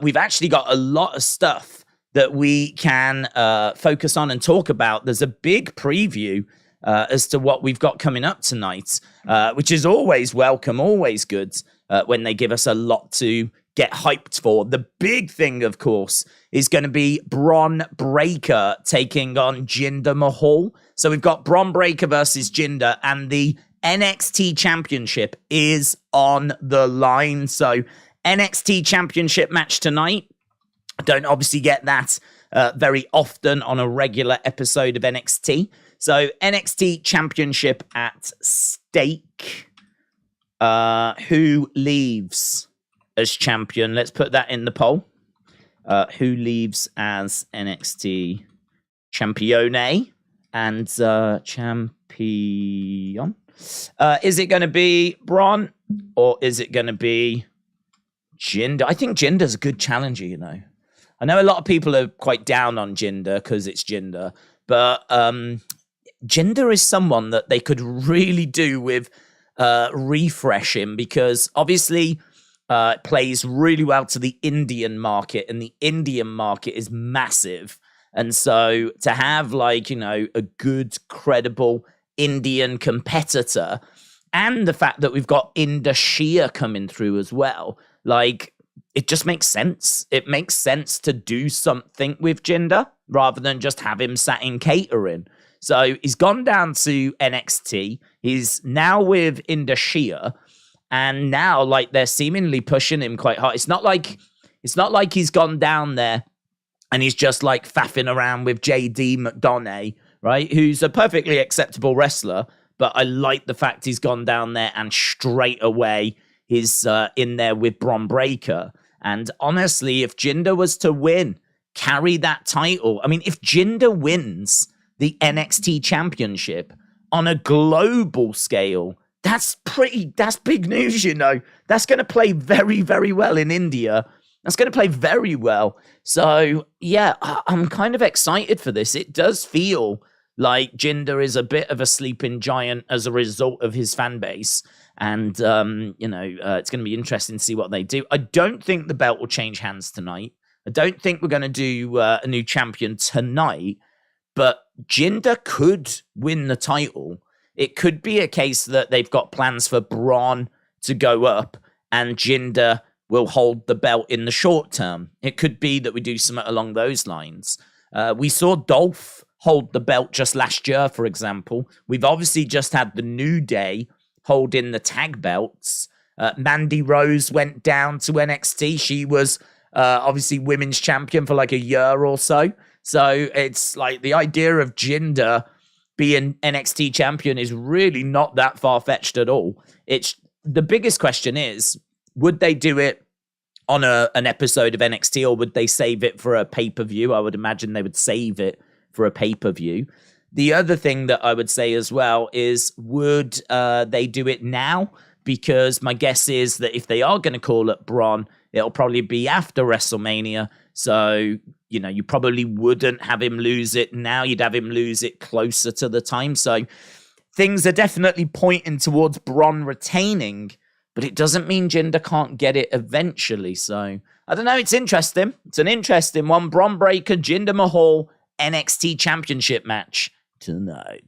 we've actually got a lot of stuff that we can focus on and talk about. There's a big preview as to what we've got coming up tonight, which is always welcome, always good when they give us a lot to get hyped for. The big thing, of course, is going to be Bron Breakker taking on Jinder Mahal. So we've got Bron Breakker versus Jinder, and the NXT Championship is on the line. So NXT Championship match tonight. I don't obviously get that very often on a regular episode of NXT. So NXT Championship at stake. Who leaves as champion? Let's put that in the poll. Who leaves as NXT Champione and champion? Is it going to be Bron or is it going to be Jinder? I think Jinder's a good challenger, you know. I know a lot of people are quite down on Jinder because it's Jinder, but Jinder is someone that they could really do with refreshing, because obviously it plays really well to the Indian market, and the Indian market is massive. And so to have, like, you know, a good, credible Indian competitor, and the fact that we've got Indi coming through as well, like, it just makes sense. It makes sense to do something with Jinder rather than just have him sat in catering. So he's gone down to NXT. He's now with Indi, and now, like, they're seemingly pushing him quite hard. It's not like he's gone down there and he's just like faffing around with JD McDonough, right? Who's a perfectly acceptable wrestler, but I like the fact he's gone down there and straight away he's in there with Bron Breakker. And honestly, if Jinder was to win, carry that title, I mean, if Jinder wins the NXT Championship on a global scale, that's big news, you know. That's going to play very, very well in India. That's going to play very well. So, yeah, I'm kind of excited for this. It does feel like Jinder is a bit of a sleeping giant as a result of his fan base. And, you know, it's going to be interesting to see what they do. I don't think the belt will change hands tonight. I don't think we're going to do a new champion tonight. But Jinder could win the title. It could be a case that they've got plans for Bron to go up and Jinder will hold the belt in the short term. It could be that we do something along those lines. We saw Dolph hold the belt just last year, for example. We've obviously just had the New Day holding the tag belts. Mandy Rose went down to NXT. She was obviously women's champion for like a year or so. So it's like the idea of Jinder being NXT champion is really not that far-fetched at all. It's the biggest question is, would they do it on an episode of NXT, or would they save it for a pay-per-view? I would imagine they would save it for a pay-per-view. The other thing that I would say as well is, would they do it now? Because my guess is that if they are going to call it Bron, it'll probably be after WrestleMania. So, you know, you probably wouldn't have him lose it now. You'd have him lose it closer to the time. So things are definitely pointing towards Bron retaining, but it doesn't mean Jinder can't get it eventually. So I don't know. It's interesting. It's an interesting one. Bron Breakker, Jinder Mahal, NXT Championship match tonight.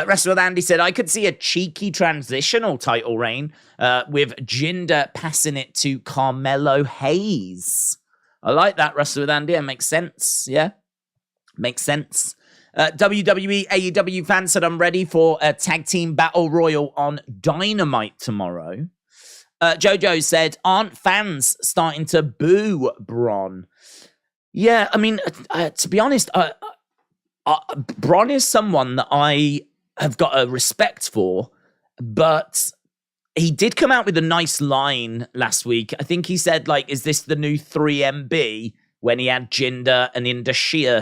Wrestle with Andy said, I could see a cheeky transitional title reign with Jinder passing it to Carmelo Hayes. I like that, Wrestle with Andy. It makes sense. Yeah, makes sense. WWE AEW fan said, I'm ready for a tag team battle royal on Dynamite tomorrow. Jojo said, aren't fans starting to boo Bron? Yeah, I mean, to be honest, Bron is someone that I have got a respect for, but he did come out with a nice line last week. I think he said, like, is this the new 3MB, when he had Jinder and Indi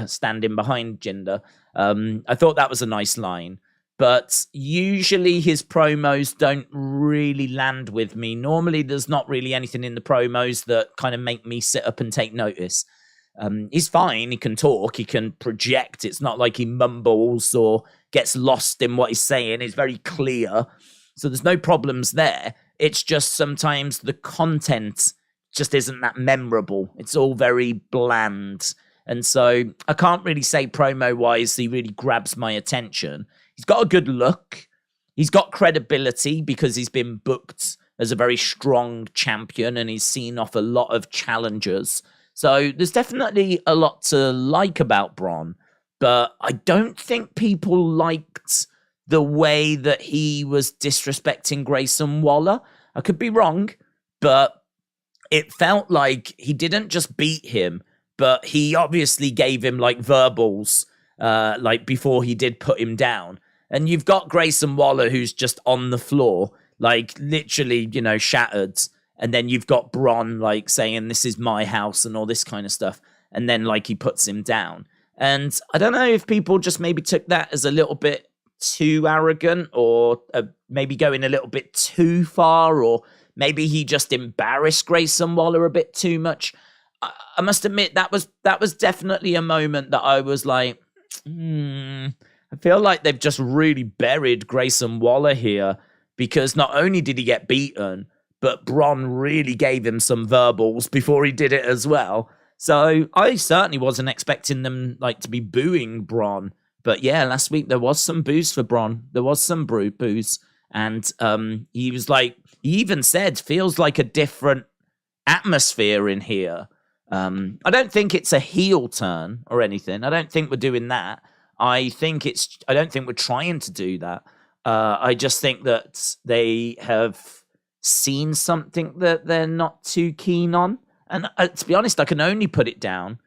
standing behind Jinder. I thought that was a nice line. But usually his promos don't really land with me. Normally there's not really anything in the promos that kind of make me sit up and take notice. He's fine. He can talk. He can project. It's not like he mumbles or gets lost in what he's saying. It's very clear. So there's no problems there. It's just sometimes the content just isn't that memorable. It's all very bland. And so I can't really say promo-wise he really grabs my attention. He's got a good look. He's got credibility because he's been booked as a very strong champion and he's seen off a lot of challengers. So there's definitely a lot to like about Bron, but I don't think people liked the way that he was disrespecting Grayson Waller. I could be wrong, but it felt like he didn't just beat him, but he obviously gave him like verbals, like before he did put him down. And you've got Grayson Waller who's just on the floor, like literally, you know, shattered. And then you've got Bron like saying, this is my house and all this kind of stuff. And then like he puts him down. And I don't know if people just maybe took that as a little bit too arrogant or maybe going a little bit too far, or maybe he just embarrassed Grayson Waller a bit too much. I must admit that was definitely a moment that I was like, I feel like they've just really buried Grayson Waller here, because not only did he get beaten, but Bron really gave him some verbals before he did it as well. So I certainly wasn't expecting them like to be booing Bron. But yeah, last week there was some boos for Bron. There was some boos. And he was like, he even said, feels like a different atmosphere in here. I don't think it's a heel turn or anything. I don't think we're doing that. I don't think we're trying to do that. I just think that they have seen something that they're not too keen on. And to be honest, I can only put it down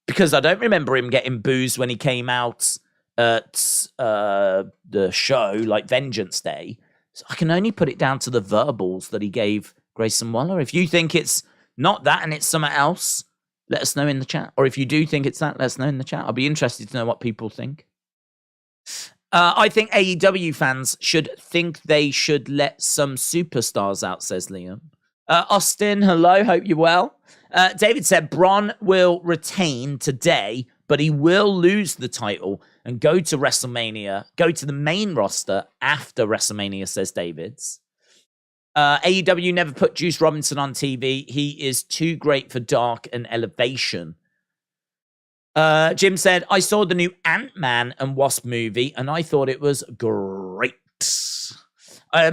because I don't remember him getting boos when he came out at the show, like Vengeance Day. So I can only put it down to the verbals that he gave Grayson Waller. If you think it's not that and it's something else, let us know in the chat. Or if you do think it's that, let us know in the chat. I'll be interested to know what people think. I think AEW fans should think they should let some superstars out, says Liam. Austin, hello, hope you're well. David said Bron will retain today, but he will lose the title and go to WrestleMania, go to the main roster after WrestleMania, says David's. AEW never put Juice Robinson on TV. He is too great for Dark and Elevation. Jim said, I saw the new Ant-Man and Wasp movie, and I thought it was great. I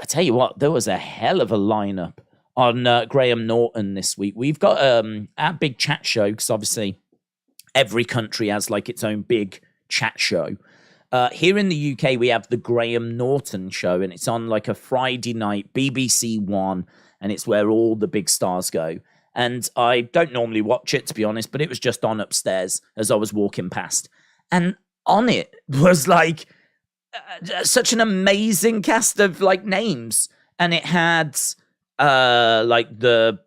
tell you what, there was a hell of a lineup on Graham Norton this week. We've got our big chat show, because obviously every country has like its own big chat show. Here in the UK, we have the Graham Norton show, and it's on like a Friday night, BBC One, and it's where all the big stars go. And I don't normally watch it, to be honest, but it was just on upstairs as I was walking past. And on it was like such an amazing cast of like names. And it had like the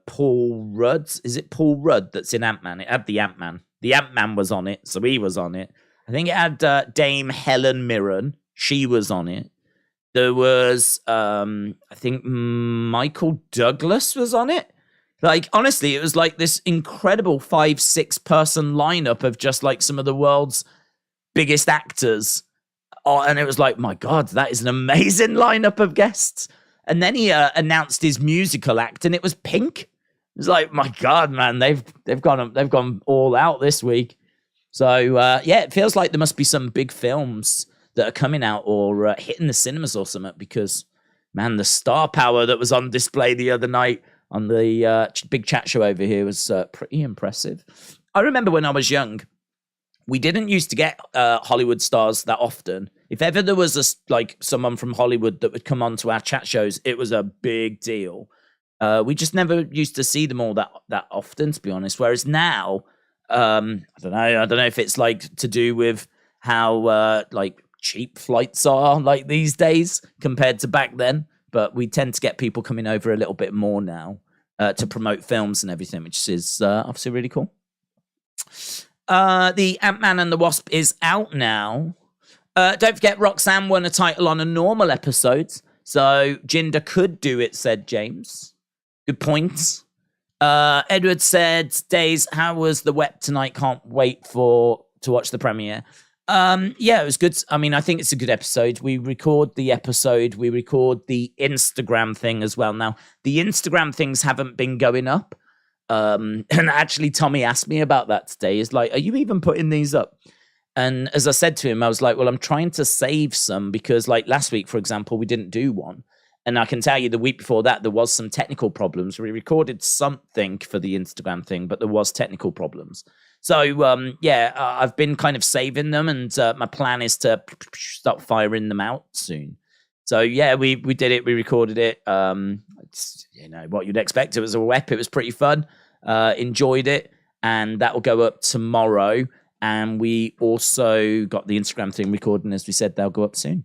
Paul Rudd. Is it Paul Rudd that's in Ant-Man? It had the Ant-Man. The Ant-Man was on it, so he was on it. I think it had Dame Helen Mirren. She was on it. There was, I think, Michael Douglas was on it. Like, honestly, it was like this incredible 5-6 person lineup of just like some of the world's biggest actors. Oh, and it was like, my God, that is an amazing lineup of guests. And then he announced his musical act, and it was Pink. It was like, my God, man, they've gone all out this week. So yeah, it feels like there must be some big films that are coming out or hitting the cinemas or something, because, man, the star power that was on display the other night on the big chat show over here was pretty impressive. I remember when I was young, we didn't used to get Hollywood stars that often. If ever there was like someone from Hollywood that would come on to our chat shows, it was a big deal. We just never used to see them all that often, to be honest. Whereas now, I don't know if it's like to do with how like cheap flights are like these days compared to back then. But we tend to get people coming over a little bit more now to promote films and everything, which is obviously really cool. The Ant-Man and the Wasp is out now. Don't forget, Roxanne won a title on a normal episode, so Jinder could do it, said James. Good points. Edward said, Daze, how was the wet tonight? Can't wait to watch the premiere. Yeah, it was good. I mean, I think it's a good episode. We record the episode, we record the Instagram thing as well. Now, the Instagram things haven't been going up. And actually, Tommy asked me about that today. He's like, are you even putting these up? And as I said to him, I was like, well, I'm trying to save some because like last week, for example, we didn't do one. And I can tell you the week before that, there was some technical problems. We recorded something for the Instagram thing, but there was technical problems. So, I've been kind of saving them, and my plan is to start firing them out soon. So, yeah, we did it. We recorded it. It's, what you'd expect. It was a web. It was pretty fun. Enjoyed it. And that will go up tomorrow. And we also got the Instagram thing recorded. As we said, they'll go up soon.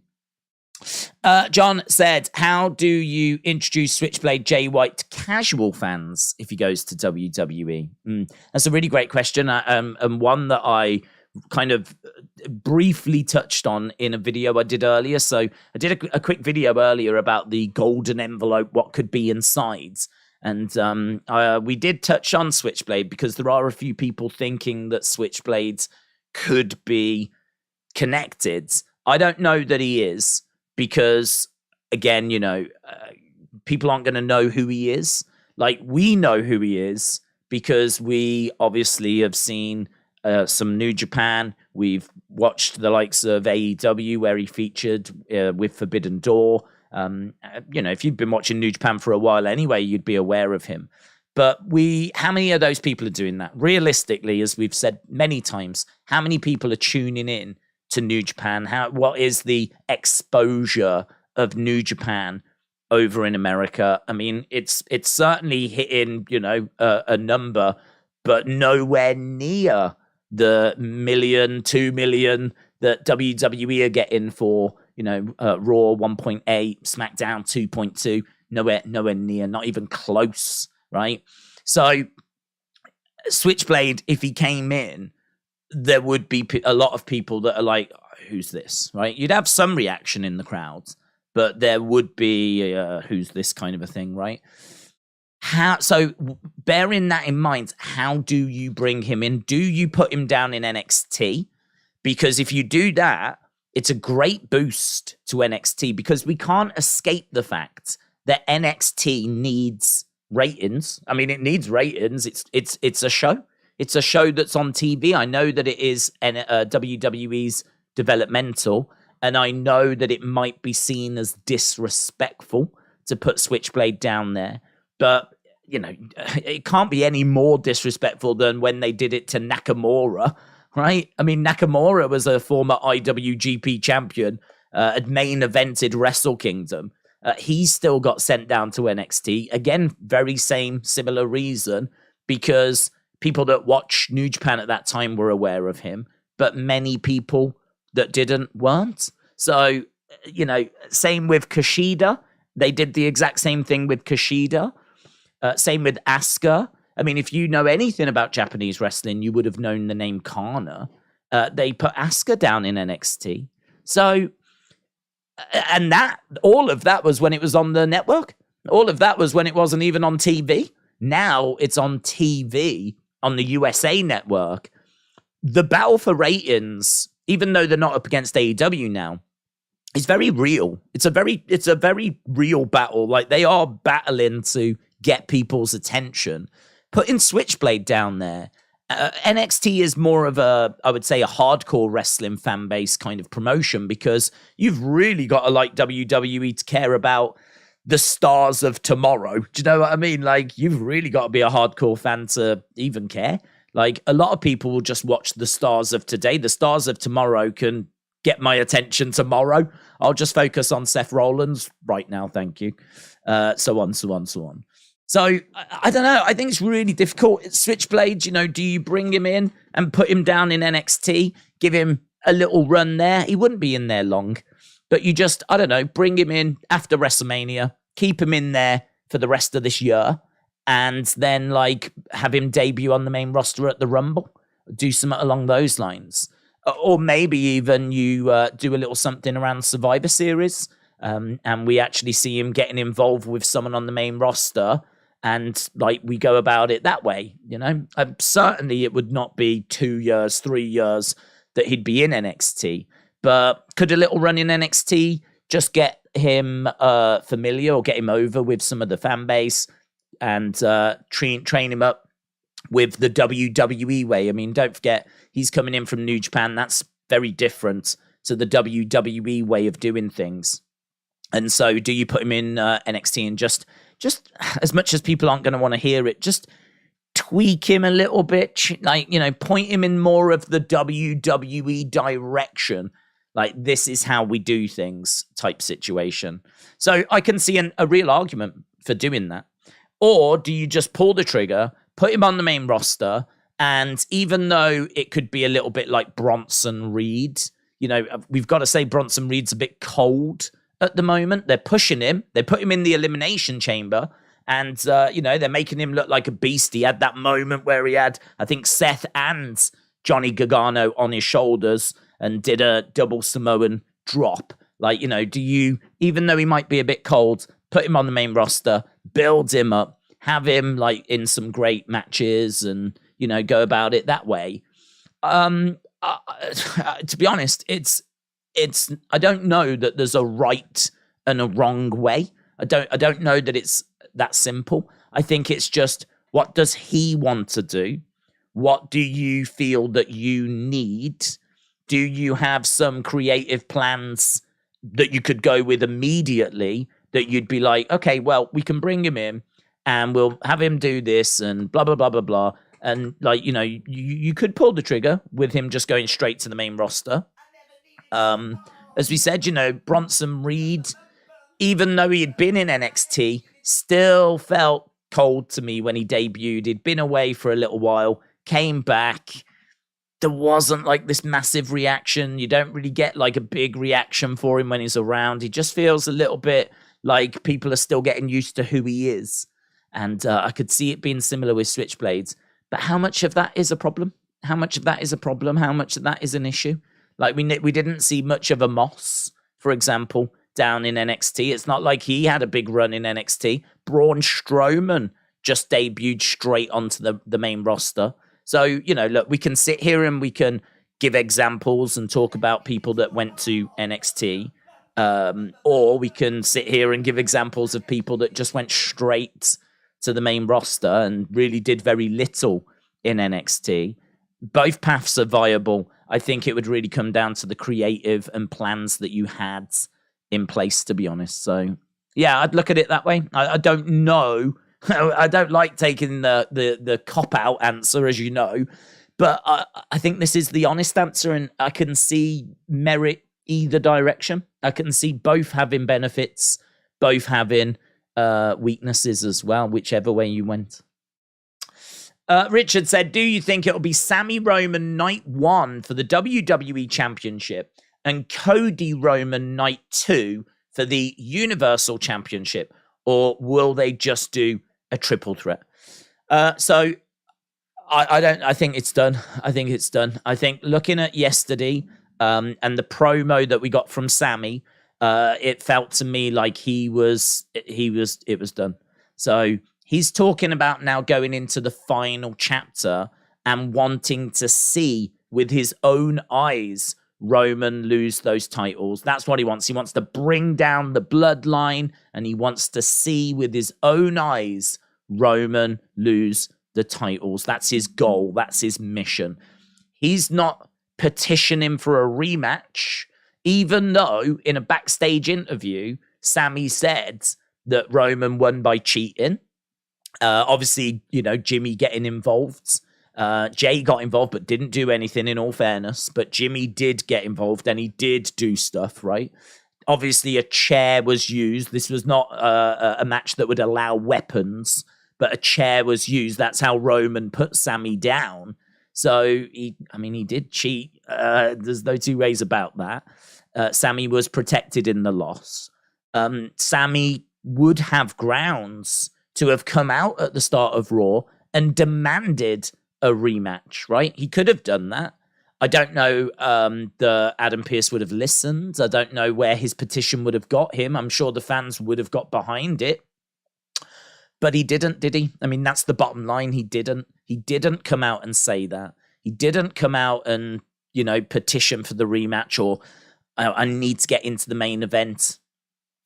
John said, how do you introduce Switchblade Jay White to casual fans if he goes to WWE? That's a really great question, and one that I kind of briefly touched on in a video I did earlier. So I did a quick video earlier about the golden envelope, what could be inside. And we did touch on Switchblade because there are a few people thinking that Switchblade could be connected. I don't know that he is. Because, again, people aren't going to know who he is. Like, we know who he is because we obviously have seen some New Japan. We've watched the likes of AEW where he featured with Forbidden Door. If you've been watching New Japan for a while anyway, you'd be aware of him. But how many of those people are doing that? Realistically, as we've said many times, how many people are tuning in to New Japan? What is the exposure of New Japan over in America? I mean, it's certainly hitting, a number, but nowhere near the 1 million, 2 million that WWE are getting for, Raw 1.8, SmackDown 2.2, nowhere near, not even close, right? So Switchblade, if he came in, there would be a lot of people that are like, who's this, right? You'd have some reaction in the crowds, but there would be who's this kind of a thing, right? So bearing that in mind, how do you bring him in? Do you put him down in NXT? Because if you do that, it's a great boost to NXT because we can't escape the fact that NXT needs ratings. I mean, it needs ratings. It's a show. It's a show that's on TV. I know that it is WWE's developmental, and I know that it might be seen as disrespectful to put Switchblade down there. But, it can't be any more disrespectful than when they did it to Nakamura, right? I mean, Nakamura was a former IWGP champion, had main evented Wrestle Kingdom. He still got sent down to NXT. Again, very similar reason, because people that watched New Japan at that time were aware of him, but many people that didn't weren't. So, same with Kushida. They did the exact same thing with Kushida. Same with Asuka. I mean, if you know anything about Japanese wrestling, you would have known the name Kana. They put Asuka down in NXT. So, and all of that was when it was on the network. All of that was when it wasn't even on TV. Now it's on TV on the USA network. The battle for ratings, even though they're not up against AEW now, is very real. It's a very real battle. Like, they are battling to get people's attention. Putting Switchblade down there, NXT is more of I would say, a hardcore wrestling fan base kind of promotion, because you've really got to like WWE to care about the stars of tomorrow. Do you know what I mean? Like, you've really got to be a hardcore fan to even care. Like, a lot of people will just watch the stars of today. The stars of tomorrow can get my attention tomorrow. I'll just focus on Seth Rollins right now, thank you. So on. So, I don't know. I think it's really difficult. Switchblade, do you bring him in and put him down in NXT, give him a little run there? He wouldn't be in there long. But you just, I don't know, bring him in after WrestleMania, keep him in there for the rest of this year, and then, have him debut on the main roster at the Rumble. Do something along those lines. Or maybe even you do a little something around Survivor Series, and we actually see him getting involved with someone on the main roster, and we go about it that way. Certainly it would not be 2 years, 3 years that he'd be in NXT. But could a little run in NXT just get him familiar or get him over with some of the fan base and train him up with the WWE way? I mean, don't forget, he's coming in from New Japan. That's very different to the WWE way of doing things. And so do you put him in NXT and just as much as people aren't going to want to hear it, just tweak him a little bit, like, point him in more of the WWE direction. Like, this is how we do things type situation. So I can see a real argument for doing that. Or do you just pull the trigger, put him on the main roster, and even though it could be a little bit like Bronson Reed, we've got to say Bronson Reed's a bit cold at the moment. They're pushing him. They put him in the Elimination Chamber, and, they're making him look like a beast. He had that moment where he had, I think, Seth and Johnny Gargano on his shoulders and did a double Samoan drop. Like, do you, even though he might be a bit cold, put him on the main roster, build him up, have him like in some great matches and, go about it that way. To be honest, it's, I don't know that there's a right and a wrong way. I don't know that it's that simple. I think it's just, what does he want to do? What do you feel that you need? Do you have some creative plans that you could go with immediately that you'd be like, okay, well, we can bring him in and we'll have him do this and blah, blah, blah, blah, blah. And like, you could pull the trigger with him just going straight to the main roster. As we said, Bronson Reed, even though he had been in NXT, still felt cold to me when he debuted. He'd been away for a little while, came back. There wasn't like this massive reaction. You don't really get like a big reaction for him when he's around. He just feels a little bit like people are still getting used to who he is. And I could see it being similar with Switchblades. But how much of that is a problem? How much of that is a problem? How much of that is an issue? Like we didn't see much of a Moss, for example, down in NXT. It's not like he had a big run in NXT. Braun Strowman just debuted straight onto the main roster. So, look, we can sit here and we can give examples and talk about people that went to NXT. Or we can sit here and give examples of people that just went straight to the main roster and really did very little in NXT. Both paths are viable. I think it would really come down to the creative and plans that you had in place, to be honest. So, yeah, I'd look at it that way. I don't know. I don't like taking the cop-out answer, as you know, but I think this is the honest answer, and I can see merit either direction. I can see both having benefits, both having weaknesses as well, whichever way you went. Richard said, do you think it'll be Sammy Roman night 1 for the WWE Championship and Cody Roman night 2 for the Universal Championship, or will they just do a triple threat? So I think it's done. I think it's done. I think looking at yesterday and the promo that we got from Sammy, it felt to me like it was done. So he's talking about now going into the final chapter and wanting to see with his own eyes Roman lose those titles. That's what he wants. He wants to bring down the bloodline, and he wants to see with his own eyes Roman lose the titles. That's his goal. That's his mission. He's not petitioning for a rematch, even though in a backstage interview, Sammy said that Roman won by cheating. Obviously, Jimmy getting involved. Jay got involved but didn't do anything, in all fairness. But Jimmy did get involved and he did do stuff, right? Obviously, a chair was used. This was not a match that would allow weapons, but a chair was used. That's how Roman put Sammy down. So, he did cheat. There's no two ways about that. Sammy was protected in the loss. Sammy would have grounds to have come out at the start of Raw and demanded a rematch, right? He could have done that. I don't know the Adam Pearce would have listened. I don't know where his petition would have got him. I'm sure the fans would have got behind it. But he didn't, did he? I mean, that's the bottom line. He didn't. He didn't come out and say that. He didn't come out and, petition for the rematch, or I need to get into the main event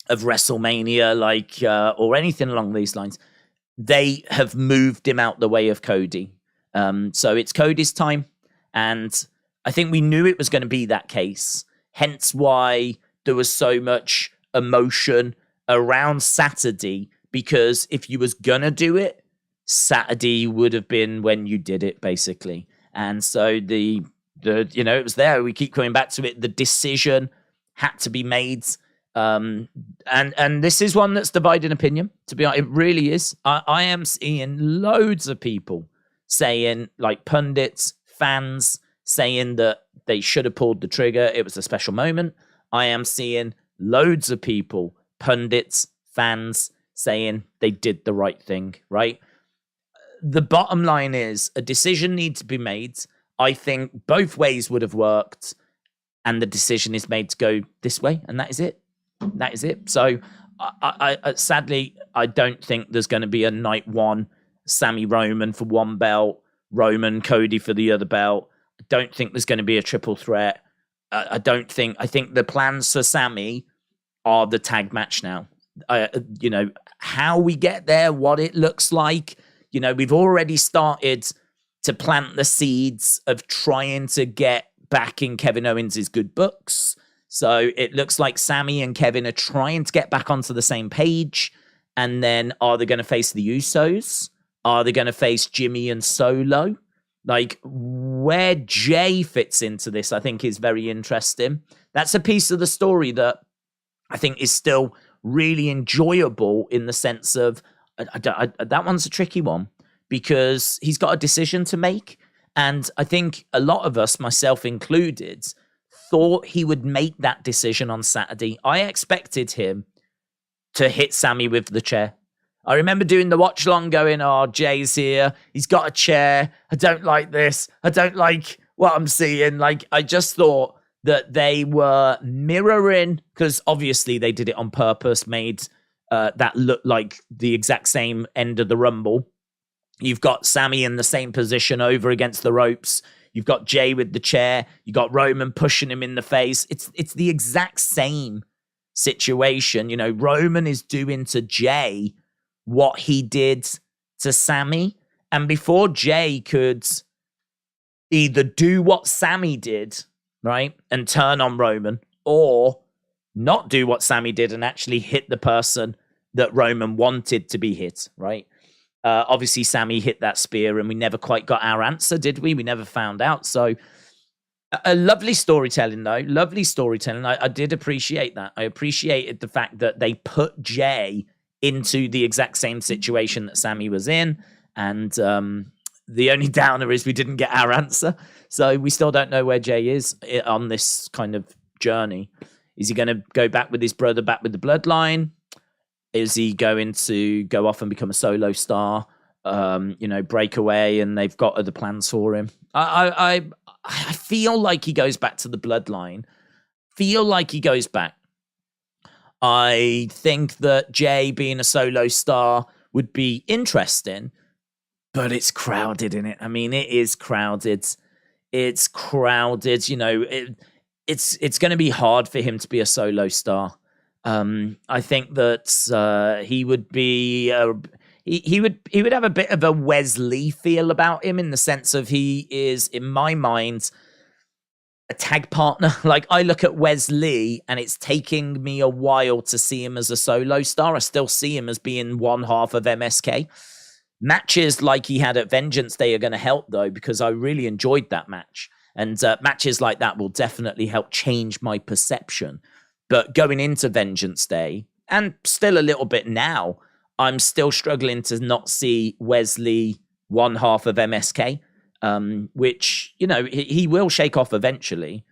of WrestleMania, or anything along these lines. They have moved him out the way of Cody. So it's Cody's time. And I think we knew it was going to be that case. Hence why there was so much emotion around Saturday, because if you was going to do it, Saturday would have been when you did it, basically. And so it was there. We keep coming back to it. The decision had to be made. And this is one that's divided opinion, to be honest. It really is. I am seeing loads of people saying, like pundits, fans, saying that they should have pulled the trigger. It was a special moment. I am seeing loads of people, pundits, fans, saying they did the right thing, right? The bottom line is a decision needs to be made. I think both ways would have worked, and the decision is made to go this way, and that is it. That is it. So I sadly, I don't think there's going to be a night one, Sami Roman for one belt, Roman Cody for the other belt. I don't think there's going to be a triple threat. I think the plans for Sami are the tag match now. How we get there, what it looks like. We've already started to plant the seeds of trying to get back in Kevin Owens' good books. So it looks like Sami and Kevin are trying to get back onto the same page. And then are they going to face the Usos? Are they going to face Jimmy and Solo? Like, where Jay fits into this, I think, is very interesting. That's a piece of the story that I think is still really enjoyable, in the sense of that one's a tricky one, because he's got a decision to make. And I think a lot of us, myself included, thought he would make that decision on Saturday. I expected him to hit Sami with the chair. I remember doing the watch long going, oh, Jay's here. He's got a chair. I don't like this. I don't like what I'm seeing. Like, I just thought that they were mirroring, because obviously they did it on purpose, made that look like the exact same end of the Rumble. You've got Sami in the same position over against the ropes. You've got Jay with the chair. You got Roman pushing him in the face. It's the exact same situation. Roman is doing to Jay what he did to Sami. And before Jay could either do what Sami did, right, and turn on Roman, or not do what Sami did and actually hit the person that Roman wanted to be hit, right? Obviously, Sami hit that spear, and we never quite got our answer, did we? We never found out. So, a lovely storytelling, though. Lovely storytelling. I did appreciate that. I appreciated the fact that they put Jay into the exact same situation that Sami was in. And the only downer is we didn't get our answer. So, we still don't know where Jay is on this kind of journey. Is he going to go back with his brother, back with the bloodline? Is he going to go off and become a solo star, break away, and they've got other plans for him? I feel like he goes back to the bloodline. Feel like he goes back. I think that Jay being a solo star would be interesting, but it's crowded in it. I mean, it is crowded. It's crowded. It's going to be hard for him to be a solo star. I think that he would be he would have a bit of a Wesley feel about him, in the sense of he is, in my mind, a tag partner. Like, I look at Wesley, and it's taking me a while to see him as a solo star. I still see him as being one half of MSK. Matches like he had at Vengeance Day are going to help, though, because I really enjoyed that match. And matches like that will definitely help change my perception. But going into Vengeance Day, and still a little bit now, I'm still struggling to not see Wesley one half of MSK, which, he will shake off eventually.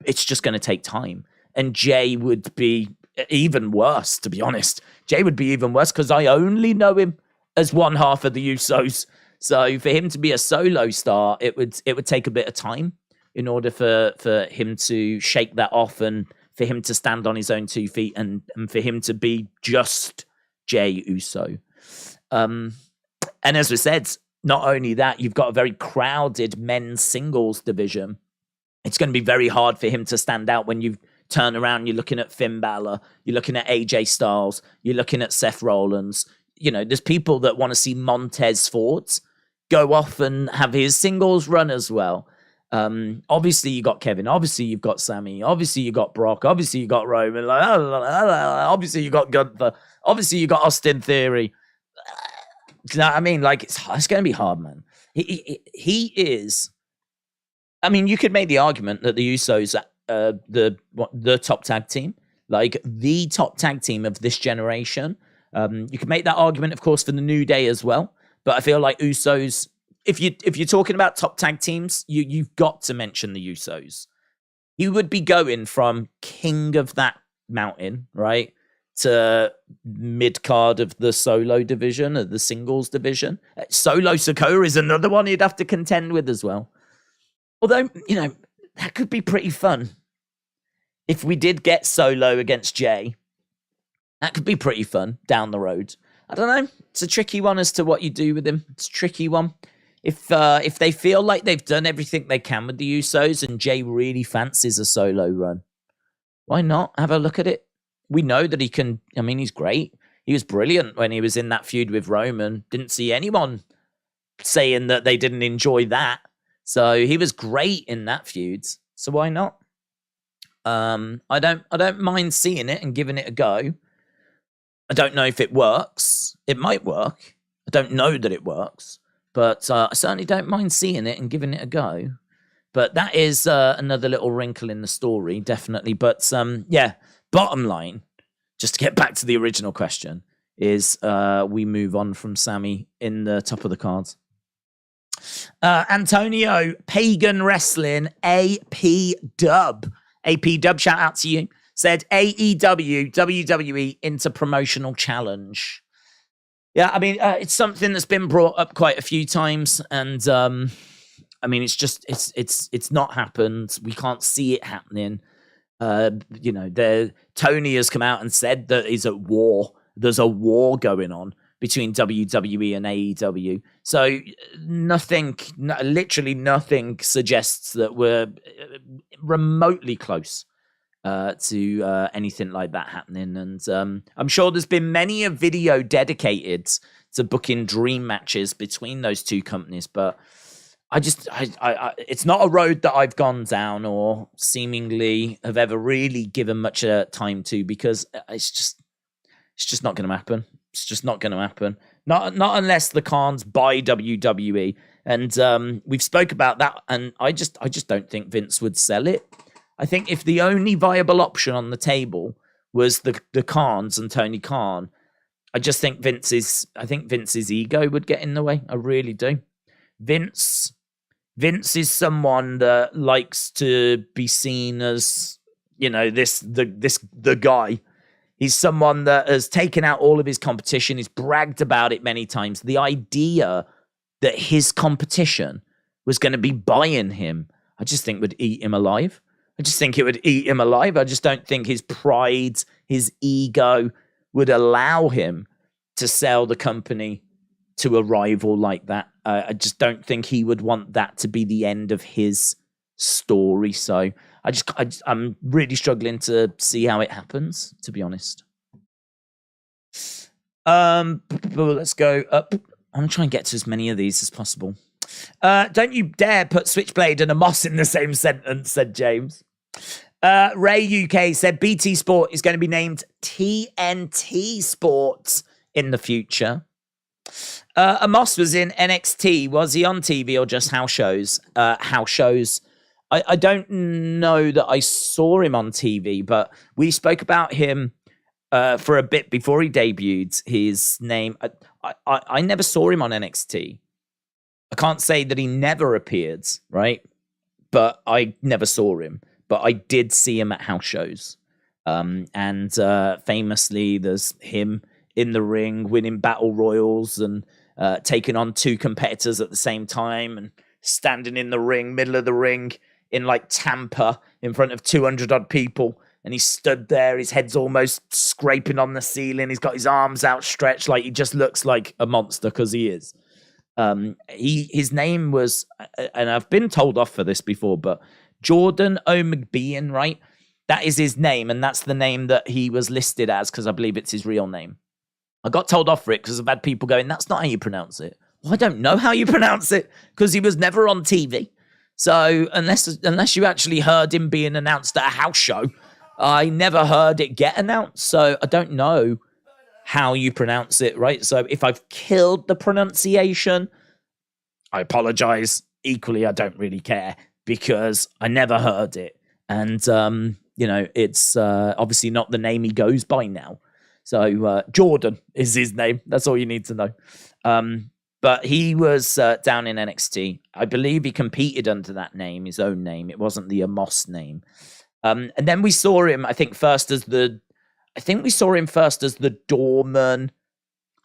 It's just going to take time. And Jay would be even worse, to be honest. Jay would be even worse, because I only know him as one half of the Usos. So for him to be a solo star, it would take a bit of time in order for him to shake that off, and for him to stand on his own 2 feet, and for him to be just Jay Uso. And as we said, not only that, you've got a very crowded men's singles division. it's going to be very hard for him to stand out when you turn around. You're looking at Finn Balor, you're looking at AJ Styles, you're looking at Seth Rollins. There's people that want to see Montez Ford go off and have his singles run as well. Obviously you got Kevin, obviously you've got Sammy, obviously you got Brock, obviously you got Roman, obviously you got Gunther, obviously you got Austin Theory. Do you know what I mean? Like, it's going to be hard, man. He is. I mean, you could make the argument that the Usos are the top tag team, like the top tag team of this generation. You could make that argument, of course, for the New Day as well. But I feel like Usos, if you're talking about top tag teams, you've got to mention the Usos. You would be going from king of that mountain, right, to mid-card of the solo division, or the singles division. Solo Sikoa is another one you'd have to contend with as well. Although, that could be pretty fun. If we did get Solo against Jay, that could be pretty fun down the road. I don't know. It's a tricky one as to what you do with him. It's a tricky one. If they feel like they've done everything they can with the Usos and Jay really fancies a solo run, why not have a look at it? We know that he can. I mean, he's great. He was brilliant when he was in that feud with Roman. Didn't see anyone saying that they didn't enjoy that. So he was great in that feud. So why not? I don't mind seeing it and giving it a go. I don't know if it works. It might work. I don't know that it works, but I certainly don't mind seeing it and giving it a go. But that is another little wrinkle in the story, definitely. But yeah, bottom line, just to get back to the original question, is we move on from Sammy in the top of the cards. Antonio, Pagan Wrestling, AP Dub, shout out to you, said AEW, WWE Interpromotional Challenge. Yeah, I mean, it's something that's been brought up quite a few times, and I mean, it's not happened. We can't see it happening. Tony has come out and said that he's at war. There's a war going on between WWE and AEW. So literally nothing suggests that we're remotely close to anything like that happening. And I'm sure there's been many a video dedicated to booking dream matches between those two companies, but I it's not a road that I've gone down or seemingly have ever really given much time to, because it's just not going to happen. It's just not going to happen. Not unless the Khans buy WWE. And we've spoke about that, and I just don't think Vince would sell it. I think if the only viable option on the table was the Khans and Tony Khan, I think Vince's ego would get in the way. I really do. Vince is someone that likes to be seen as, the guy. He's someone that has taken out all of his competition. He's bragged about it many times. The idea that his competition was going to be buying him, I just think would eat him alive. I just think it would eat him alive. I just don't think his pride, his ego would allow him to sell the company to a rival like that. I just don't think he would want that to be the end of his story. So I'm really struggling to see how it happens, to be honest. But let's go up. I'm trying to get to as many of these as possible. Don't you dare put Switchblade and a Moss in the same sentence, said James. Ray UK said BT Sport is going to be named TNT Sports in the future. Amos was in NXT. Was he on TV or just house shows? House shows. I don't know that I saw him on TV, but we spoke about him for a bit before he debuted. His name, I never saw him on NXT. I can't say that he never appeared, right? But I never saw him. But I did see him at house shows. And famously, there's him in the ring winning battle royals and taking on two competitors at the same time and standing in the ring, middle of the ring, in like Tampa in front of 200 odd people. And he stood there, his head's almost scraping on the ceiling. He's got his arms outstretched, like he just looks like a monster, because he is. His name was, and I've been told off for this before, but Jordan O'McBean, right? That is his name, and that's the name that he was listed as, because I believe it's his real name. I got told off for it because I've had people going, that's not how you pronounce it. Well, I don't know how you pronounce it, because he was never on TV. So unless you actually heard him being announced at a house show, I never heard it get announced. So I don't know how you pronounce it, right? So if I've killed the pronunciation, I apologize. Equally, I don't really care, because I never heard it. And, it's obviously not the name he goes by now. So Jordan is his name. That's all you need to know. But he was down in NXT. I believe he competed under that name, his own name. It wasn't the Amos name. And then we saw him, I think, first as the doorman.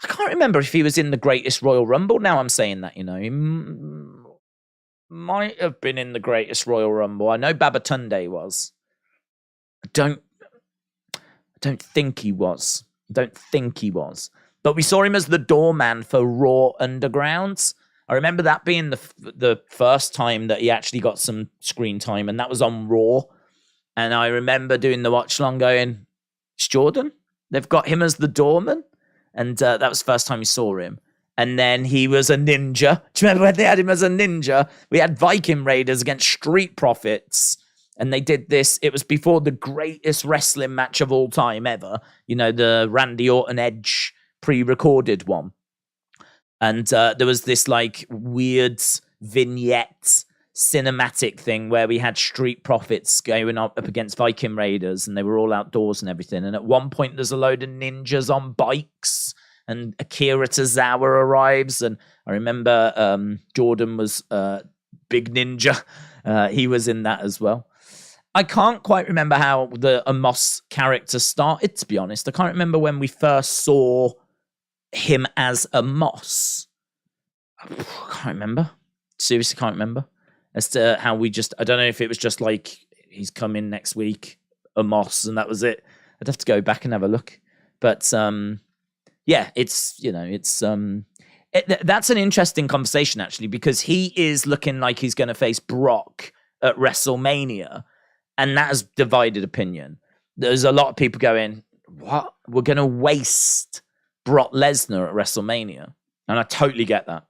I can't remember if he was in the Greatest Royal Rumble. Now I'm saying that, he might have been in the Greatest Royal Rumble. I know Babatunde was. I don't think he was. But we saw him as the doorman for Raw Underground. I remember that being the first time that he actually got some screen time, and that was on Raw. And I remember doing the watch long going, it's Jordan? They've got him as the doorman? And that was the first time we saw him. And then he was a ninja. Do you remember when they had him as a ninja? We had Viking Raiders against Street Profits. And they did this. It was before the greatest wrestling match of all time ever. The Randy Orton Edge pre-recorded one. And there was this weird vignette cinematic thing where we had Street Profits going up against Viking Raiders, and they were all outdoors and everything. And at one point, there's a load of ninjas on bikes, and Akira Tozawa arrives. And I remember Jordan was Big Ninja. He was in that as well. I can't quite remember how the Amos character started, to be honest. I can't remember when we first saw him as Amos. I can't remember. Seriously, can't remember. As to how I don't know if it was just he's coming next week, Amos, and that was it. I'd have to go back and have a look. But that's an interesting conversation, actually, because he is looking like he's going to face Brock at WrestleMania, and that has divided opinion. There's a lot of people going, what? We're going to waste Brock Lesnar at WrestleMania. And I totally get that,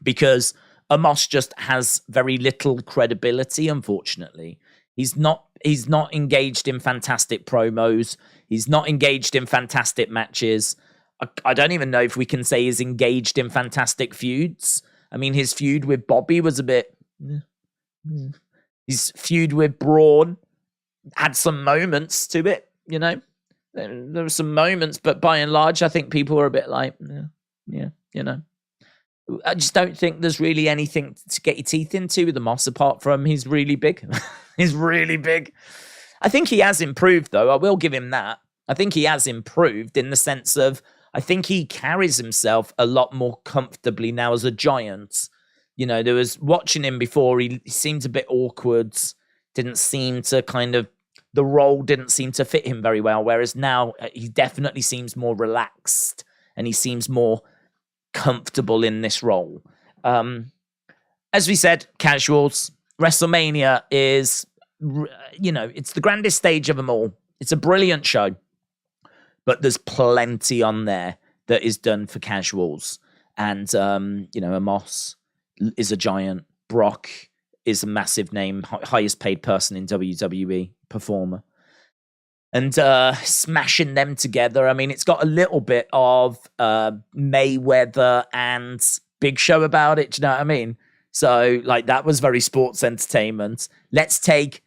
because Amos just has very little credibility, unfortunately. He's not engaged in fantastic promos. He's not engaged in fantastic matches. I don't even know if we can say he's engaged in fantastic feuds. I mean, his feud with Bobby was a bit... His feud with Braun had some moments to it, There were some moments, but by and large, I think people were a bit like, I just don't think there's really anything to get your teeth into with the Moss, apart from he's really big. He's really big. I think he has improved, though. I will give him that. I think he has improved in the sense of, I think he carries himself a lot more comfortably now as a giant. There was watching him before, he seemed a bit awkward, didn't seem to the role didn't seem to fit him very well, whereas now he definitely seems more relaxed and he seems more comfortable in this role. As we said, casuals, WrestleMania is, it's the grandest stage of them all. It's a brilliant show, but there's plenty on there that is done for casuals. And, Amos is a giant. Brock is a massive name, highest paid person in WWE, performer. And smashing them together. I mean, it's got a little bit of Mayweather and Big Show about it. Do you know what I mean? So, that was very sports entertainment. Let's take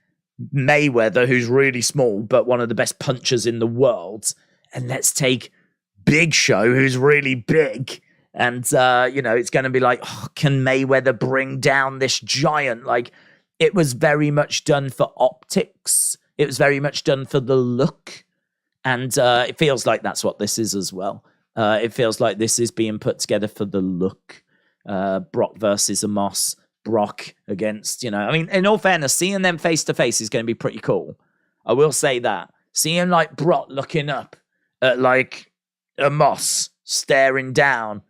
Mayweather, who's really small, but one of the best punchers in the world. And let's take Big Show, who's really big. And, it's going to be can Mayweather bring down this giant? It was very much done for optics. It was very much done for the look. And it feels like that's what this is as well. It feels like this is being put together for the look. Brock versus Amos. Brock against, in all fairness, seeing them face to face is going to be pretty cool. I will say that. Seeing Brock looking up at Amos staring down.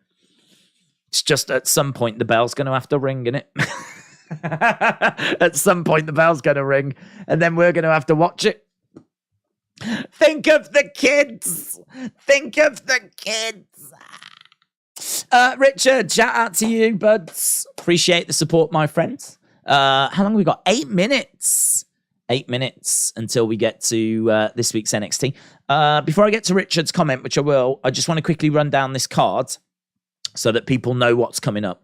It's just at some point the bell's going to have to ring, innit? At some point, the bell's going to ring, and then we're going to have to watch it. Think of the kids. Think of the kids. Richard, shout out to you, buds. Appreciate the support, my friends. How long have we got? 8 minutes. 8 minutes until we get to this week's NXT. Before I get to Richard's comment, which I will, I just want to quickly run down this card so that people know what's coming up.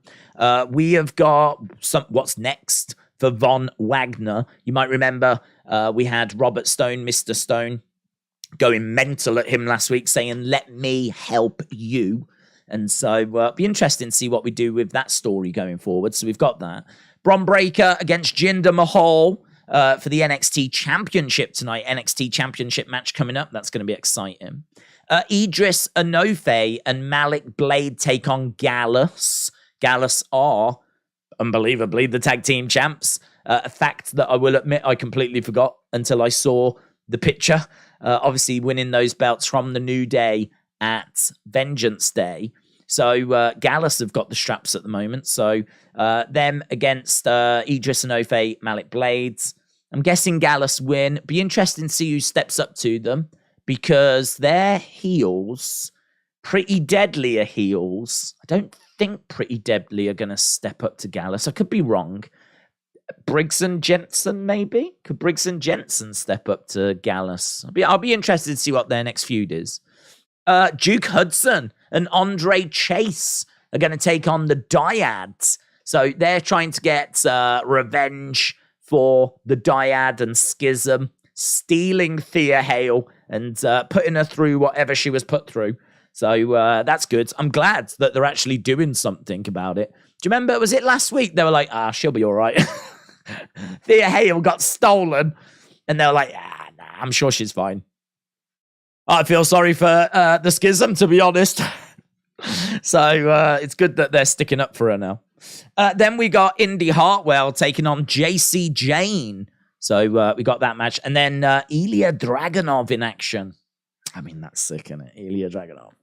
We have got what's next for Von Wagner. You might remember we had Robert Stone, Mr. Stone, going mental at him last week, saying, "Let me help you." And so it'll be interesting to see what we do with that story going forward. So we've got that. Bron Breakker against Jinder Mahal for the NXT Championship tonight. NXT Championship match coming up. That's going to be exciting. Edris, Enofe, and Malik Blade take on Gallus. Gallus are, unbelievably, the tag team champs. A fact that I will admit I completely forgot until I saw the picture. Obviously winning those belts from the New Day at Vengeance Day. So Gallus have got the straps at the moment. So them against Edris, Enofe, Malik Blades. I'm guessing Gallus win. Be interesting to see who steps up to them, because their heels, Pretty Deadly are heels. I don't think Pretty Deadly are going to step up to Gallus. I could be wrong. Briggs and Jensen, maybe? Could Briggs and Jensen step up to Gallus? I'll be interested to see what their next feud is. Duke Hudson and Andre Chase are going to take on the Dyads. So they're trying to get revenge for the Dyad and Schism, stealing Thea Hale and putting her through whatever she was put through. So that's good. I'm glad that they're actually doing something about it. Do you remember, was it last week? They were like, she'll be all right. Thea Hale got stolen. And they were like, nah, I'm sure she's fine. I feel sorry for the Schism, to be honest. So it's good that they're sticking up for her now. Then we got Indi Hartwell taking on Jacy Jayne. So we got that match. And then Ilja Dragunov in action. I mean, that's sick, isn't it? Ilja Dragunov.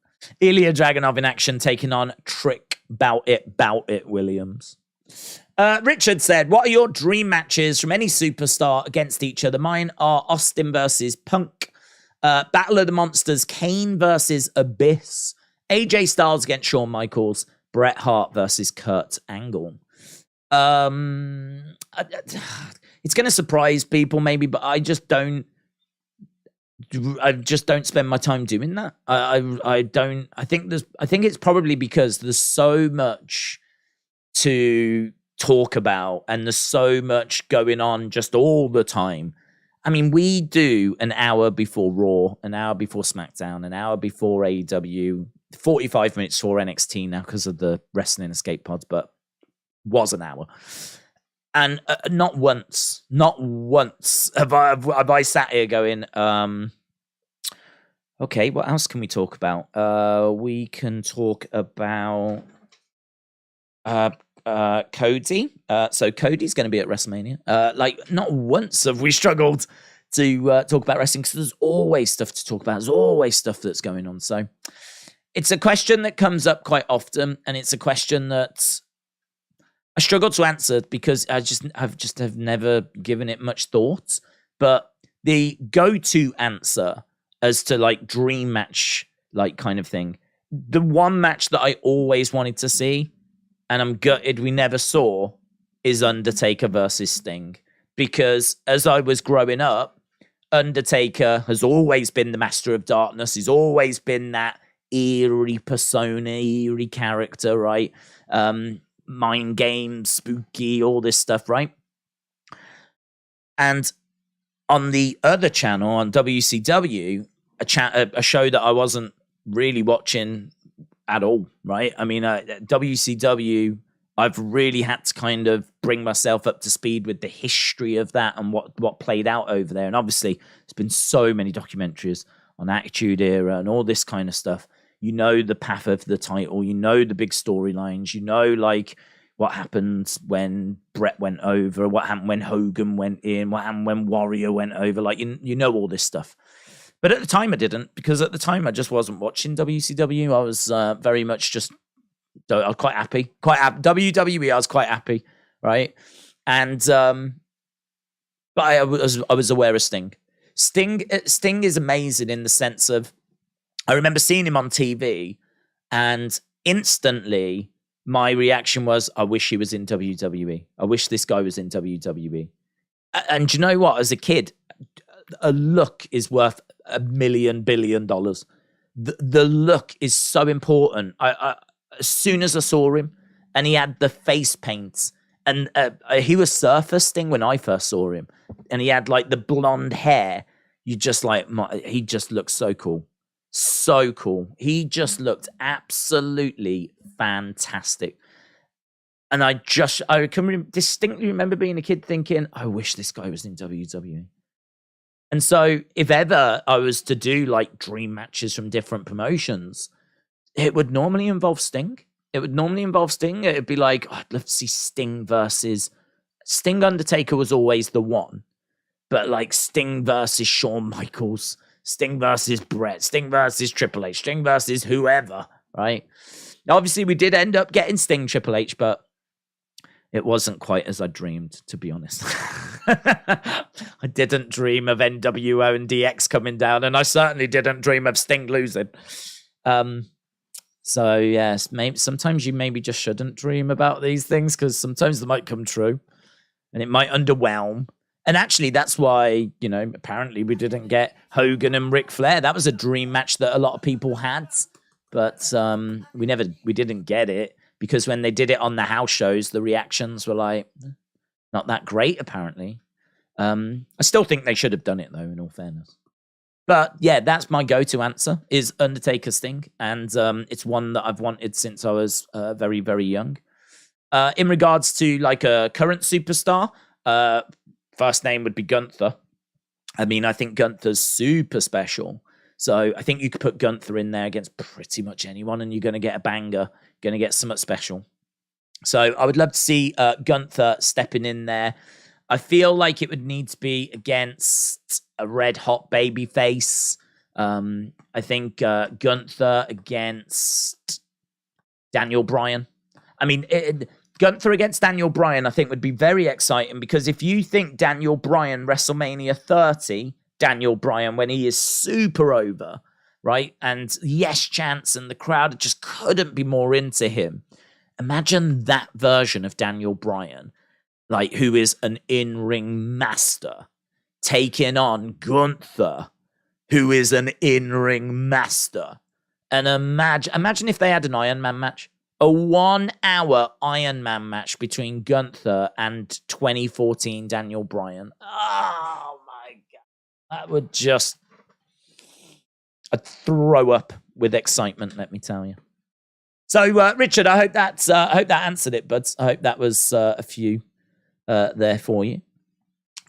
Ilja Dragunov in action taking on Trick Bout It Williams. Richard said, what are your dream matches from any superstar against each other? Mine are Austin versus Punk. Battle of the Monsters, Kane versus Abyss. AJ Styles against Shawn Michaels. Bret Hart versus Kurt Angle. It's going to surprise people maybe, but I just don't spend my time doing that. I think it's probably because there's so much to talk about and there's so much going on just all the time. I mean, we do an hour before Raw, an hour before SmackDown, an hour before AEW, 45 minutes for NXT now because of the Wrestling Escape Pods, but was an hour. And not once have I sat here going, okay, what else can we talk about? We can talk about Cody. So Cody's going to be at WrestleMania. Like, not once have we struggled to talk about wrestling because there's always stuff to talk about. There's always stuff that's going on. So it's a question that comes up quite often, and it's a question that I struggle to answer because I've just never given it much thought. But the go-to answer as to like dream match, like kind of thing, the one match that I always wanted to see, and I'm gutted we never saw, is Undertaker versus Sting. Because as I was growing up, Undertaker has always been the Master of Darkness. He's always been that eerie persona, eerie character, right? Mind games, spooky, all this stuff, right? And on the other channel, on WCW, a show that I wasn't really watching at all, right? I mean, WCW, I've really had to kind of bring myself up to speed with the history of that and what played out over there. And obviously, there's been so many documentaries on Attitude Era and all this kind of stuff. You know the path of the title. You know the big storylines. You know, like, what happened when Brett went over, what happened when Hogan went in, what happened when Warrior went over. Like, you know all this stuff. But at the time, I didn't, because at the time, I just wasn't watching WCW. I was very much just, I was quite happy. WWE, I was quite happy, right? And but I was aware of Sting. Sting is amazing in the sense of, I remember seeing him on TV, and instantly my reaction was, I wish he was in WWE. I wish this guy was in WWE. And do you know what? As a kid, a look is worth $1 billion. The look is so important. I as soon as I saw him, and he had the face paint, and he was Surfer Sting when I first saw him, and he had like the blonde hair. You just like, he just looked so cool. So cool. He just looked absolutely fantastic. And I can distinctly remember being a kid thinking, I wish this guy was in WWE. And so if ever I was to do like dream matches from different promotions, it would normally involve Sting. It would be like, I'd love to see Sting versus Sting. Undertaker was always the one. But like Sting versus Shawn Michaels, Sting versus Brett, Sting versus Triple H, Sting versus whoever, right? Now, obviously, we did end up getting Sting Triple H, but it wasn't quite as I dreamed, to be honest. I didn't dream of NWO and DX coming down, and I certainly didn't dream of Sting losing. So, yes, maybe sometimes you maybe just shouldn't dream about these things, because sometimes they might come true, and it might underwhelm. And actually, that's why, apparently we didn't get Hogan and Ric Flair. That was a dream match that a lot of people had, but we didn't get it, because when they did it on the house shows, the reactions were like, not that great, apparently. I still think they should have done it, though, in all fairness. But yeah, that's my go-to answer, is Undertaker Sting, and it's one that I've wanted since I was very, very young. In regards to like a current superstar, first name would be Gunther. I mean, I think Gunther's super special. So I think you could put Gunther in there against pretty much anyone, and you're going to get a banger, going to get something special. So I would love to see Gunther stepping in there. I feel like it would need to be against a red hot baby face. I think Gunther against Daniel Bryan. I mean, Gunther against Daniel Bryan, I think, would be very exciting, because if you think Daniel Bryan, WrestleMania 30, Daniel Bryan, when he is super over, right? And yes chants, and the crowd just couldn't be more into him. Imagine that version of Daniel Bryan, like, who is an in-ring master, taking on Gunther, who is an in-ring master. And imagine if they had an Iron Man match. A 1-hour Iron Man match between Gunther and 2014 Daniel Bryan. Oh, my God. That would just... I'd throw up with excitement, let me tell you. So, Richard, I hope that answered it, buds. I hope that was a few there for you.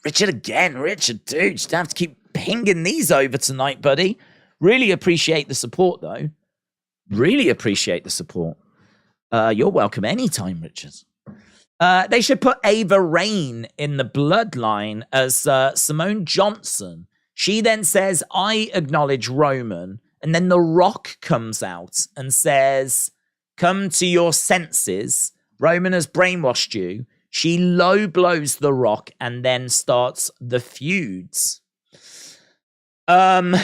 Richard, dude, just have to keep pinging these over tonight, buddy. Really appreciate the support, though. Really appreciate the support. You're welcome anytime, Richard. They should put Ava Raine in the bloodline as Simone Johnson. She then says, I acknowledge Roman. And then The Rock comes out and says, come to your senses. Roman has brainwashed you. She low blows The Rock and then starts the feuds. I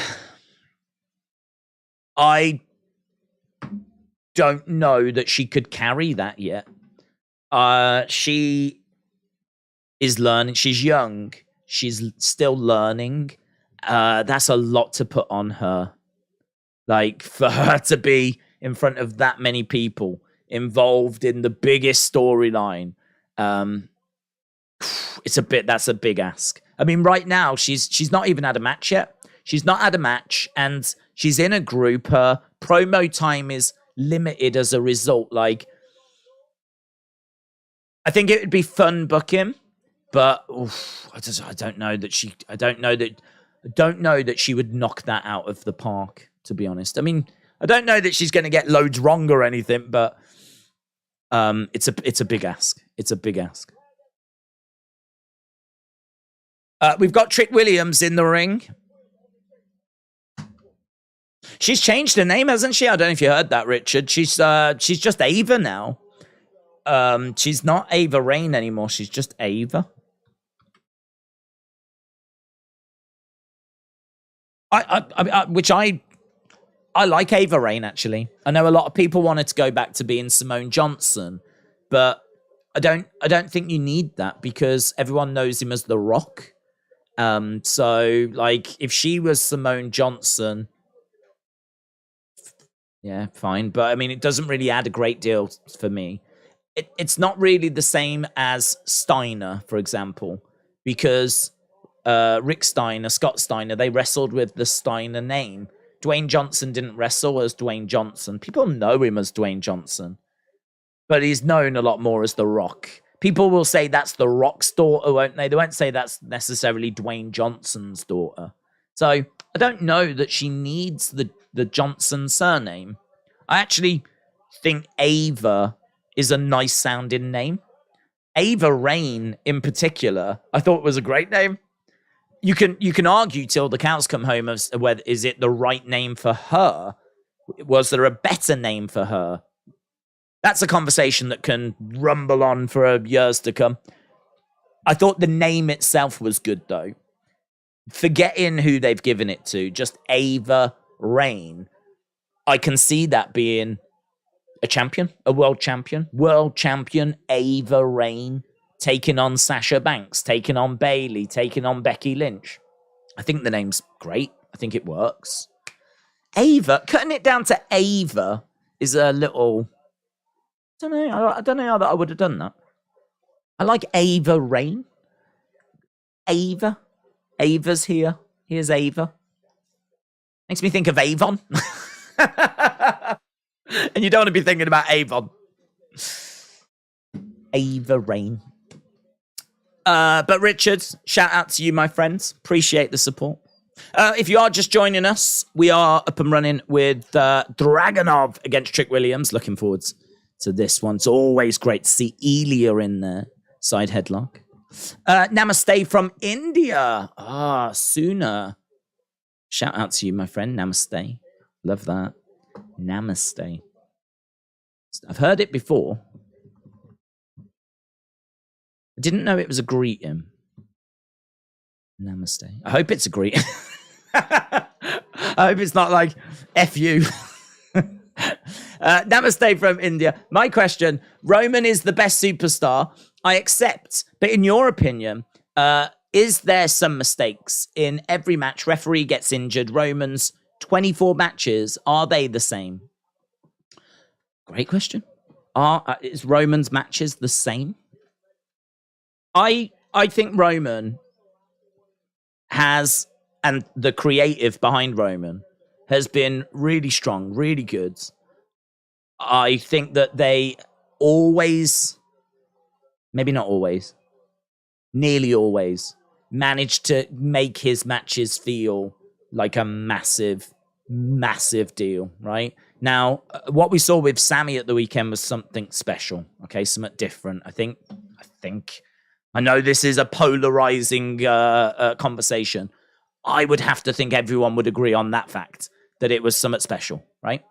don't know that she could carry that yet. She is learning. She's young. She's still learning. That's a lot to put on her. Like, for her to be in front of that many people involved in the biggest storyline, that's a big ask. I mean, right now she's not even had a match yet. She's not had a match, and she's in a group. Her promo time is limited as a result. Like, I think it would be fun booking, but I don't know that she would knock that out of the park, to be honest. I mean, I don't know that she's going to get loads wrong or anything, but it's a big ask. It's a big ask. We've got Trick Williams in the ring. She's changed her name, hasn't she? I don't know if you heard that, Richard. She's just Ava now. She's not Ava Rain anymore. She's just Ava. I like Ava Rain, actually. I know a lot of people wanted to go back to being Simone Johnson, but I don't think you need that because everyone knows him as The Rock. So like if she was Simone Johnson, yeah, fine. But I mean, it doesn't really add a great deal for me. It's not really the same as Steiner, for example, because Rick Steiner, Scott Steiner, they wrestled with the Steiner name. Dwayne Johnson didn't wrestle as Dwayne Johnson. People know him as Dwayne Johnson, but he's known a lot more as The Rock. People will say that's The Rock's daughter, won't they? They won't say that's necessarily Dwayne Johnson's daughter. So I don't know that she needs the Johnson surname. I actually think Ava is a nice sounding name. Ava Rain, in particular, I thought was a great name. You can argue till the cows come home as whether is it the right name for her? Was there a better name for her? That's a conversation that can rumble on for years to come. I thought the name itself was good, though. Forgetting who they've given it to, just Ava Rain. I can see that being a champion, a world champion. World champion Ava Rain. Taking on Sasha Banks, taking on Bayley, taking on Becky Lynch. I think the name's great. I think it works. Ava, cutting it down to Ava is a little... I don't know how that I would have done that. I like Ava Rain. Ava. Ava's here. Here's Ava. Makes me think of Avon. And you don't want to be thinking about Avon. Ava Rain. But Richard, shout out to you, my friends. Appreciate the support. If you are just joining us, we are up and running with Dragunov against Trick Williams. Looking forward to this one. It's always great to see Ilja in there. Side headlock. Namaste from India. Sooner. Shout out to you, my friend. Namaste. Love that. Namaste. I've heard it before. I didn't know it was a greeting. Namaste. I hope it's a greeting. I hope it's not like F you. Namaste from India. My question, Roman is the best superstar. I accept. But in your opinion, is there some mistakes? In every match, referee gets injured. Roman's 24 matches. Are they the same? Great question. Is Roman's matches the same? I think Roman has, and the creative behind Roman has been really strong, really good. I think that they always, maybe not always, nearly always, manage to make his matches feel like a massive, massive deal, right? Now, what we saw with Sammy at the weekend was something special, okay? Something different. I think, I know this is a polarizing conversation. I would have to think everyone would agree on that fact, that it was somewhat special, right?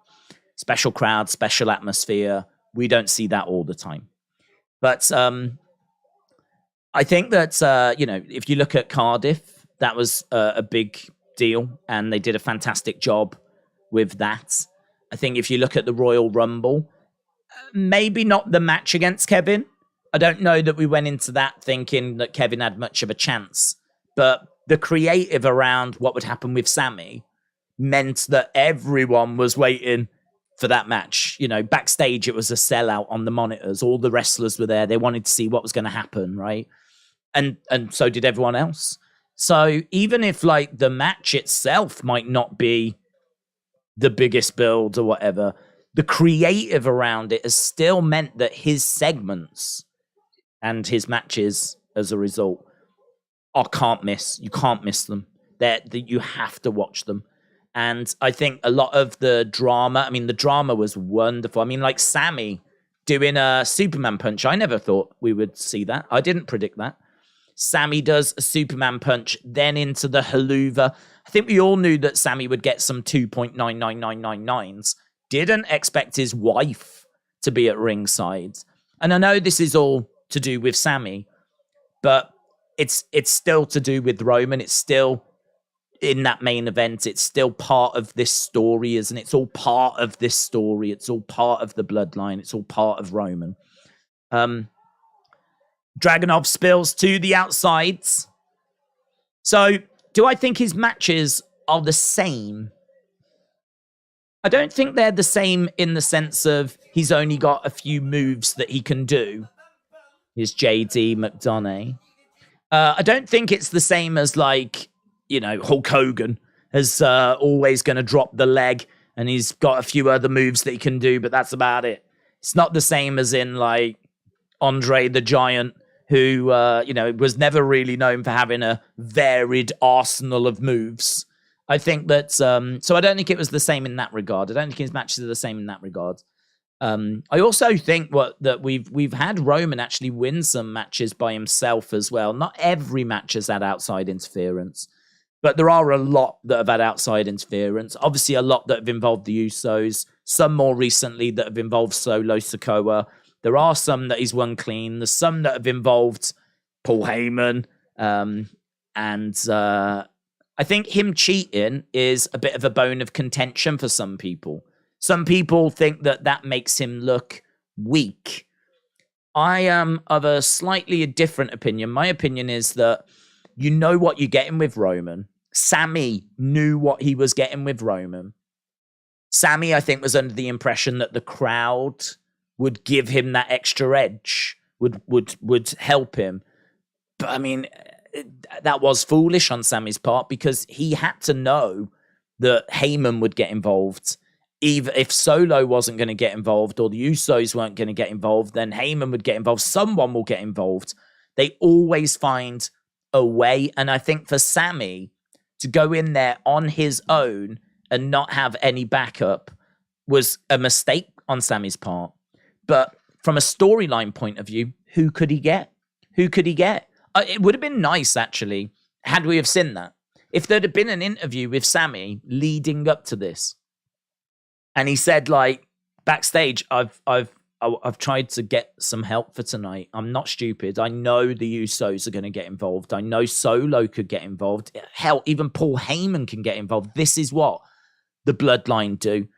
Special crowd, special atmosphere. We don't see that all the time. But I think that, if you look at Cardiff, that was a big deal, and they did a fantastic job with that. I think if you look at the Royal Rumble, maybe not the match against Kevin. I don't know that we went into that thinking that Kevin had much of a chance, but the creative around what would happen with Sammy meant that everyone was waiting for that match. You know, backstage, it was a sellout on the monitors. All the wrestlers were there. They wanted to see what was going to happen, right? And so did everyone else. So even if like the match itself might not be the biggest build or whatever, the creative around it has still meant that his segments and his matches, as a result, can't miss. You can't miss them. You have to watch them. And I think a lot of the drama, the drama was wonderful. Like Sammy doing a Superman punch. I never thought we would see that. I didn't predict that. Sammy does a Superman punch, then into the haluva. I think we all knew that Sammy would get some 2.99999s. Didn't expect his wife to be at ringside. And I know this is all to do with Sami, but it's still to do with Roman. It's still in that main event. It's still part of this story, isn't it? It's all part of this story. It's all part of the bloodline. It's all part of Roman. Dragunov spills to the outsides. So, do I think his matches are the same? I don't think they're the same in the sense of he's only got a few moves that he can do. Here's JD McDonough. I don't think it's the same as, like, you know, Hulk Hogan is always going to drop the leg and he's got a few other moves that he can do, but that's about it. It's not the same as in, like, Andre the Giant, who, was never really known for having a varied arsenal of moves. I think that, so I don't think it was the same in that regard. I don't think his matches are the same in that regard. I also think that we've had Roman actually win some matches by himself as well. Not every match has had outside interference, but there are a lot that have had outside interference. Obviously, a lot that have involved the Usos. Some more recently that have involved Solo Sikoa. There are some that he's won clean. There's some that have involved Paul Heyman. I think him cheating is a bit of a bone of contention for some people. Some people think that makes him look weak. I am of a slightly different opinion. My opinion is that you know what you're getting with Roman. Sami knew what he was getting with Roman. Sami, I think, was under the impression that the crowd would give him that extra edge, would help him. But I mean, that was foolish on Sami's part because he had to know that Heyman would get involved. Even if Solo wasn't going to get involved or the Usos weren't going to get involved, then Heyman would get involved. Someone will get involved. They always find a way. And I think for Sami to go in there on his own and not have any backup was a mistake on Sami's part. But from a storyline point of view, who could he get? Who could he get? It would have been nice, actually, had we have seen that. If there'd have been an interview with Sami leading up to this, and he said, like, backstage, I've tried to get some help for tonight. I'm not stupid. I know the Usos are going to get involved. I know Solo could get involved. Hell, even Paul Heyman can get involved. This is what the Bloodline do.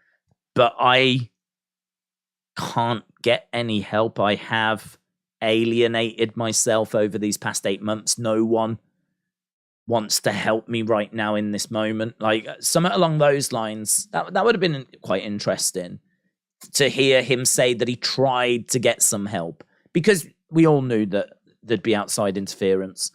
But I can't get any help. I have alienated myself over these past 8 months. No one wants to help me right now in this moment. Like, something along those lines. That would have been quite interesting to hear him say that he tried to get some help, because we all knew that there'd be outside interference.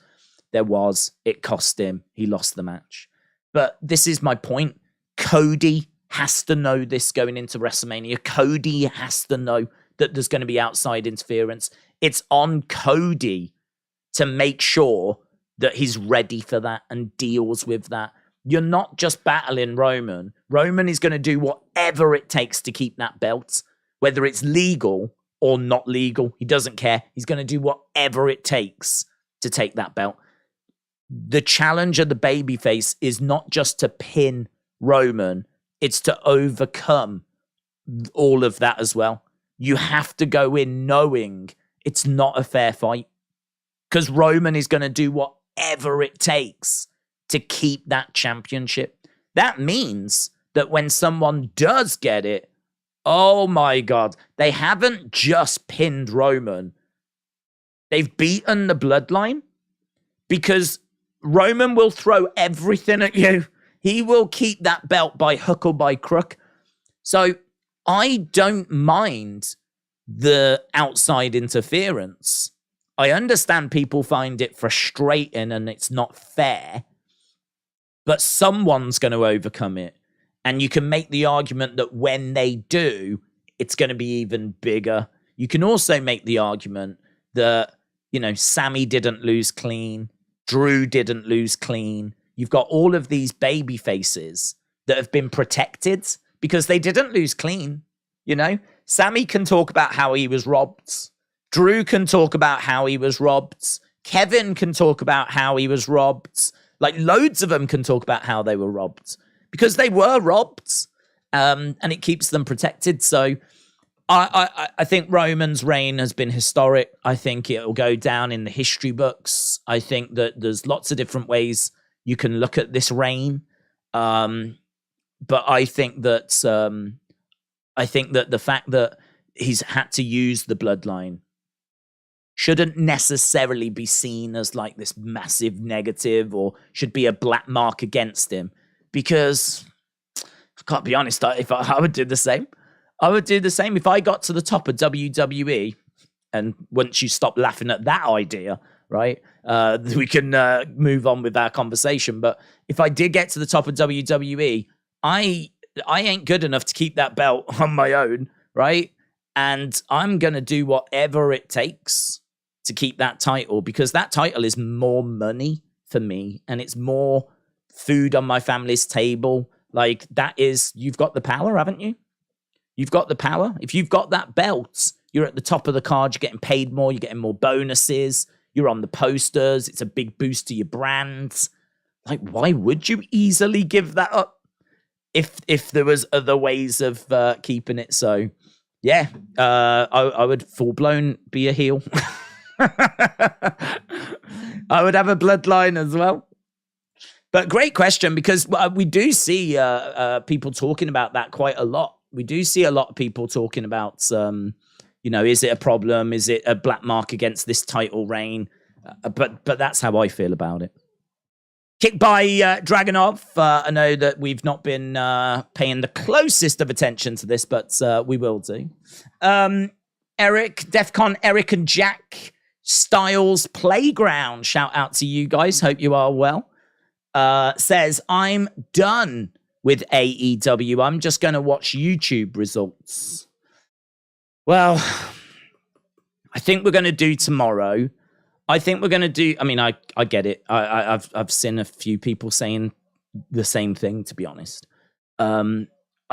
There was. It cost him. He lost the match. But this is my point. Cody has to know this going into WrestleMania. Cody has to know that there's going to be outside interference. It's on Cody to make sure that he's ready for that and deals with that. You're not just battling Roman. Roman is going to do whatever it takes to keep that belt, whether it's legal or not legal. He doesn't care. He's going to do whatever it takes to take that belt. The challenge of the babyface is not just to pin Roman. It's to overcome all of that as well. You have to go in knowing it's not a fair fight, because Roman is going to do whatever it takes to keep that championship. That means that when someone does get it, oh my God, they haven't just pinned Roman. They've beaten the Bloodline, because Roman will throw everything at you. He will keep that belt by hook or by crook. So I don't mind the outside interference. I understand people find it frustrating and it's not fair, but someone's going to overcome it. And you can make the argument that when they do, it's going to be even bigger. You can also make the argument that, Sami didn't lose clean. Drew didn't lose clean. You've got all of these baby faces that have been protected because they didn't lose clean. Sami can talk about how he was robbed. Drew can talk about how he was robbed. Kevin can talk about how he was robbed. Like, loads of them can talk about how they were robbed, because they were robbed. And it keeps them protected. So I think Roman's reign has been historic. I think it'll go down in the history books. I think that there's lots of different ways you can look at this reign. But I think that the fact that he's had to use the bloodline shouldn't necessarily be seen as like this massive negative or should be a black mark against him. Because I can't be honest, if I would do the same. I would do the same if I got to the top of WWE, and once you stop laughing at that idea, right, we can move on with our conversation. But if I did get to the top of WWE, I ain't good enough to keep that belt on my own, right? And I'm going to do whatever it takes to keep that title, because that title is more money for me, and it's more food on my family's table. Like, that is, you've got the power, haven't you? You've got the power. If you've got that belt, you're at the top of the card. You're getting paid more. You're getting more bonuses. You're on the posters. It's a big boost to your brand. Like, why would you easily give that up if there was other ways of keeping it? So, yeah, I would full-blown be a heel. I would have a bloodline as well. But great question, because we do see people talking about that quite a lot. We do see a lot of people talking about, is it a problem? Is it a black mark against this title reign? But that's how I feel about it. Kick by Dragunov. I know that we've not been paying the closest of attention to this, but we will do. Eric, Defcon, Eric and Jack, Styles Playground. Shout out to you guys. Hope you are well. Says, I'm done with AEW. I'm just going to watch YouTube results. Well, I think we're going to do tomorrow. I think we're going to do, I mean, I get it. I've seen a few people saying the same thing, to be honest. I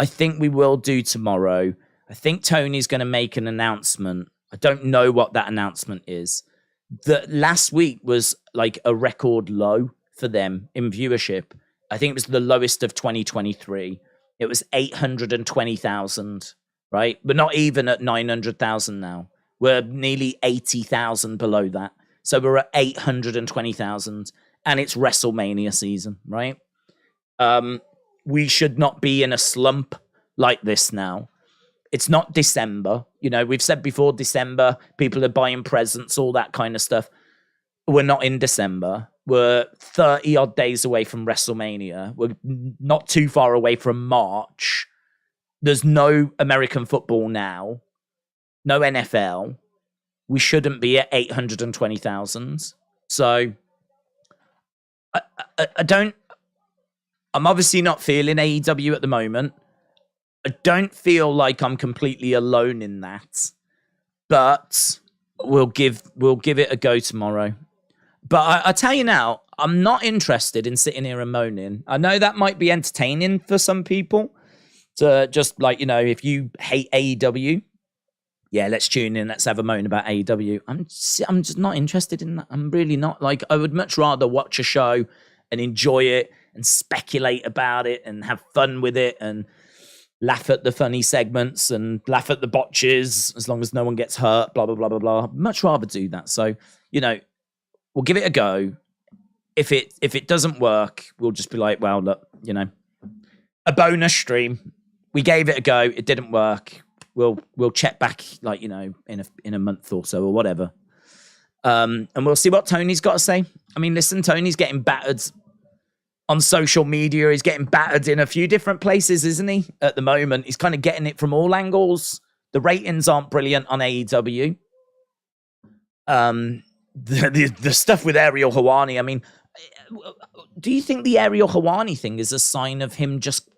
think we will do tomorrow. I think Tony's going to make an announcement. I don't know what that announcement is. The last week was like a record low for them in viewership. I think it was the lowest of 2023. It was 820,000, right? We're not even at 900,000 now. We're nearly 80,000 below that. So we're at 820,000, and it's WrestleMania season, right? We should not be in a slump like this now. It's not December. You know, we've said before, December, people are buying presents, all that kind of stuff. We're not in December. We're 30 odd days away from WrestleMania. We're not too far away from March. There's no American football now. No NFL. We shouldn't be at 820,000. So I don't, I'm obviously not feeling AEW at the moment. I don't feel like I'm completely alone in that, but we'll give it a go tomorrow. But I tell you now, I'm not interested in sitting here and moaning. I know that might be entertaining for some people to just like, you know, if you hate AEW, yeah, let's tune in. Let's have a moan about AEW. I'm just not interested in that. I'm really not. Like, I would much rather watch a show and enjoy it and speculate about it and have fun with it and laugh at the funny segments and laugh at the botches as long as no one gets hurt, blah, blah, blah, blah, blah. Much rather do that. So, you know, we'll give it a go. If it doesn't work, we'll just be like, well, look, you know, a bonus stream. We gave it a go. It didn't work. We'll check back, like, you know, in a month or so or whatever. And we'll see what Tony's got to say. I mean, listen, Tony's getting battered on social media. He's getting battered in a few different places, isn't he? At the moment, he's kind of getting it from all angles. The ratings aren't brilliant on AEW. The stuff with Ariel Helwani, I mean, do you think the Ariel Helwani thing is a sign of him just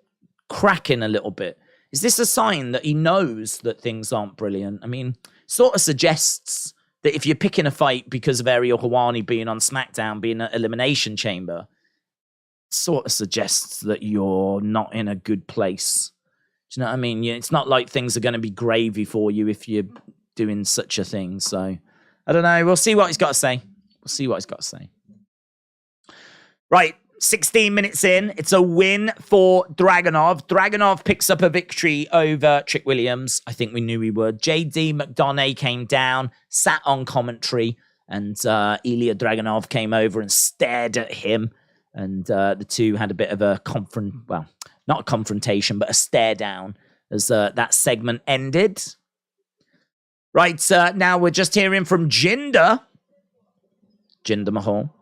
cracking a little bit? Is this a sign that he knows that things aren't brilliant? I mean, sort of suggests that if you're picking a fight because of Ariel Helwani being on SmackDown, being an Elimination Chamber, sort of suggests that you're not in a good place. Do you know what I mean? It's not like things are going to be gravy for you if you're doing such a thing. So, I don't know. We'll see what he's got to say. Right. 16 minutes in, it's a win for Dragunov. Dragunov picks up a victory over Trick Williams. I think we knew he would. JD McDonough came down, sat on commentary, and Ilja Dragunov came over and stared at him. And the two had a bit of a not a confrontation, but a stare down as that segment ended. Right, now we're just hearing from Jinder Mahal.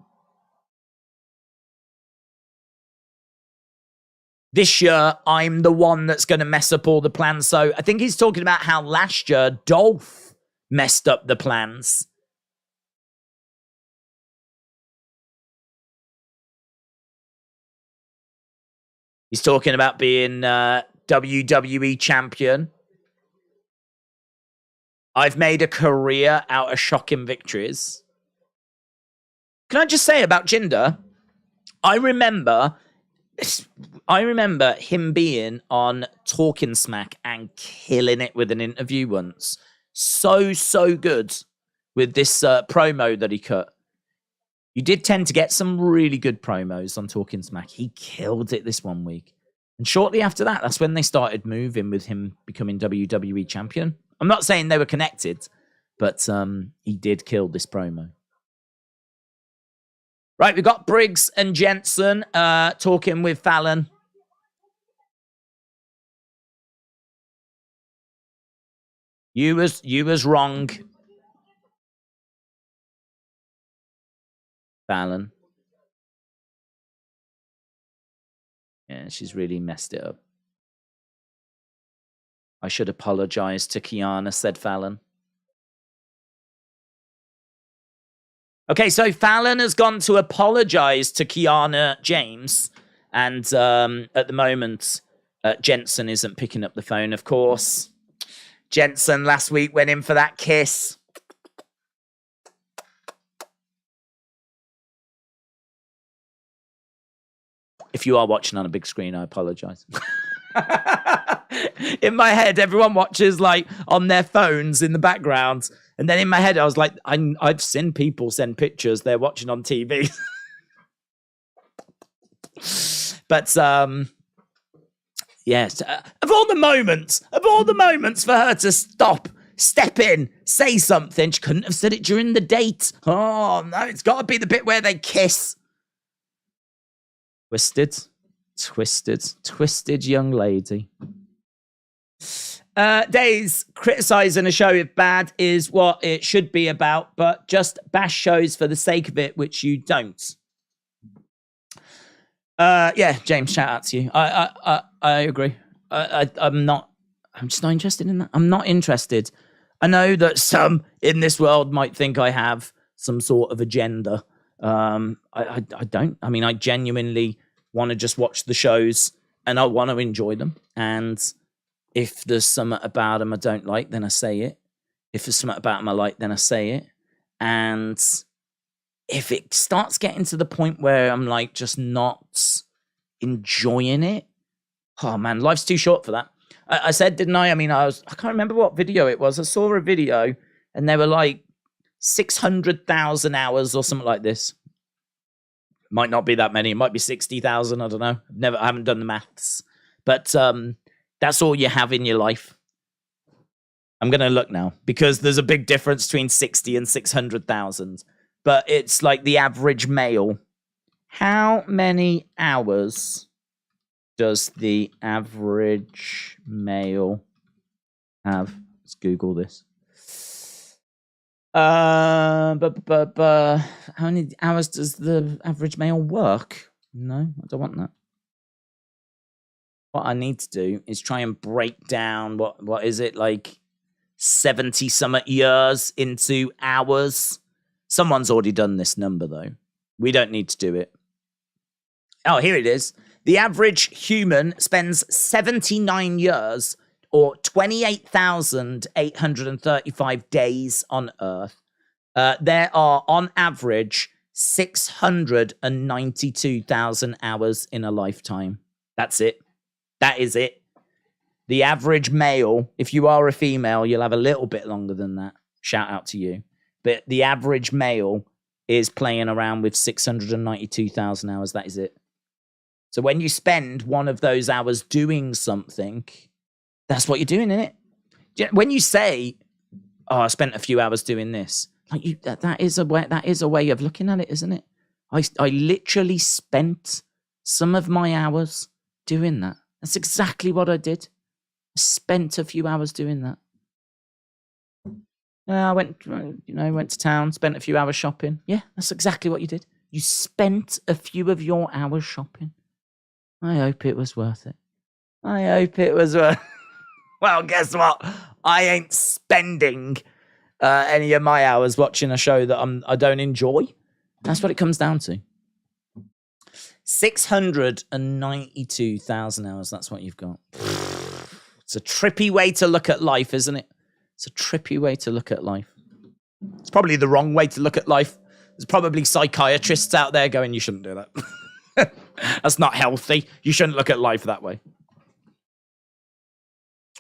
This year, I'm the one that's going to mess up all the plans. So I think he's talking about how last year, Dolph messed up the plans. He's talking about being WWE champion. I've made a career out of shocking victories. Can I just say about Jinder? I remember him being on Talking Smack and killing it with an interview once. So good with this promo that he cut. You did tend to get some really good promos on Talking Smack. He killed it this one week. And shortly after that, that's when they started moving with him becoming WWE champion. I'm not saying they were connected, but he did kill this promo. Right, we've got Briggs and Jensen talking with Fallon. You was wrong, Fallon. Yeah, she's really messed it up. I should apologize to Kiana, said Fallon. Okay, so Fallon has gone to apologize to Kiana James. And at the moment, Jensen isn't picking up the phone, of course. Jensen last week went in for that kiss. If you are watching on a big screen, I apologize. In my head, everyone watches like on their phones in the background. And then in my head, I was like, I've seen people send pictures they're watching on TV. But, yes, of all the moments for her to step in, say something, she couldn't have said it during the date. Oh, no, it's got to be the bit where they kiss. Twisted young lady. Daze criticizing a show if bad is what it should be about, but just bash shows for the sake of it, which you don't. Yeah, James, shout out to you. I agree. I'm just not interested in that. I'm not interested. I know that some in this world might think I have some sort of agenda. I don't. I mean, I genuinely want to just watch the shows and I want to enjoy them. And if there's something about them I don't like, then I say it. If there's something about them I like, then I say it. And if it starts getting to the point where I'm like just not enjoying it, oh man, life's too short for that. I said, didn't I? I mean, I can't remember what video it was. I saw a video and they were like 600,000 hours or something like this. Might not be that many. It might be 60,000. I don't know. I haven't done the maths. But that's all you have in your life. I'm going to look now because there's a big difference between 60 and 600,000. But it's like the average male. How many hours does the average male have? Let's Google this. How many hours does the average male work? No, I don't want that. What I need to do is try and break down what is it, like 70 something years into hours. Someone's already done this number though. We don't need to do it. Oh, here it is. The average human spends 79 years or 28,835 days on Earth. There are, on average, 692,000 hours in a lifetime. That's it. That is it. The average male, if you are a female, you'll have a little bit longer than that. Shout out to you. But the average male is playing around with 692,000 hours. That is it. So when you spend one of those hours doing something, that's what you're doing, isn't it? When you say, "Oh, I spent a few hours doing this," like that is a way of looking at it, isn't it? I literally spent some of my hours doing that. That's exactly what I did. I spent a few hours doing that. I went to town, spent a few hours shopping. Yeah, that's exactly what you did. You spent a few of your hours shopping. I hope it was worth it. I hope it was worth. Well, guess what? I ain't spending any of my hours watching a show that I don't enjoy. That's what it comes down to. 692,000 hours. That's what you've got. It's a trippy way to look at life, isn't it? It's a trippy way to look at life. It's probably the wrong way to look at life. There's probably psychiatrists out there going, you shouldn't do that. That's not healthy. You shouldn't look at life that way.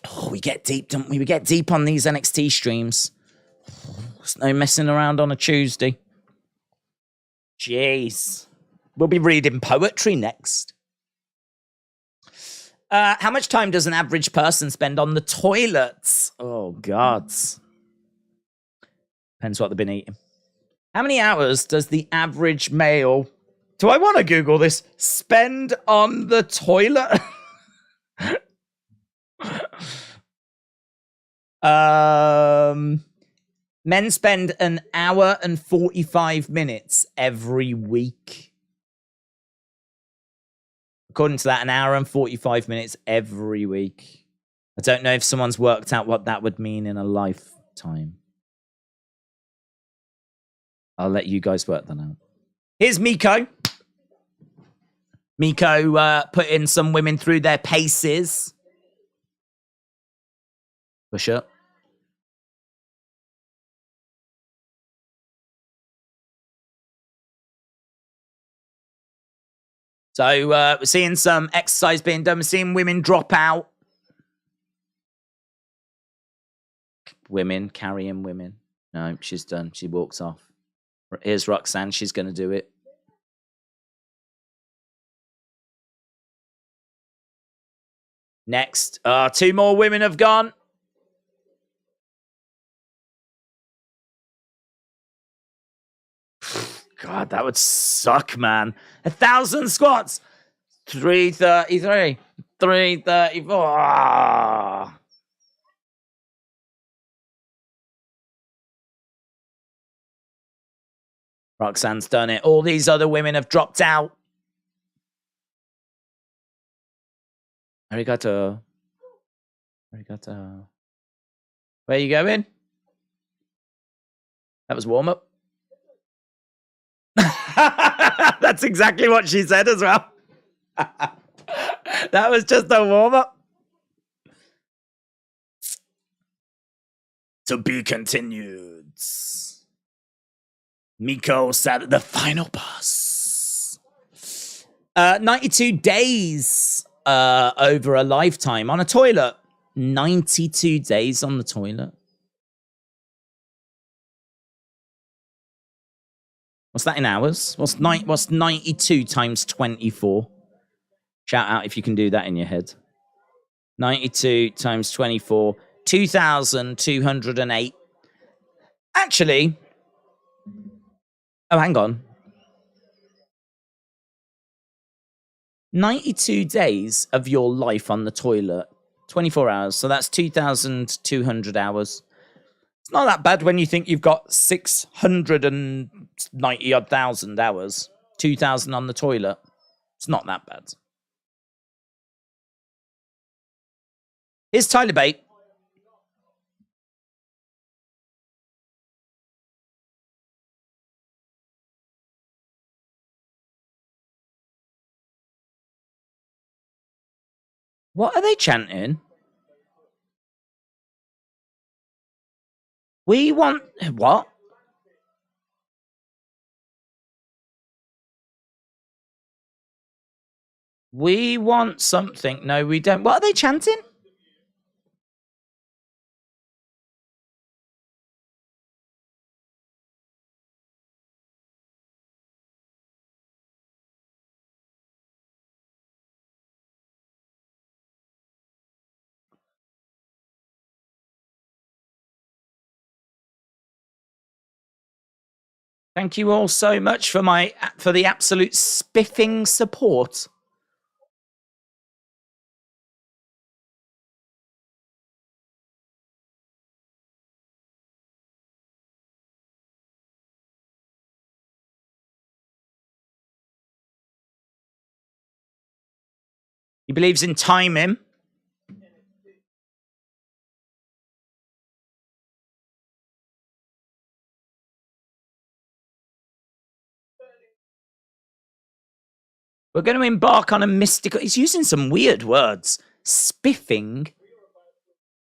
Oh, we get deep, don't we? We get deep on these NXT streams. There's no messing around on a Tuesday. Jeez. We'll be reading poetry next. How much time does an average person spend on the toilets? Oh, God. Depends what they've been eating. How many hours does the average male... Do I want to Google this? Spend on the toilet? Men spend an hour and 45 minutes every week. According to that, an hour and 45 minutes every week. I don't know if someone's worked out what that would mean in a lifetime. I'll let you guys work that out. Here's Miko. Miko putting some women through their paces. Push up. So we're seeing some exercise being done. We're seeing women drop out. Women carrying women. No, she's done. She walks off. Here's Roxanne. She's going to do it. Next. 2 more women have gone. God, that would suck, man. 1,000 squats. 333. 334. Roxanne's done it. All these other women have dropped out. Arigato. Arigato. Where you going? That was warm up. That's exactly what she said as well. That was just a warm up. To be continued. Miko sat at the final boss. 92 days over a lifetime on a toilet. 92 days on the toilet. What's that in hours? What's 92 times 24? Shout out if you can do that in your head. 92 times 24. 2,208. Actually... Oh, hang on. 92 days of your life on the toilet. 24 hours. So that's 2,200 hours. It's not that bad when you think you've got 690-odd thousand hours. 2,000 on the toilet. It's not that bad. Here's Tyler Bate. What are they chanting? We want... What? We want something. No, we don't. What are they chanting? Thank you all so much for the absolute spiffing support. He believes in timing. We're going to embark on a mystical... He's using some weird words. Spiffing.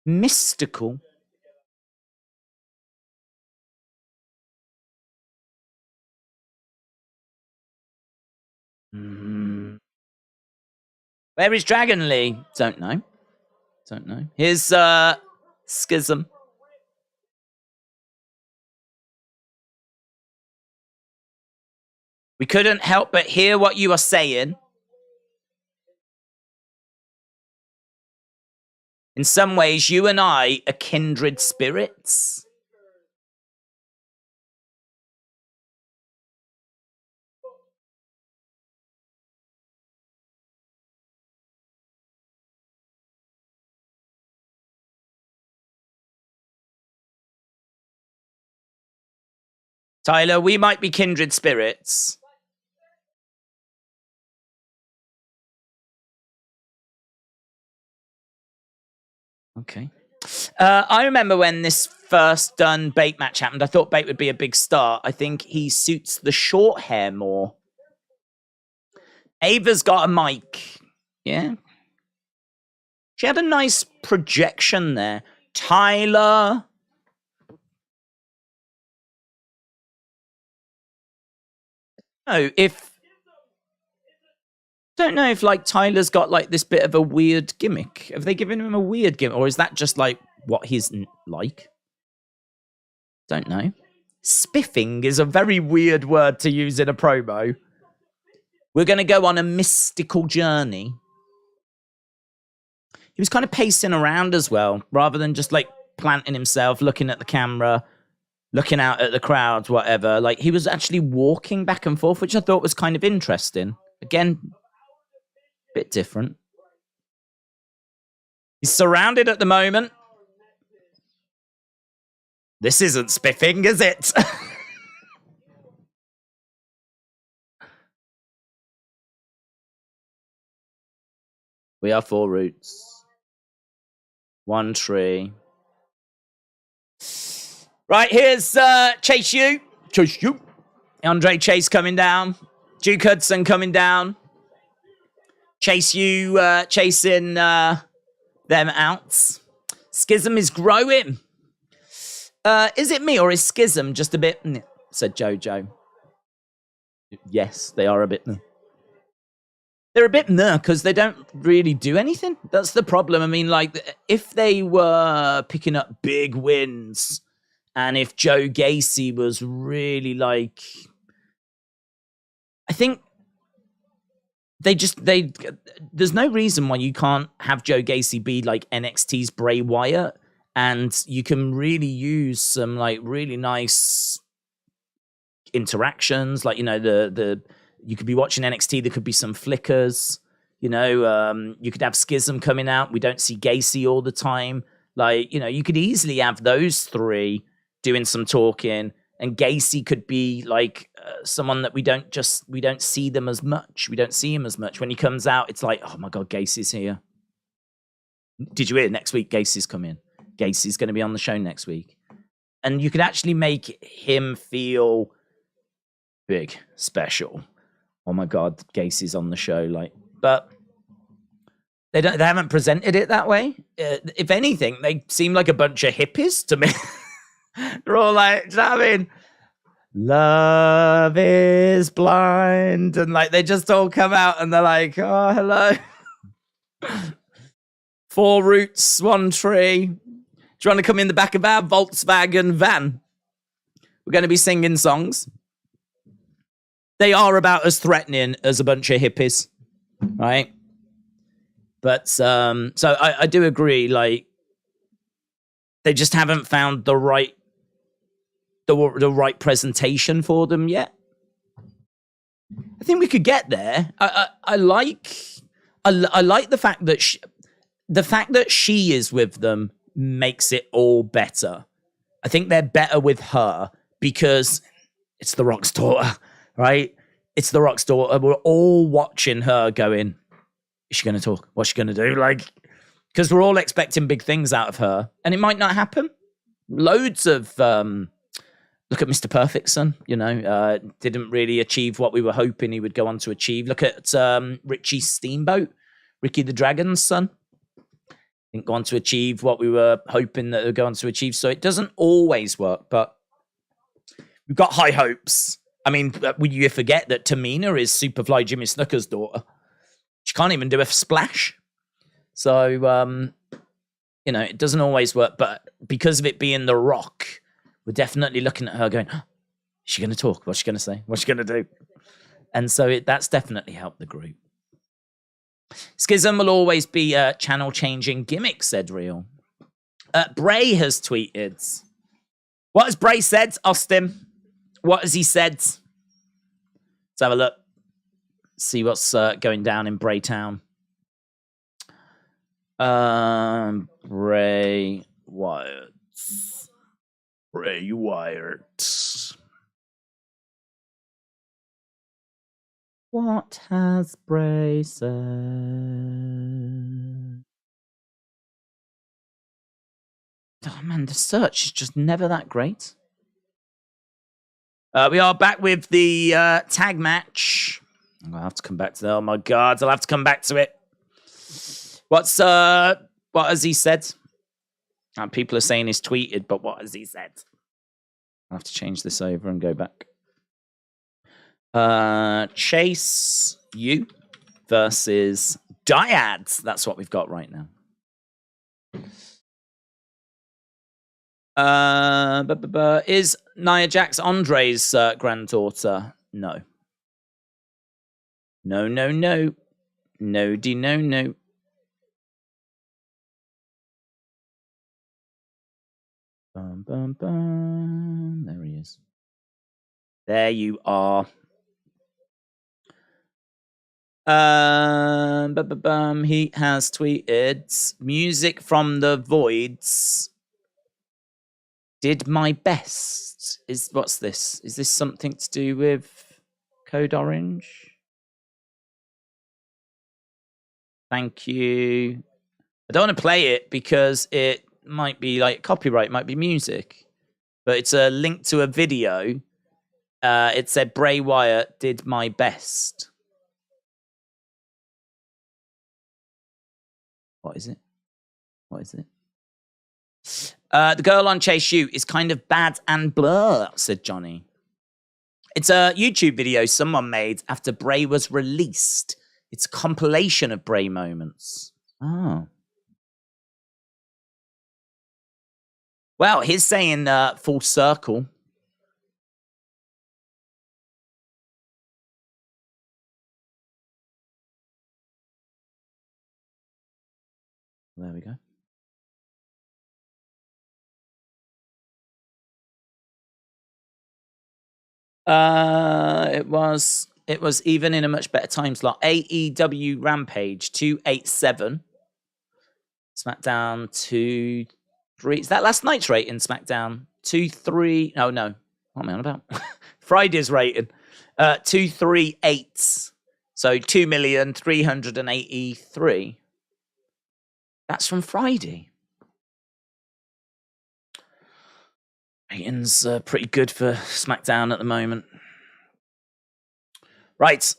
Mystical. Where is Dragon Lee? Don't know. Here's Schism. We couldn't help but hear what you are saying. In some ways, you and I are kindred spirits. Tyler, we might be kindred spirits. Okay. I remember when this first done Bait match happened, I thought Bait would be a big star. I think he suits the short hair more. Ava's got a mic. Yeah. She had a nice projection there. Tyler. Oh, don't know if like Tyler's got like this bit of a weird gimmick. Have they given him a weird gimmick, or is that just like what he's like? Don't know. Spiffing is a very weird word to use in a promo. We're going to go on a mystical journey. He was kind of pacing around as well, rather than just like planting himself, looking at the camera, looking out at the crowds, whatever. Like he was actually walking back and forth, which I thought was kind of interesting. Again, bit different. He's surrounded at the moment. This isn't spiffing, is it? We are 4 roots. 1 tree. Right, here's Chase U. Andre Chase coming down. Duke Hudson coming down. Chase U chasing them out. Schism is growing. Is it me or is Schism just a bit... said Jojo. Yes, they are a bit... They're a bit because they don't really do anything. That's the problem. I mean, like, if they were picking up big wins and if Joe Gacy was really, like... I think there's no reason why you can't have Joe Gacy be like NXT's Bray Wyatt, and you can really use some like really nice interactions. Like, you know, you could be watching NXT, there could be some flickers, you know, you could have Schism coming out. We don't see Gacy all the time. Like, you know, you could easily have those 3 doing some talking, and Gacy could be like someone that we don't see them as much. We don't see him as much. When he comes out, it's like, oh my God, Gacy's here. Did you hear next week Gacy's coming? Gacy's going to be on the show next week. And you could actually make him feel big, special. Oh my God, Gacy's on the show. Like, but they haven't presented it that way. If anything, they seem like a bunch of hippies to me. They're all like, do you know what I mean? Love is blind. And like, they just all come out and they're like, oh, hello. 4 roots, 1 tree. Do you want to come in the back of our Volkswagen van? We're going to be singing songs. They are about as threatening as a bunch of hippies, right? But, so I do agree, like, they just haven't found the right the right presentation for them yet. I think we could get there. I like the fact that she is with them makes it all better. I think they're better with her because it's The Rock's daughter, right? It's The Rock's daughter. We're all watching her going, is she going to talk? What's she going to do? Like, because we're all expecting big things out of her, and it might not happen. Loads of look at Mr. Perfect's son, didn't really achieve what we were hoping he would go on to achieve. Look at Richie Steamboat, Ricky the Dragon's son. Didn't go on to achieve what we were hoping that they'd go on to achieve. So it doesn't always work, but we've got high hopes. I mean, you forget that Tamina is Superfly Jimmy Snuka's daughter. She can't even do a splash. So, it doesn't always work. But because of it being The Rock, we're definitely looking at her going, oh, is she going to talk? What's she going to say? What's she going to do? And so that's definitely helped the group. Schism will always be a channel-changing gimmick, said Real. Bray has tweeted. What has Bray said, Austin? What has he said? Let's have a look. See what's going down in Braytown. Bray Wyatt. Bray Wyatt. What has Bray said? Oh man, the search is just never that great. We are back with the tag match. I'll have to come back to that. Oh my God, I'll have to come back to it. What has he said? People are saying he's tweeted, but what has he said? I'll have to change this over and go back. Chase U versus Dyad. That's what we've got right now. Is Nia Jax Andre's granddaughter? No. No. No. There he is. There you are. He has tweeted music from the Voids. Did my best. What's this? Is this something to do with Code Orange? Thank you. I don't want to play it because it might be like copyright, might be music. But it's a link to a video. It said Bray Wyatt did my best. What is it? The girl on Chase U is kind of bad and blur, said Johnny. It's a YouTube video someone made after Bray was released. It's a compilation of Bray moments. Oh. Well, he's saying full circle. There we go. It was even in a much better time slot. AEW Rampage 287. SmackDown 2-3. Is that last night's rating? SmackDown 2-3. No. What am I on about? Friday's rating. 238. So 2,383,000. That's from Friday. Ratings pretty good for SmackDown at the moment. Right.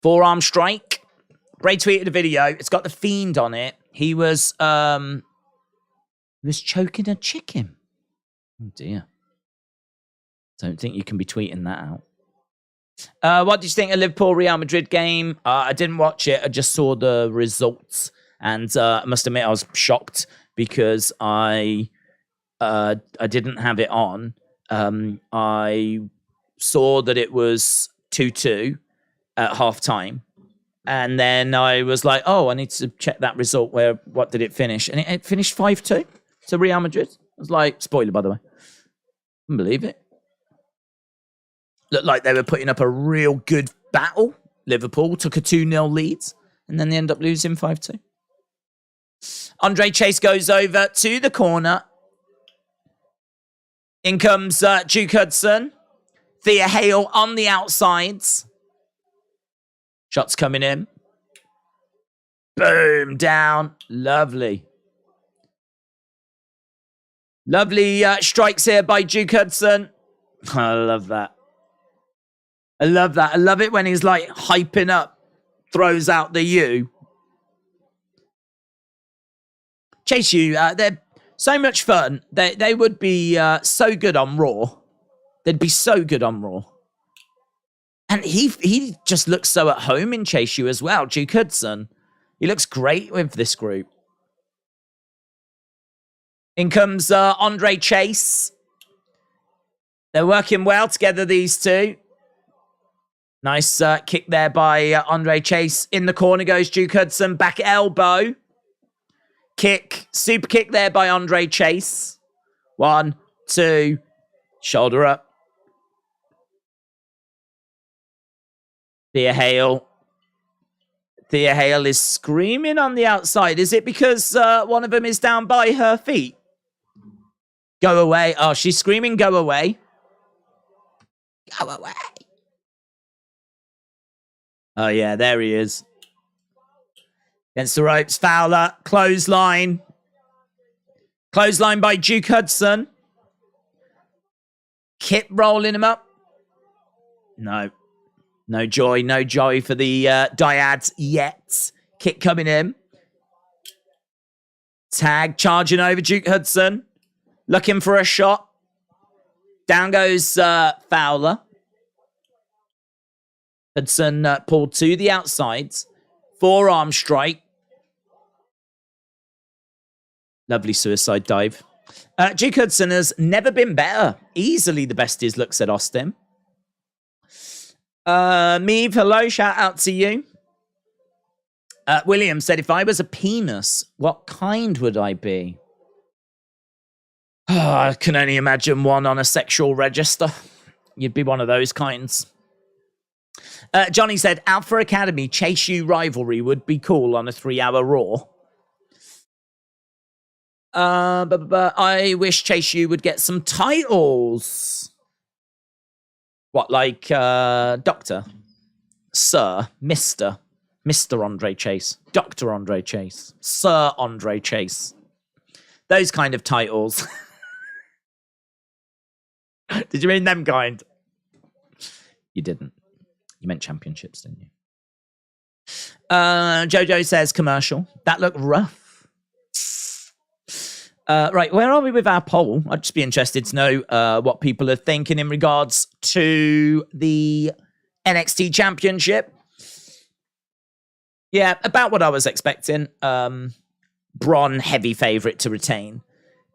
Forearm strike. Bray tweeted a video. It's got the Fiend on it. He was choking a chicken. Oh dear. Don't think you can be tweeting that out. What did you think of Liverpool Real Madrid game? I didn't watch it. I just saw the results, and I must admit I was shocked because I didn't have it on. I saw that it was 2-2 at half time, and then I was like, "Oh, I need to check that result. What did it finish?" And it finished 5-2. to Real Madrid. It was like, spoiler, by the way. Couldn't believe it. Looked like they were putting up a real good battle. Liverpool took a 2-0 lead, and then they end up losing 5-2. Andre Chase goes over to the corner. In comes Duke Hudson. Thea Hale on the outsides. Shots coming in. Boom, down. Lovely. Lovely strikes here by Duke Hudson. I love that. I love that. I love it when he's like hyping up, throws out the U. Chase U, they're so much fun. They would be so good on Raw. They'd be so good on Raw. And he just looks so at home in Chase U as well. Duke Hudson. He looks great with this group. In comes Andre Chase. They're working well together, these two. Nice kick there by Andre Chase. In the corner goes Duke Hudson. Back elbow. Kick. Super kick there by Andre Chase. 1, 2. Shoulder up. Thea Hale. Thea Hale is screaming on the outside. Is it because one of them is down by her feet? Go away. Oh, she's screaming, go away. Go away. Oh, yeah, there he is. Against the ropes, Fowler, clothesline. Clothesline by Duke Hudson. Kip rolling him up. No. No joy for the Dyads yet. Kick coming in. Tag charging over Duke Hudson. Looking for a shot. Down goes Fowler. Hudson pulled to the outsides. Forearm strike. Lovely suicide dive. Duke Hudson has never been better. Easily the best he's looked, said Austin. Meave, hello. Shout out to you. William said, if I was a penis, what kind would I be? Oh, I can only imagine one on a sexual register. You'd be one of those kinds. Johnny said, Alpha Academy Chase U rivalry would be cool on a 3-hour Raw. I wish Chase U would get some titles. What, like Doctor? Sir? Mr. Andre Chase? Dr. Andre Chase? Sir Andre Chase? Those kind of titles. Did you mean them kind? You didn't. You meant championships, didn't you? Jojo says commercial. That looked rough. Right, where are we with our poll? I'd just be interested to know what people are thinking in regards to the NXT Championship. Yeah, about what I was expecting. Bron, heavy favourite to retain.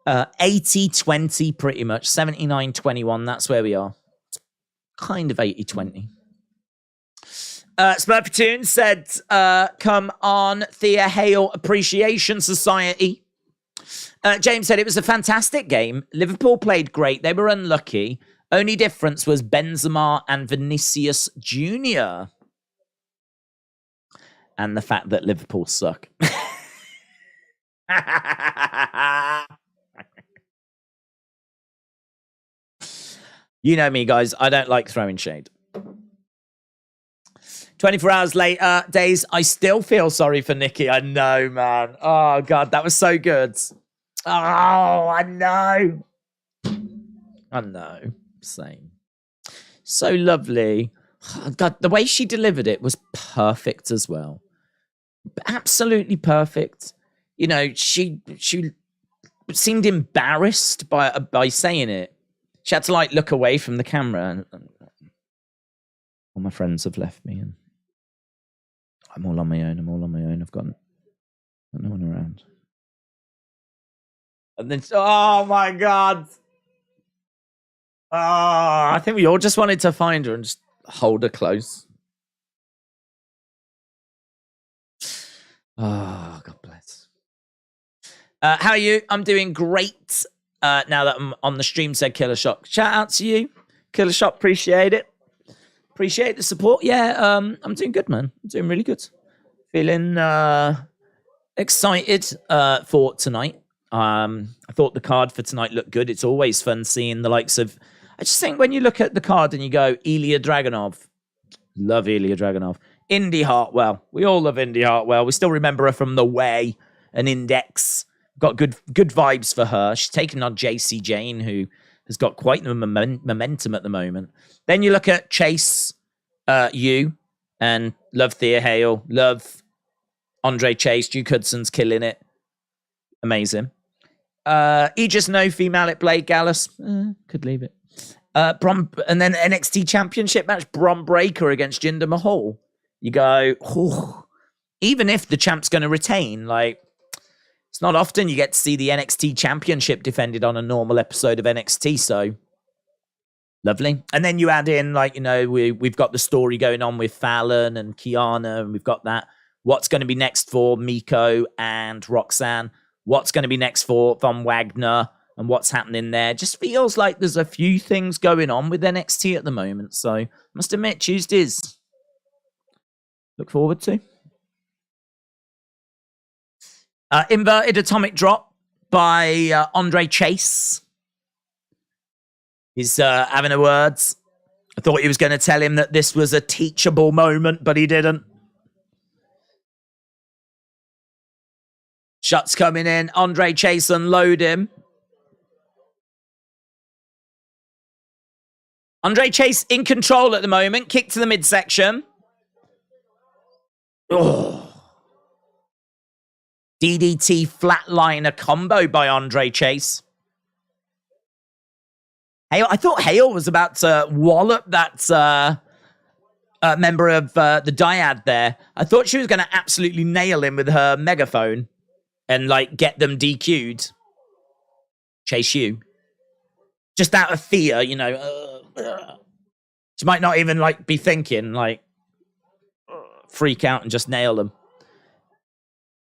80-20 pretty much. 79-21, that's where we are. Kind of 80-20. Smurfatoon said, come on, Thea Hale Appreciation Society. James said, it was a fantastic game. Liverpool played great. They were unlucky. Only difference was Benzema and Vinicius Jr. And the fact that Liverpool suck. You know me, guys. I don't like throwing shade. 24 hours later, Daze, I still feel sorry for Nikki. I know, man. Oh, God, that was so good. Oh, I know. I know. Same. So lovely. Oh, God, the way she delivered it was perfect as well. Absolutely perfect. You know, she seemed embarrassed by saying it. She had to, like, look away from the camera. And all my friends have left me, and I'm all on my own. I've got no one around. And then, oh my God. Oh, I think we all just wanted to find her and just hold her close. Oh, God bless. How are you? I'm doing great. Now that I'm on the stream, said Killer Shot. Shout out to you, Killer Shot. Appreciate it. Appreciate the support. Yeah, I'm doing good, man. I'm doing really good. Feeling excited for tonight. I thought the card for tonight looked good. It's always fun seeing the likes of... I just think when you look at the card and you go, Ilja Dragunov. Love Ilja Dragunov. Indi Hartwell. We all love Indi Hartwell. We still remember her from The Way and Index. Got good vibes for her. She's taken on Jacy Jayne, who has got quite the momentum at the moment. Then you look at Chase, you, and love Thea Hale. Love Andre Chase. Duke Hudson's killing it. Amazing. Aegis Enofe, Malik Blade, Gallus. Could leave it. Bron, and then NXT Championship match, Bron Breaker against Jinder Mahal. You go, oh, even if the champ's going to retain, like, it's not often you get to see the NXT Championship defended on a normal episode of NXT, so lovely. And then you add in, like, you know, we've got the story going on with Fallon and Kiana, and we've got that. What's going to be next for Miko and Roxanne? What's going to be next for Von Wagner? And what's happening there? Just feels like there's a few things going on with NXT at the moment. So, must admit, Tuesdays. Look forward to. Inverted Atomic Drop by Andre Chase. He's having a words. I thought he was going to tell him that this was a teachable moment, but he didn't. Shots coming in. Andre Chase unload him. Andre Chase in control at the moment. Kick to the midsection. Oh. DDT flatliner combo by Andre Chase. Hale, I thought Hale was about to wallop that member of the Dyad there. I thought she was going to absolutely nail him with her megaphone and, like, get them DQ'd. Chase you. Just out of fear, you know. She might not even, like, be thinking, like, freak out and just nail them.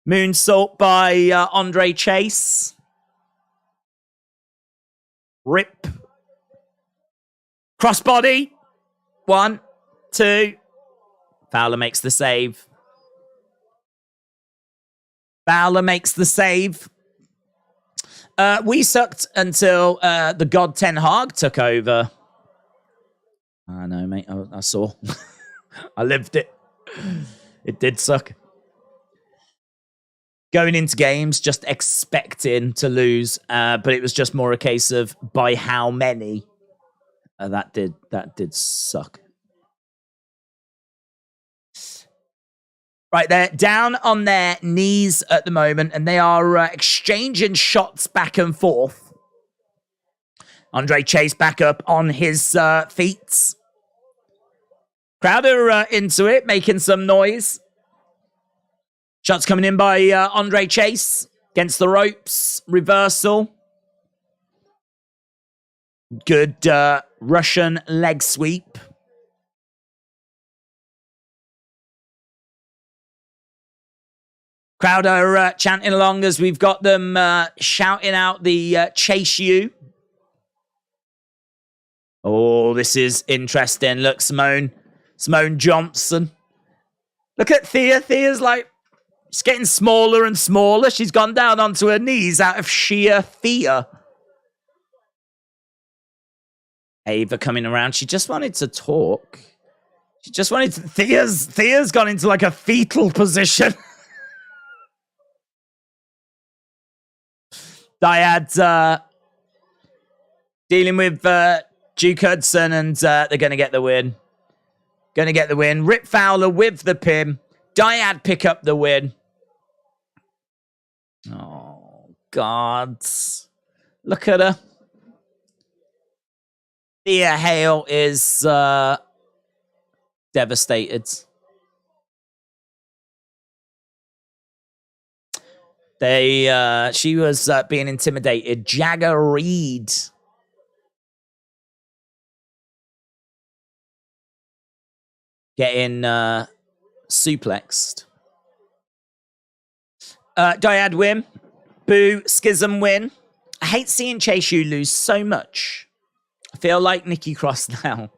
Moonsault by Andre Chase. Rip. Crossbody. 1, 2. Fowler makes the save. Fowler makes the save. We sucked until the God Ten Hag took over. I know, mate. I saw. I lived it. It did suck. Going into games, just expecting to lose, but it was just more a case of by how many. That did suck. Right, they're down on their knees at the moment, and they are exchanging shots back and forth. Andre Chase back up on his feet. Crowd are into it, making some noise. Shots coming in by Andre Chase against the ropes. Reversal. Good Russian leg sweep. Crowd are chanting along as we've got them shouting out the Chase You. Oh, this is interesting. Look, Simone Johnson. Look at Thea. Thea's like, she's getting smaller and smaller. She's gone down onto her knees out of sheer fear. Ava coming around. She just wanted to talk. She just wanted to... Thea's gone into like a fetal position. Dyad dealing with Duke Hudson, and they're going to get the win. Going to get the win. Rip Fowler with the pin. Dyad pick up the win. Oh, God. Look at her. Thea Hale is devastated. She was being intimidated. Jagger Reed. Getting suplexed. Dyad win. Boo, Schism win. I hate seeing Chase U lose so much. I feel like Nikki Cross now.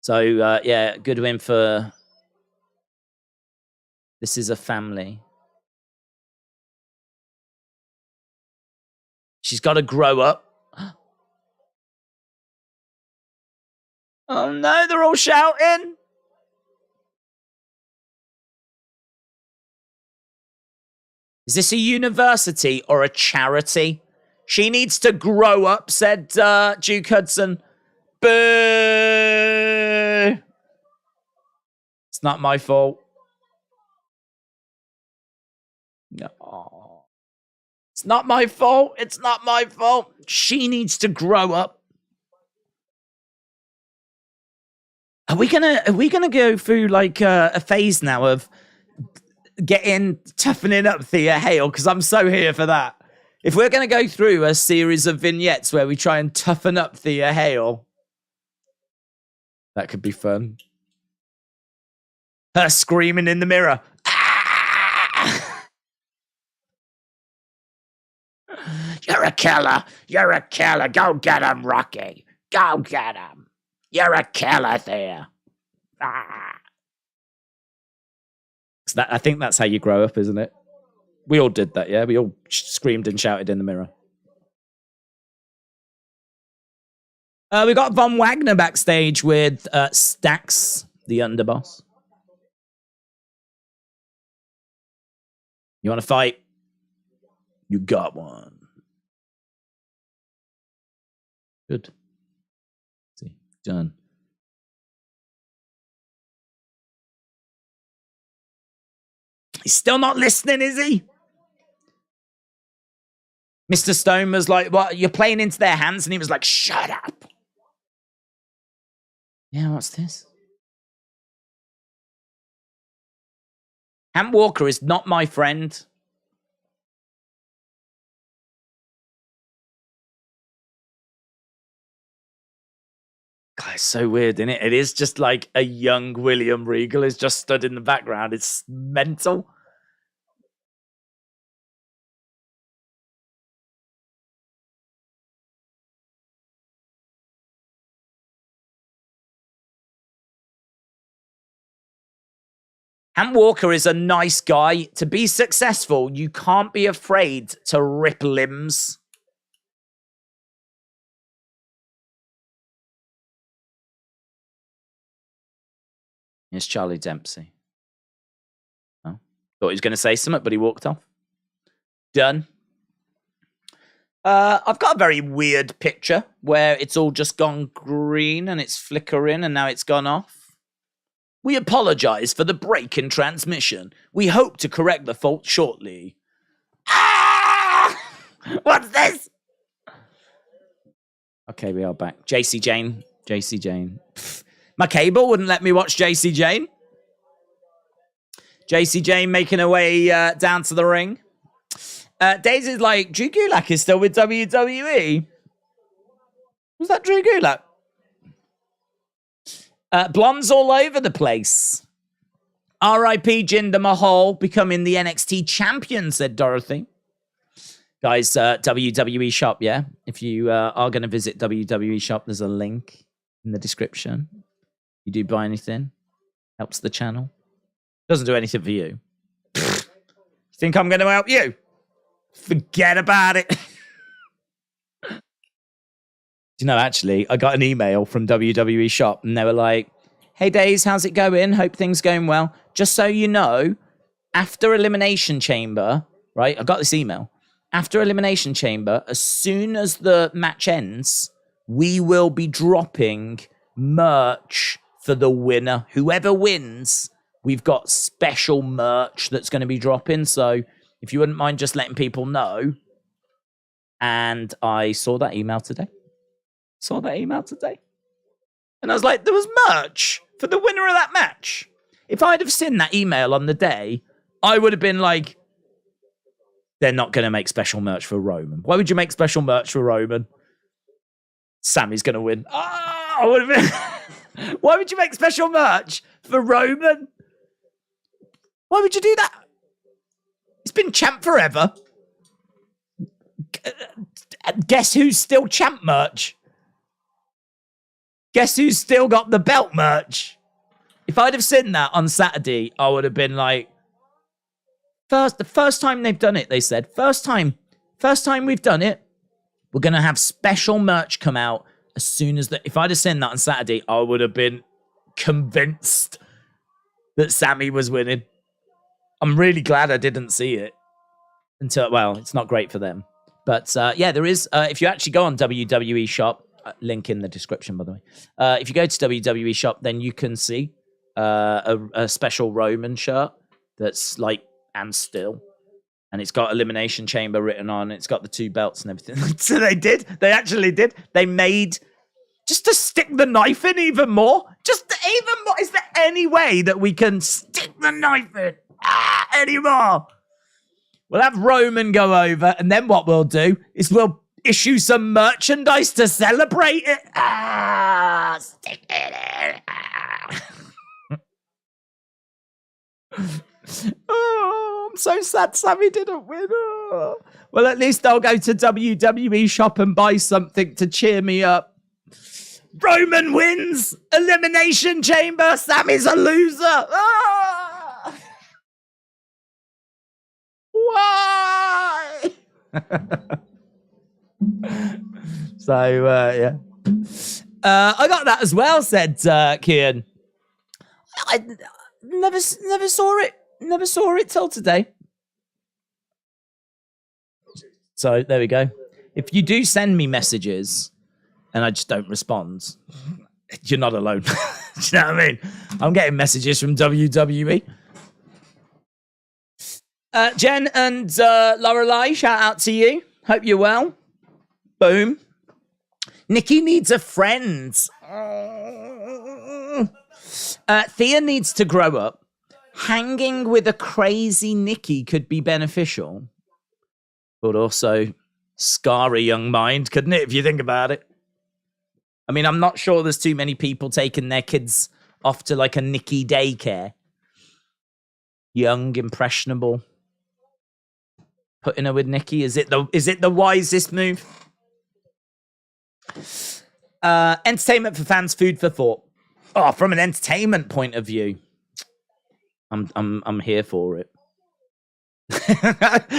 So, yeah, good win for... This is a family. She's got to grow up. Oh no, they're all shouting. Is this a university or a charity? She needs to grow up, said Duke Hudson. Boo! It's not my fault. No. It's not my fault. It's not my fault. She needs to grow up. Are we gonna go through like a phase now of toughening up Thea Hale? Because I'm so here for that. If we're gonna go through a series of vignettes where we try and toughen up Thea Hale, that could be fun. Her screaming in the mirror. Ah! You're a killer. You're a killer. Go get him, Rocky. Go get him. You're a killer, Thea. Ah. I think that's how you grow up, isn't it? We all did that, yeah? We all screamed and shouted in the mirror. We got Von Wagner backstage with Stax, the underboss. You want to fight? You got one. Good. See, done. He's still not listening, is he? Mr. Stone was like, what, you're playing into their hands? And he was like, shut up. Yeah, what's this? Ham Walker is not my friend. God, it's so weird, isn't it? It is just like a young William Regal is just stood in the background. It's mental. Ham Walker is a nice guy. To be successful, you can't be afraid to rip limbs. Here's Charlie Dempsey. Oh, thought he was going to say something, but he walked off. Done. I've got a very weird picture where it's all just gone green and it's flickering and now it's gone off. We apologize for the break in transmission. We hope to correct the fault shortly. Ah! What's this? Okay, we are back. Jacy Jayne. Jacy Jayne. Pfft. My cable wouldn't let me watch Jacy Jayne. Jacy Jayne making her way down to the ring. Daisy's like, Drew Gulak is still with WWE. Was that Drew Gulak? Blonde's all over the place. R.I.P. Jinder Mahal becoming the NXT champion, said Dorothy. Guys, WWE shop, yeah? If you are going to visit WWE shop, there's a link in the description. You do buy anything, helps the channel. Doesn't do anything for you. Think I'm going to help you? Forget about it. You know, actually, I got an email from WWE Shop and they were like, hey, Daze, how's it going? Hope things going well. Just so you know, after Elimination Chamber, right? I got this email. After Elimination Chamber, as soon as the match ends, we will be dropping merch for the winner. Whoever wins, we've got special merch that's going to be dropping. So if you wouldn't mind just letting people know. And I saw that email today. And I was like, there was merch for the winner of that match. If I'd have seen that email on the day, I would have been like, they're not going to make special merch for Roman. Why would you make special merch for Roman? Sammy's going to win. Oh, I would have been... Why would you make special merch for Roman? Why would you do that? He's been champ forever. Guess who's still champ merch? Guess who's still got the belt merch? If I'd have seen that on Saturday, I would have been like, the first time they've done it, they said. First time we've done it, we're going to have special merch come out as soon as if I'd have seen that on Saturday, I would have been convinced that Sammy was winning. I'm really glad I didn't see it until, well, it's not great for them. But yeah, there is, if you actually go on WWE Shop, link in the description, by the way. If you go to WWE Shop, then you can see a special Roman shirt that's like, and still. And it's got Elimination Chamber written on. It's got the 2 belts and everything. So they actually did. They made, just to stick the knife in even more. Just even more. Is there any way that we can stick the knife in anymore? We'll have Roman go over, and then what we'll do is we'll issue some merchandise to celebrate it. Stick it in. Oh, I'm so sad Sammy didn't win. Oh. Well, at least I'll go to WWE Shop and buy something to cheer me up. Roman wins. Elimination Chamber. Sammy's a loser. Oh. Why? So, yeah. I got that as well, said Kian. I never saw it. Never saw it till today. So, there we go. If you do send me messages and I just don't respond, you're not alone. Do you know what I mean? I'm getting messages from WWE. Jen and Lorelei, shout out to you. Hope you're well. Boom. Nikki needs a friend. Thea needs to grow up. Hanging with a crazy Nikki could be beneficial, but also scar a young mind, couldn't it, if you think about it? I mean, I'm not sure there's too many people taking their kids off to like a Nikki daycare. Young, impressionable. Putting her with Nikki, is it the wisest move? Entertainment for fans, food for thought. Oh, from an entertainment point of view, I'm here for it.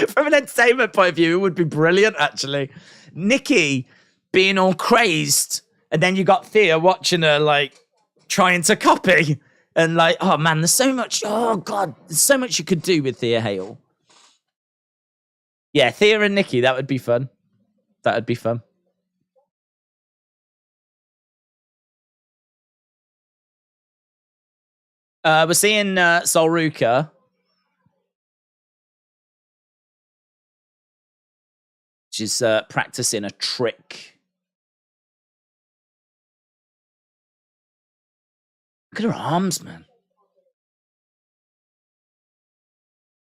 From an entertainment point of view, it would be brilliant, actually. Nikki being all crazed, and then you got Thea watching her like trying to copy, and like, oh man, there's so much. Oh god, there's so much you could do with Thea Hale. Yeah, Thea and Nikki, that would be fun. That would be fun. We're seeing Solruka. She's practicing a trick. Look at her arms, man.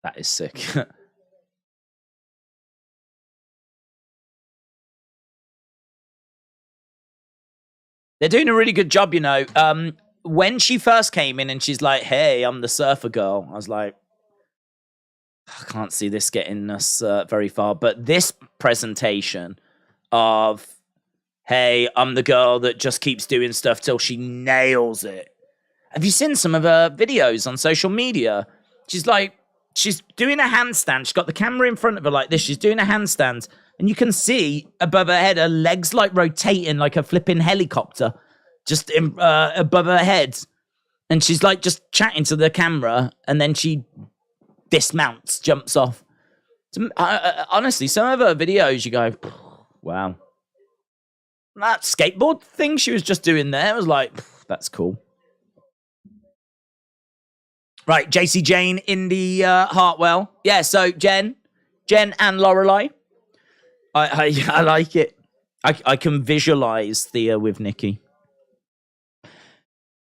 That is sick. They're doing a really good job, you know. When she first came in and she's like, hey, I'm the surfer girl, I was like, I can't see this getting us very far. But this presentation of, hey, I'm the girl that just keeps doing stuff till she nails it. Have you seen some of her videos on social media? She's like, she's doing a handstand. She's got the camera in front of her like this. She's doing a handstand. And you can see above her head, her legs like rotating like a flipping helicopter just above her head. And she's like just chatting to the camera. And then she dismounts, jumps off. Honestly, some of her videos, you go, wow. That skateboard thing she was just doing there was like, that's cool. Right, Jacy, Jayne, Indi, Hartwell. Yeah, so Jen and Lorelei. I like it. I can visualize Thea with Nikki.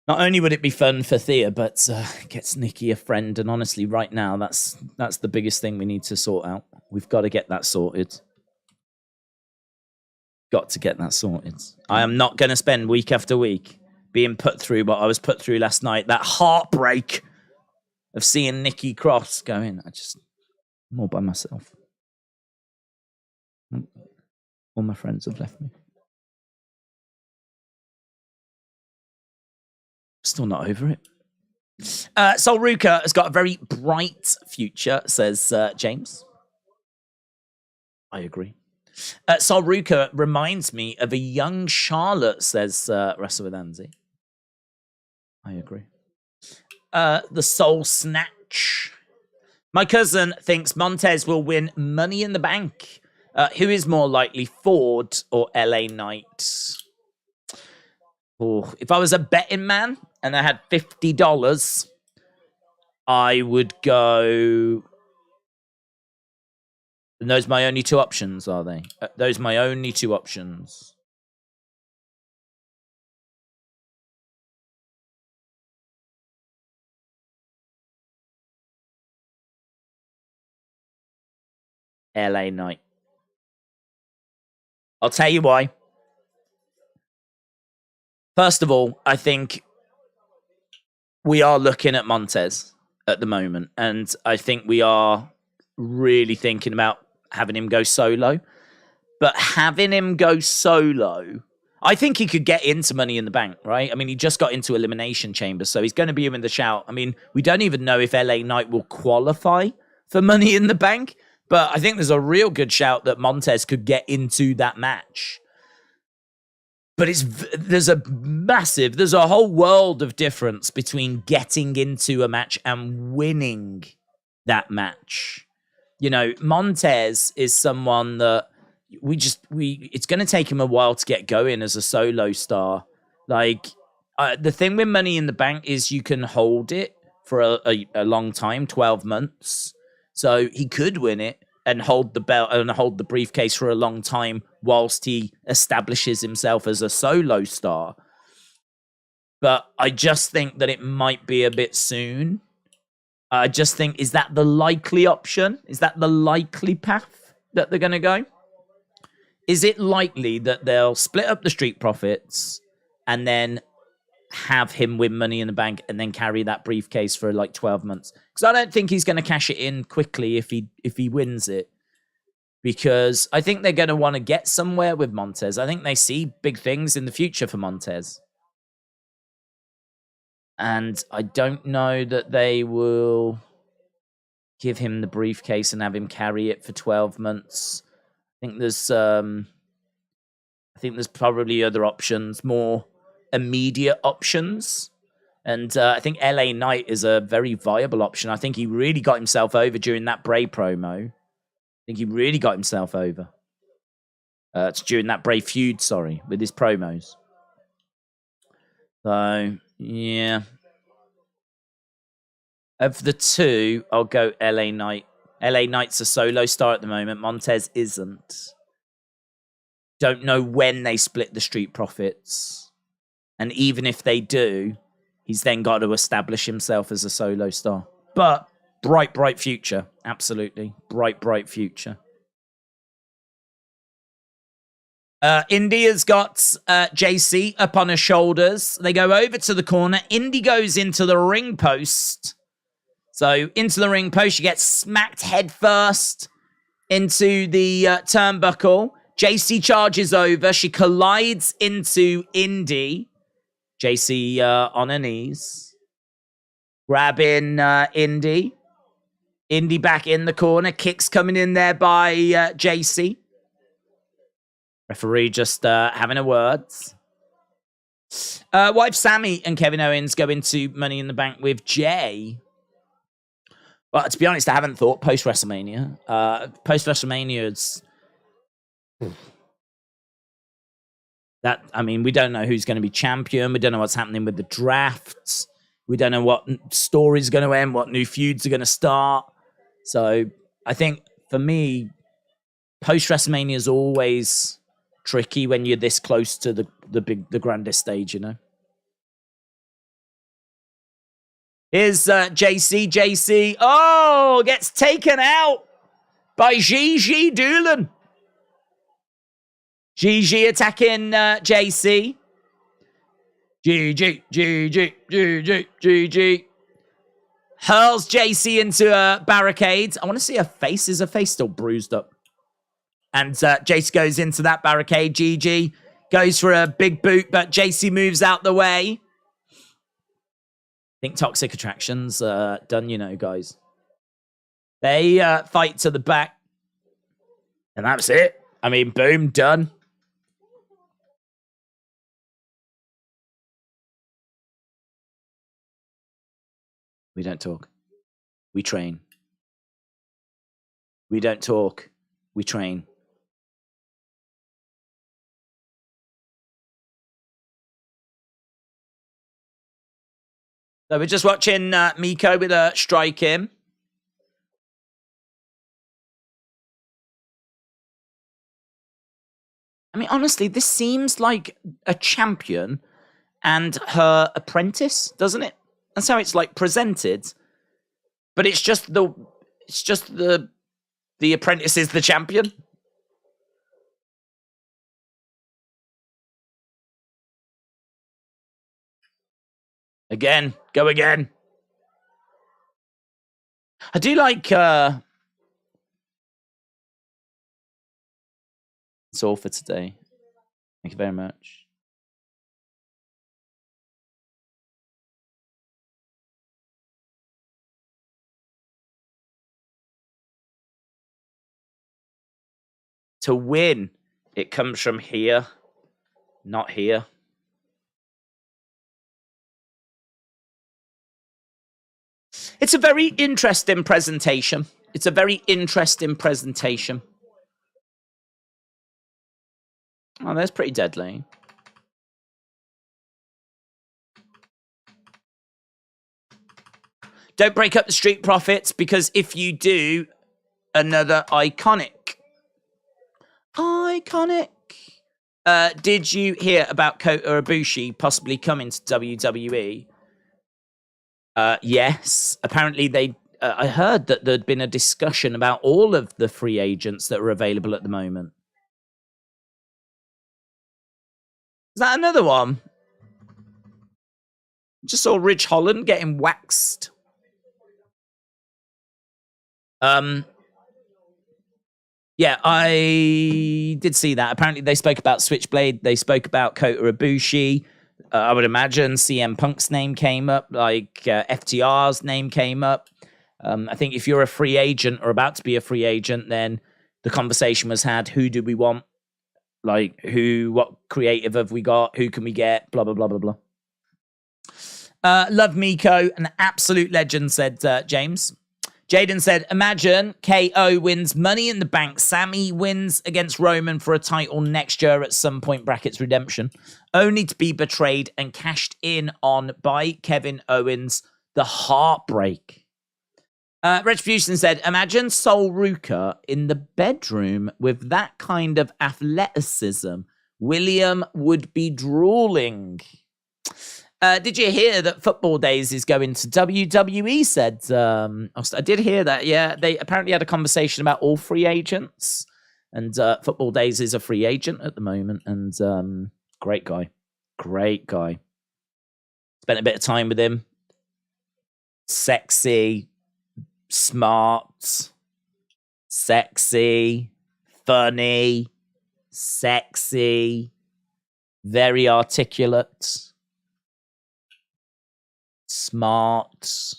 Not only would it be fun for Thea, but gets Nikki a friend. And honestly, right now, that's the biggest thing we need to sort out. We've got to get that sorted. Got to get that sorted. I am not going to spend week after week being put through what I was put through last night. That heartbreak of seeing Nikki Cross going, I'm all by myself. All my friends have left me. Still not over it. Sol Ruka has got a very bright future, says James. I agree. Sol Ruka reminds me of a young Charlotte, says Wrestle with Andy. I agree. The Soul Snatch. My cousin thinks Montez will win Money in the Bank. Who is more likely, Ford or LA Knight? Oh, if I was a betting man and I had $50, I would go... And those are my only two options, are they? Those are my only two options. LA Knight. I'll tell you why. First of all, I think we are looking at Montez at the moment, and I think we are really thinking about having him go solo. But having him go solo, I think he could get into Money in the Bank, right? I mean, he just got into Elimination Chamber, so he's going to be in the shout. I mean, we don't even know if LA Knight will qualify for Money in the Bank, but I think there's a real good shout that Montez could get into that match. But there's a whole world of difference between getting into a match and winning that match. You know, Montez is someone that it's going to take him a while to get going as a solo star. Like, the thing with Money in the Bank is you can hold it for a long time, 12 months. So he could win it and hold the belt and hold the briefcase for a long time whilst he establishes himself as a solo star. But I just think that it might be a bit soon. I just think, is that the likely option? Is that the likely path that they're going to go? Is it likely that they'll split up the Street Profits and then have him win Money in the Bank and then carry that briefcase for like 12 months? Because I don't think he's going to cash it in quickly if he wins it. Because I think they're going to want to get somewhere with Montez. I think they see big things in the future for Montez. And I don't know that they will give him the briefcase and have him carry it for 12 months. I think there's probably other options, more immediate options. And I think LA Knight is a very viable option. I think he really got himself over during that Bray promo. I think he really got himself over. It's during that Bray feud, with his promos. So, yeah. Of the two, I'll go LA Knight. LA Knight's a solo star at the moment. Montez isn't. Don't know when they split the Street Profits. And even if they do, he's then got to establish himself as a solo star. But bright future. Absolutely. Bright future. Indi has got Jacy up on her shoulders. They go over to the corner. Indi goes into the ring post. So into the ring post, she gets smacked head first into the turnbuckle. Jacy charges over. She collides into Indi. Jacy on her knees. Grabbing Indi. Indi back in the corner. Kicks coming in there by Jacy. Referee just having a word. Wife Sammy and Kevin Owens go into Money in the Bank with Jay. Well, to be honest, I haven't thought post-WrestleMania. Post-WrestleMania, it's... we don't know who's going to be champion. We don't know what's happening with the drafts. We don't know what story's going to end, what new feuds are going to start. So, I think, for me, post-WrestleMania is always tricky when you're this close to the grandest stage, you know? Here's Jacy. Jacy, gets taken out by Gigi Doolin. Gigi attacking Jacy. Gigi. hurls Jacy into a barricade. I want to see her face. Is her face still bruised up? And Jacy goes into that barricade. GG goes for a big boot, but Jacy moves out the way. I think Toxic Attraction's done, you know, guys. They fight to the back. And that's it. I mean, boom, done. We don't talk. We train. We don't talk. We train. So we're just watching Miko with a strike in. I mean, honestly, this seems like a champion and her apprentice, doesn't it? That's how it's like presented. But it's just the apprentice is the champion. Again, go again. I do like it's all for today. Thank you very much. To win, it comes from here, not here. It's a very interesting presentation. It's a very interesting presentation. Oh, that's pretty deadly. Don't break up the Street Profits, because if you do, another iconic. Did you hear about Kota Ibushi possibly coming to WWE? Yes. Apparently I heard that there'd been a discussion about all of the free agents that are available at the moment. Is that another one? Just saw Ridge Holland getting waxed. Yeah, I did see that. Apparently they spoke about Switchblade. They spoke about Kota Ibushi. I would imagine CM Punk's name came up, like FTR's name came up. I think if you're a free agent or about to be a free agent, then the conversation was had, who do we want? Like, what creative have we got? Who can we get? Blah, blah, blah, blah, blah. Love Miko, an absolute legend, said James. Jaden said, imagine KO wins Money in the Bank. Sammy wins against Roman for a title next year at some point, brackets redemption, only to be betrayed and cashed in on by Kevin Owens. The heartbreak. Retribution said, imagine Sol Ruka in the bedroom with that kind of athleticism. William would be drooling. Did you hear that Football Daze is going to WWE? Said I did hear that. Yeah, they apparently had a conversation about all free agents, and Football Daze is a free agent at the moment. And great guy. Spent a bit of time with him. Sexy, smart, sexy, funny, sexy, very articulate. Smart.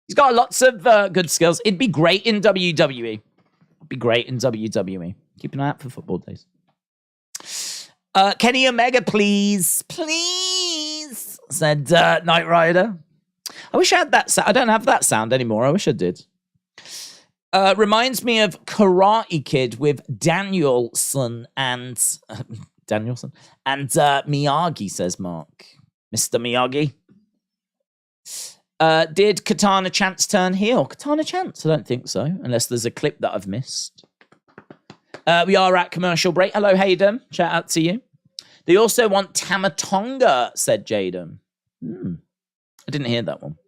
He's got lots of good skills. It'd be great in WWE. Keep an eye out for Football Days. Kenny Omega, please. Please, said Knight Rider. I wish I had that sound. I don't have that sound anymore. I wish I did. Reminds me of Karate Kid with Danielson and Miyagi, says Mark. Mr. Miyagi. Did Katana Chance turn heel? Katana Chance? I don't think so, unless there's a clip that I've missed. We are at commercial break. Hello, Hayden. Shout out to you. They also want Tamatonga, said Jaden. I didn't hear that one.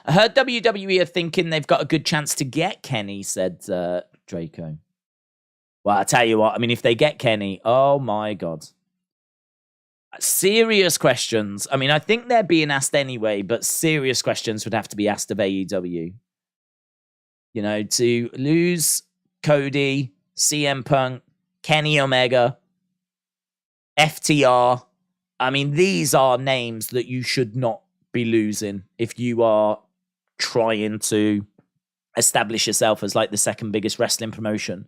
I heard WWE are thinking they've got a good chance to get Kenny, said Draco. Well, I tell you what, I mean, if they get Kenny, oh my God. Serious questions. I mean, I think they're being asked anyway, but serious questions would have to be asked of AEW. You know, to lose Cody, CM Punk, Kenny Omega, FTR. I mean, these are names that you should not be losing if you are trying to establish yourself as like the second biggest wrestling promotion.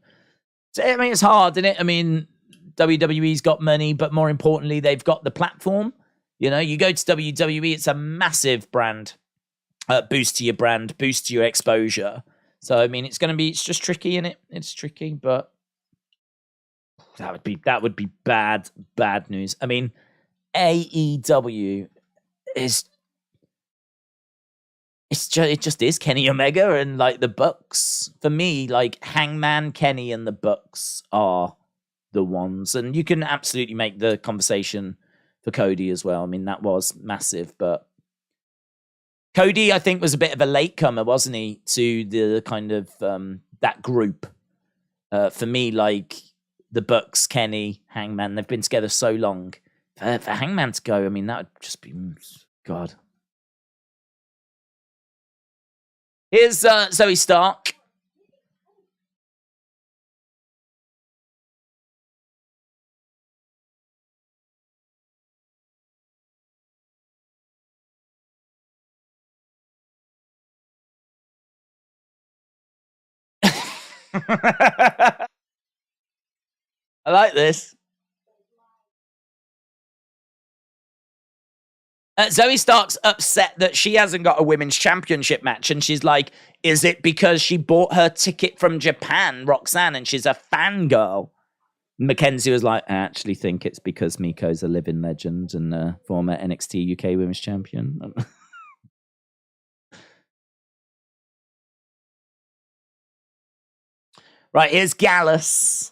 So, I mean, it's hard, isn't it? I mean, WWE's got money, but more importantly, they've got the platform. You know, you go to WWE, it's a massive brand, boost to your brand, boost to your exposure. So, I mean, it's just tricky, innit? It's tricky, but that would be bad news. I mean, AEW is, it just is Kenny Omega and like the Bucks. For me, like Hangman, Kenny, and the Bucks are the ones, and you can absolutely make the conversation for Cody as well. I mean, that was massive, but Cody, I think, was a bit of a latecomer, wasn't he, to the kind of that group. For me, like the Bucks, Kenny, Hangman, they've been together so long. For Hangman to go, I mean, that would just be God. Here's Zoe Stark. I like this. Zoe Stark's upset that she hasn't got a women's championship match, and she's like, is it because she bought her ticket from Japan, Roxanne, and she's a fangirl? Mackenzie was like, I actually think it's because Miko's a living legend and former NXT UK women's champion. Right, here's Gallus.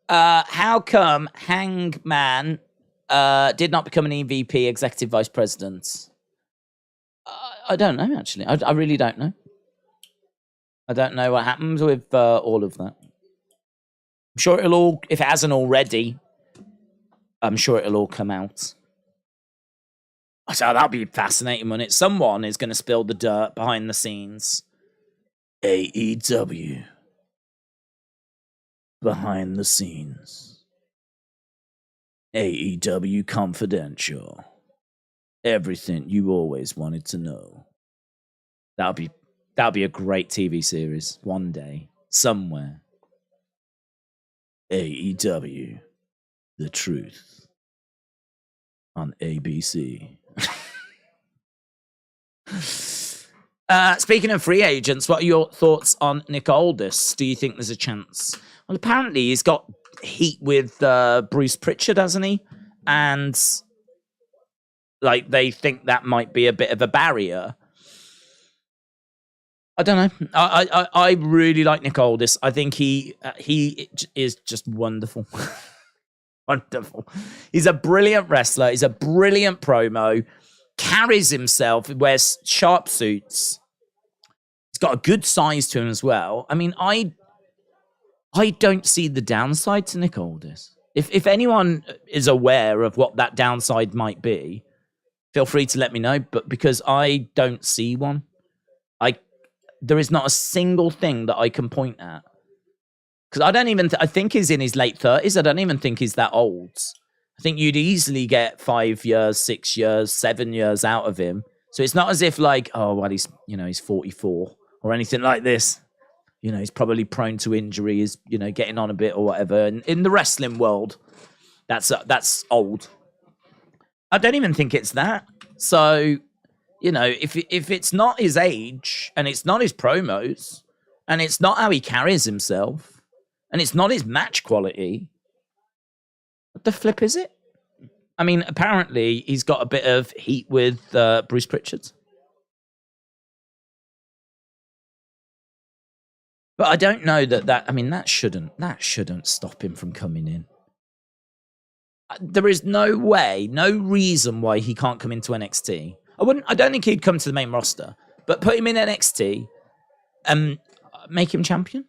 How come Hangman did not become an EVP, executive vice president? I don't know, actually. I really don't know. I don't know what happens with all of that. I'm sure it'll all, if it hasn't already, I'm sure it'll all come out. So that'll be fascinating when someone is going to spill the dirt behind the scenes. AEW. Behind the scenes. AEW Confidential. Everything you always wanted to know. That'll be a great TV series one day, somewhere. AEW, The Truth on ABC. Speaking of free agents, what are your thoughts on Nick Aldis? Do you think there's a chance? Well, apparently he's got heat with Bruce Pritchard, hasn't he? And like they think that might be a bit of a barrier. I don't know. I really like Nick Aldis. I think he is just wonderful. Wonderful. He's a brilliant wrestler. He's a brilliant promo. Carries himself, wears sharp suits. He's got a good size to him as well. I mean, I don't see the downside to Nick Aldis. If anyone is aware of what that downside might be, feel free to let me know. But because I don't see one, there is not a single thing that I can point at. Because I don't even, I think he's in his late 30s. I don't even think he's that old. I think you'd easily get 5 years, 6 years, 7 years out of him. So it's not as if like, oh, well, he's 44 or anything like this. You know, he's probably prone to injury, is, getting on a bit or whatever. And in the wrestling world, that's old. I don't even think it's that. So, if it's not his age and it's not his promos and it's not how he carries himself and it's not his match quality, what the flip is it? I mean, apparently he's got a bit of heat with Bruce Pritchard. But I don't know that shouldn't stop him from coming in. There is no way, no reason why he can't come into NXT. I don't think he'd come to the main roster, but put him in NXT and make him champion.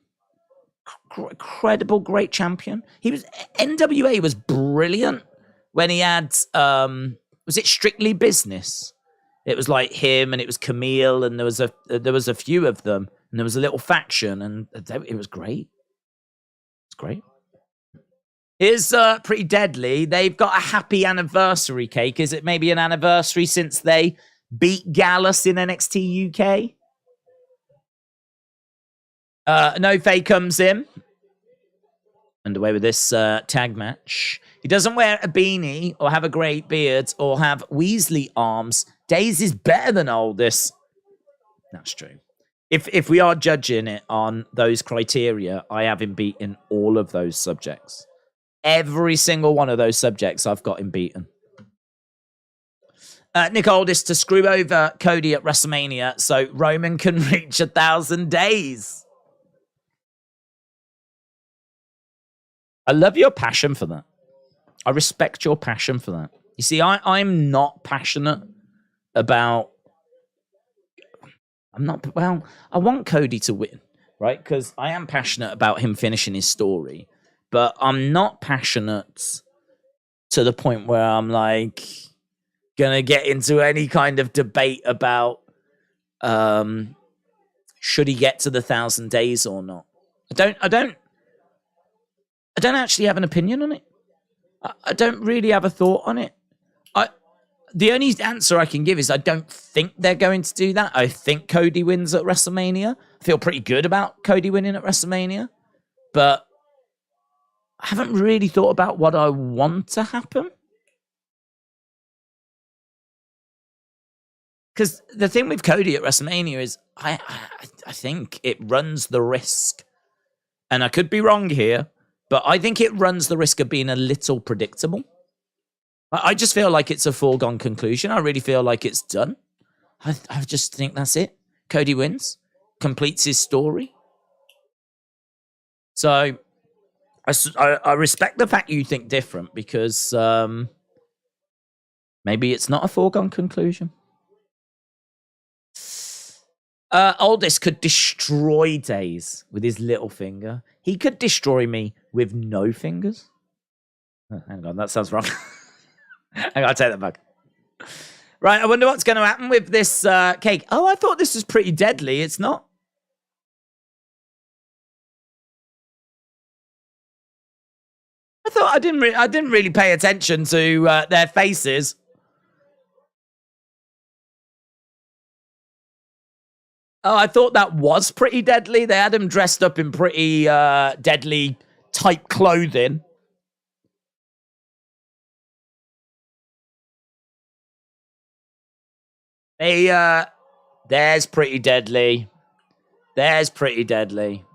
Incredible, great champion. NWA was brilliant when he had, was it Strictly Business? It was like him, and it was Camille, and there was a few of them, and there was a little faction, and it was great. It's great. Here's Pretty Deadly. They've got a happy anniversary cake. Is it maybe an anniversary since they beat Gallus in NXT UK? Enofe comes in. Underway with this tag match. He doesn't wear a beanie or have a great beard or have Weasley arms. Daze is better than Aldis. That's true. If we are judging it on those criteria, I have him beaten all of those subjects. Every single one of those subjects, I've got him beaten. Nick Aldis to screw over Cody at WrestleMania so Roman can reach 1,000 days. I love your passion for that. I respect your passion for that. You see, I'm not passionate about... I want Cody to win, right? Because I am passionate about him finishing his story. But I'm not passionate to the point where I'm like gonna get into any kind of debate about should he get to the 1,000 days or not. I don't actually have an opinion on it. I don't really have a thought on it. The only answer I can give is I don't think they're going to do that. I think Cody wins at WrestleMania. I feel pretty good about Cody winning at WrestleMania, but I haven't really thought about what I want to happen. Because the thing with Cody at WrestleMania is I think it runs the risk, and I could be wrong here, but I think it runs the risk of being a little predictable. I just feel like it's a foregone conclusion. I really feel like it's done. I just think that's it. Cody wins, completes his story. So... I respect the fact you think different because maybe it's not a foregone conclusion. Aldis could destroy Daze with his little finger. He could destroy me with no fingers. Oh, hang on, that sounds wrong. Hang on, I'll take that back. Right, I wonder what's going to happen with this cake. Oh, I thought this was Pretty Deadly. It's not. I didn't really pay attention to their faces. Oh, I thought that was Pretty Deadly. They had him dressed up in pretty deadly type clothing. There's Pretty Deadly. There's Pretty Deadly.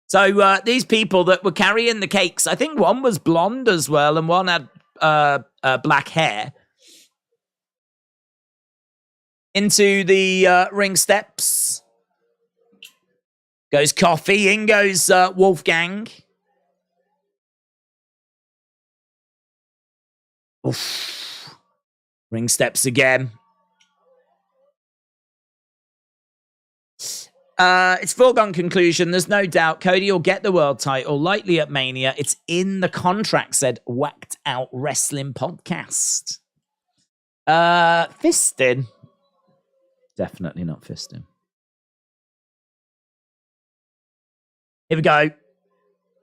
So these people that were carrying the cakes, I think one was blonde as well, and one had black hair. Into the ring steps goes Coffee. In goes Wolfgang. Oof. Ring steps again. It's foregone conclusion. There's no doubt Cody will get the world title, likely at Mania. It's in the contract, said Whacked Out Wrestling Podcast. Fisting. Definitely not fisting. Here we go.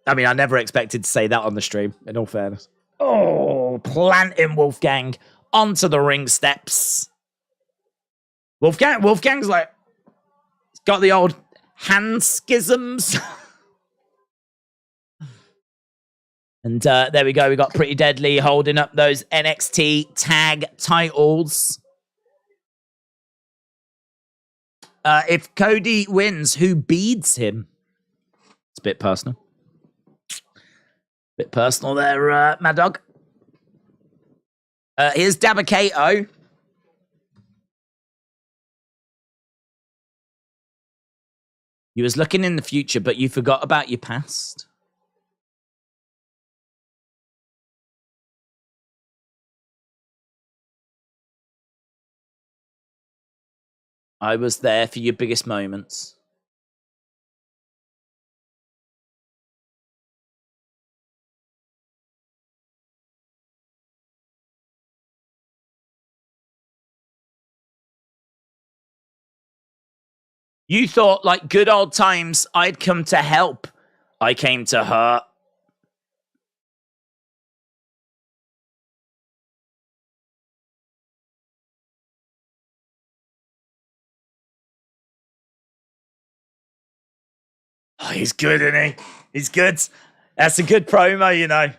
I mean, I never expected to say that on the stream, in all fairness. Oh, planting Wolfgang onto the ring steps. Wolfgang's like, got the old hand schisms. And there we go. We got Pretty Deadly holding up those NXT tag titles. If Cody wins, who beats him? It's a bit personal. Bit personal there, Mad Dog. Here's Dabba-Kato. You was looking in the future, but you forgot about your past. I was there for your biggest moments. You thought, like good old times, I'd come to help. I came to hurt. Oh, he's good, isn't he? He's good. That's a good promo, you know.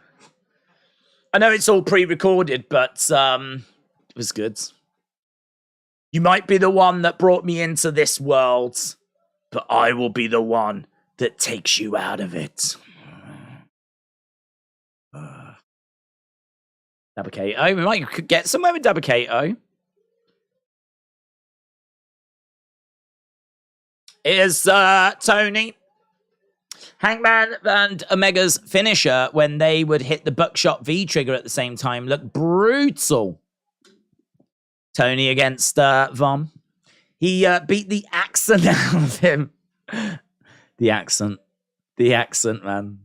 I know it's all pre-recorded, but it was good. You might be the one that brought me into this world, but I will be the one that takes you out of it. Dabba-Kato. We might get somewhere with Dabba-Kato. Is Tony, Hangman and Omega's finisher when they would hit the buckshot V trigger at the same time look brutal. Tony against Von. He beat the accent out of him. The accent, man.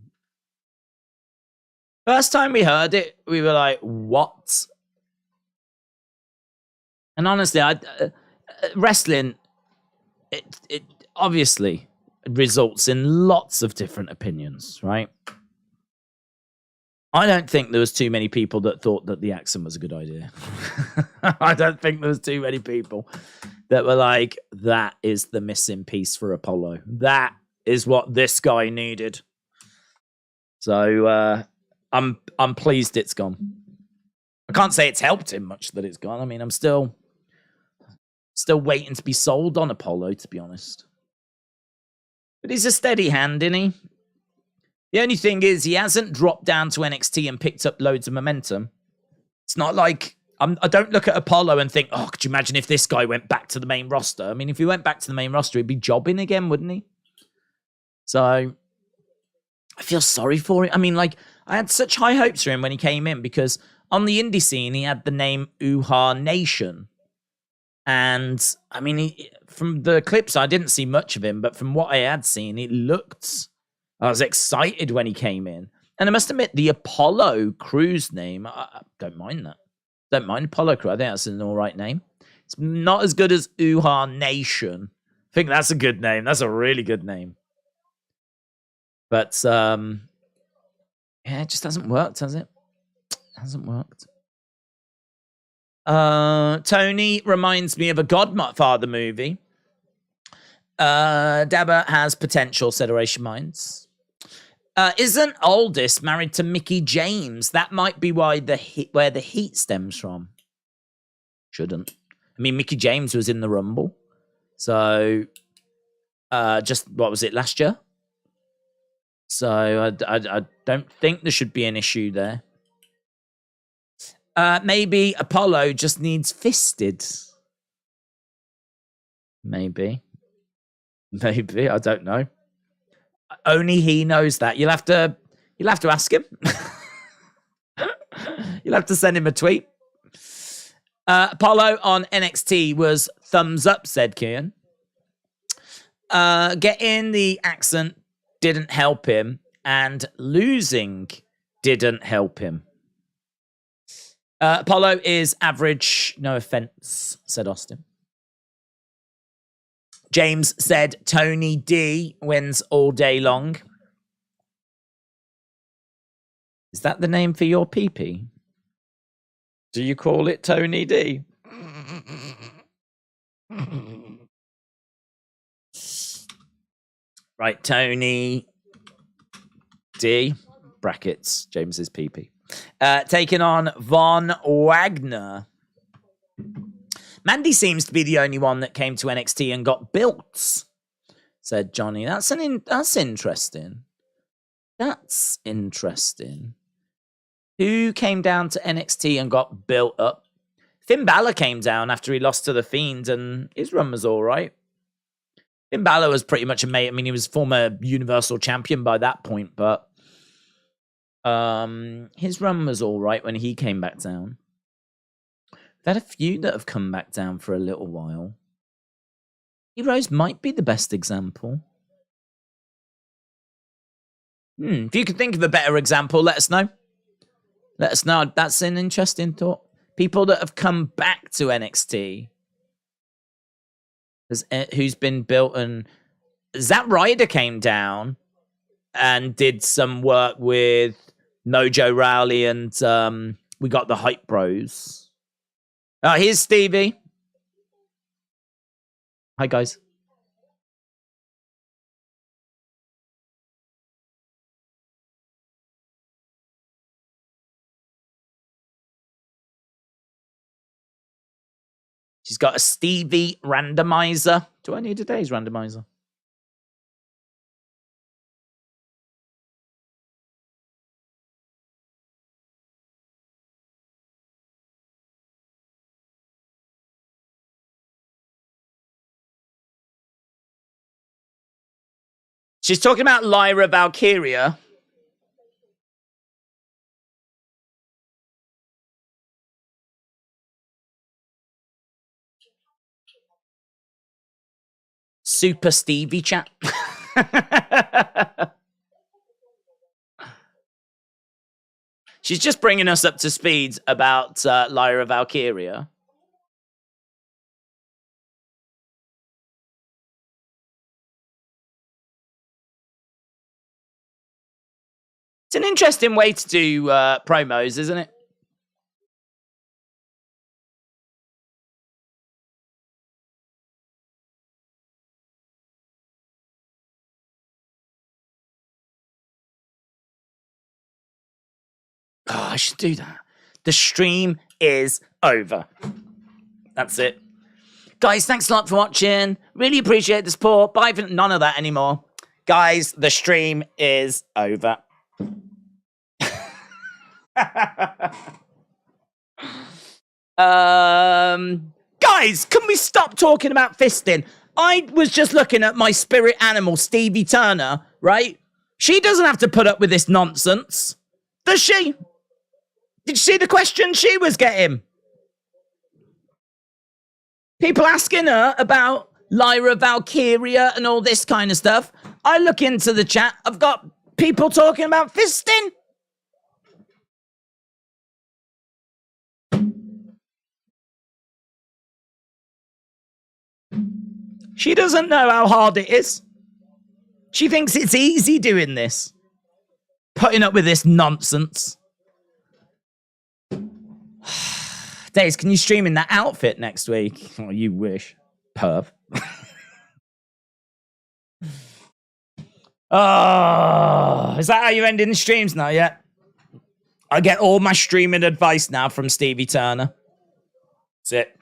First time we heard it, we were like, what? And honestly, wrestling, it obviously results in lots of different opinions, right? I don't think there was too many people that thought that the accent was a good idea. I don't think there was too many people that were like, that is the missing piece for Apollo. That is what this guy needed. So I'm pleased it's gone. I can't say it's helped him much that it's gone. I mean, I'm still waiting to be sold on Apollo, to be honest. But he's a steady hand, isn't he? The only thing is, he hasn't dropped down to NXT and picked up loads of momentum. It's not like... I don't look at Apollo and think, oh, could you imagine if this guy went back to the main roster? I mean, if he went back to the main roster, he'd be jobbing again, wouldn't he? So, I feel sorry for him. I mean, like, I had such high hopes for him when he came in because on the indie scene, he had the name Uha Nation. And, I mean, from the clips, I didn't see much of him, but from what I had seen, it looked... I was excited when he came in. And I must admit, the Apollo Crew's name, I don't mind that. Don't mind Apollo Crew. I think that's an all right name. It's not as good as Uha Nation. I think that's a good name. That's a really good name. But, yeah, it just hasn't worked, has it? It hasn't worked. Tony reminds me of a Godfather movie. Dabba has potential, said Horatio Minds. Isn't Aldis married to Mickie James? That might be why where the heat stems from. Shouldn't. I mean, Mickie James was in the Rumble. So, just, what was it, last year? So, I don't think there should be an issue there. Maybe Apollo just needs fisted. Maybe, I don't know. Only he knows that. You'll have to ask him. You'll have to send him a tweet. Apollo on NXT was thumbs up, said Kian. Getting the accent didn't help him, and losing didn't help him. Apollo is average, no offense, said Austin. James said Tony D wins all day long. Is that the name for your PP? Do you call it Tony D? Right, Tony D, brackets, James's PP. Taking on Von Wagner. Mandy seems to be the only one that came to NXT and got built, said Johnny. That's interesting. That's interesting. Who came down to NXT and got built up? Finn Balor came down after he lost to The Fiend, and his run was all right. Finn Balor was pretty much a mate. I mean, he was former Universal Champion by that point, but his run was all right when he came back down. We've had a few that have come back down for a little while. Heroes might be the best example. If you can think of a better example, let us know. Let us know. That's an interesting thought. People that have come back to NXT. who's been built, and Zack Ryder came down and did some work with Mojo Rowley, and we got the Hype Bros. Here's Stevie. Hi, guys. She's got a Stevie randomizer. Do I need a Daze randomizer? She's talking about Lyra Valkyria. Super Stevie chat. She's just bringing us up to speed about Lyra Valkyria. It's an interesting way to do promos, isn't it? Oh, I should do that. The stream is over. That's it. Guys, thanks a lot for watching. Really appreciate the support. Bye for none of that anymore. Guys, the stream is over. Guys, can we stop talking about fisting? I was just looking at my spirit animal, Stevie Turner, right? She doesn't have to put up with this nonsense. Does she? Did you see the question she was getting? People asking her about Lyra Valkyria and all this kind of stuff. I look into the chat. I've got people talking about fisting. She doesn't know how hard it is. She thinks it's easy doing this. Putting up with this nonsense. Daze, can you stream in that outfit next week? Oh, you wish. Perv. Oh, is that how you're ending the streams now, yeah? I get all my streaming advice now from Stevie Turner. That's it.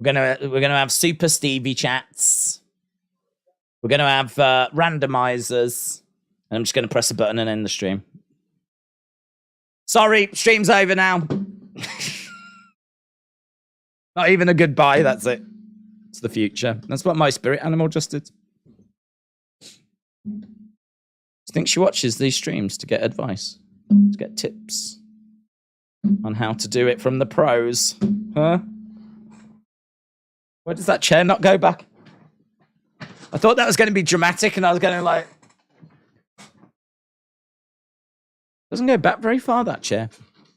We're gonna have Super Stevie chats. We're gonna have randomizers. And I'm just gonna press a button and end the stream. Sorry, stream's over now. Not even a goodbye, that's it. It's the future. That's what my spirit animal just did. Do you think she watches these streams to get advice? To get tips on how to do it from the pros? Huh? Where does that chair not go back? I thought that was going to be dramatic and I was going to like... Doesn't go back very far, that chair.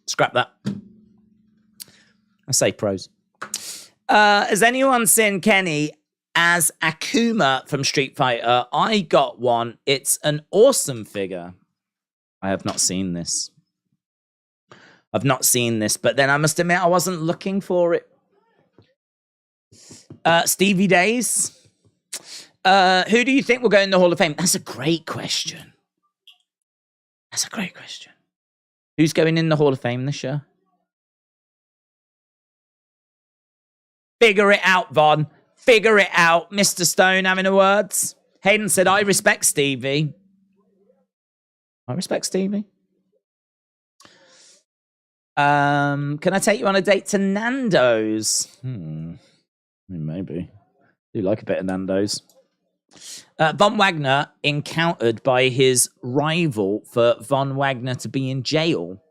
Scrap that. I say pros. Has anyone seen Kenny as Akuma from Street Fighter? I got one. It's an awesome figure. I have not seen this. I've not seen this, but then I must admit I wasn't looking for it. Stevie Daze. Who do you think will go in the Hall of Fame? That's a great question. That's a great question. Who's going in the Hall of Fame this year? Figure it out, Von. Figure it out. Mr. Stone having a words. Hayden said, I respect Stevie. I respect Stevie. Can I take you on a date to Nando's? Maybe. Do like a bit of Nando's. Von Wagner encountered by his rival for Von Wagner to be in jail.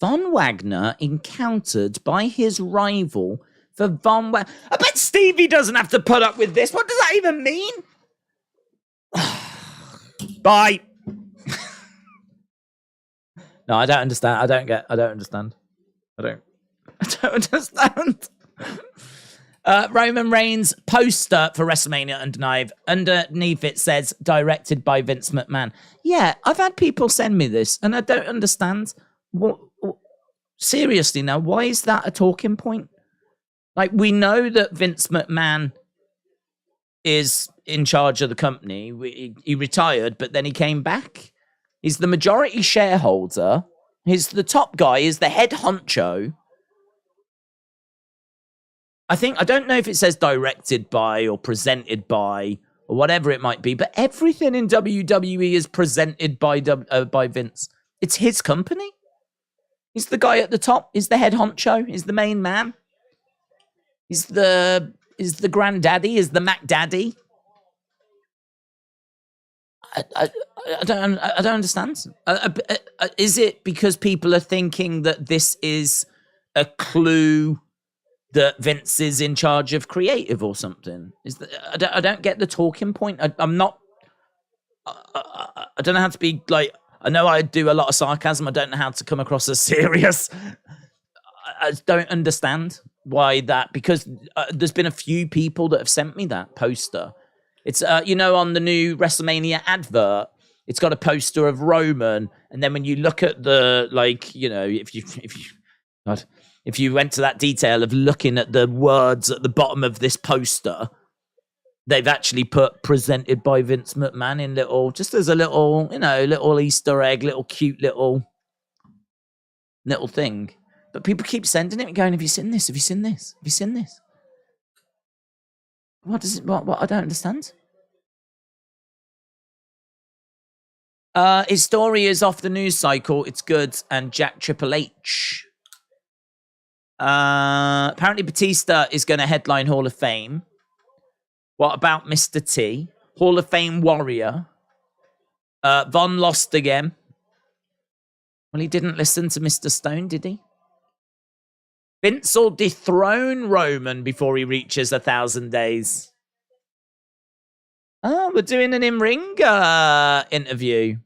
Von Wagner encountered by his rival for Von Wagner. I bet Stevie doesn't have to put up with this. What does that even mean? Bye. No, I don't understand. I don't understand. I don't understand. Roman Reigns poster for WrestleMania underneath it says directed by Vince McMahon. Yeah, I've had people send me this and I don't understand. What seriously now, why is that a talking point? Like, we know that Vince McMahon is in charge of the company. He retired, but then he came back. He's the majority shareholder. He's the top guy. He's the head honcho. I don't know if it says directed by or presented by or whatever it might be, but everything in WWE is presented by Vince. It's his company. He's the guy at the top. He's the head honcho. He's the main man. He's the granddaddy. He's the Mac Daddy. I don't understand. Is it because people are thinking that this is a clue that Vince is in charge of creative or something? I don't get the talking point. I'm not. I don't know how to be like. I know I do a lot of sarcasm. I don't know how to come across as serious. I don't understand why that. Because there's been a few people that have sent me that poster. It's on the new WrestleMania advert, it's got a poster of Roman, and then when you look at the if you went to that detail of looking at the words at the bottom of this poster, they've actually put presented by Vince McMahon in just as a little, little Easter egg, little cute little thing. But people keep sending it and going, have you seen this? Have you seen this? Have you seen this? What I don't understand. His story is off the news cycle. It's good. And Jack Triple H. Apparently Batista is going to headline Hall of Fame. What about Mr. T? Hall of Fame warrior. Von lost again. Well, he didn't listen to Mr. Stone, did he? Vince will dethrone Roman before he reaches 1,000 days. Oh, we're doing an in-ring interview.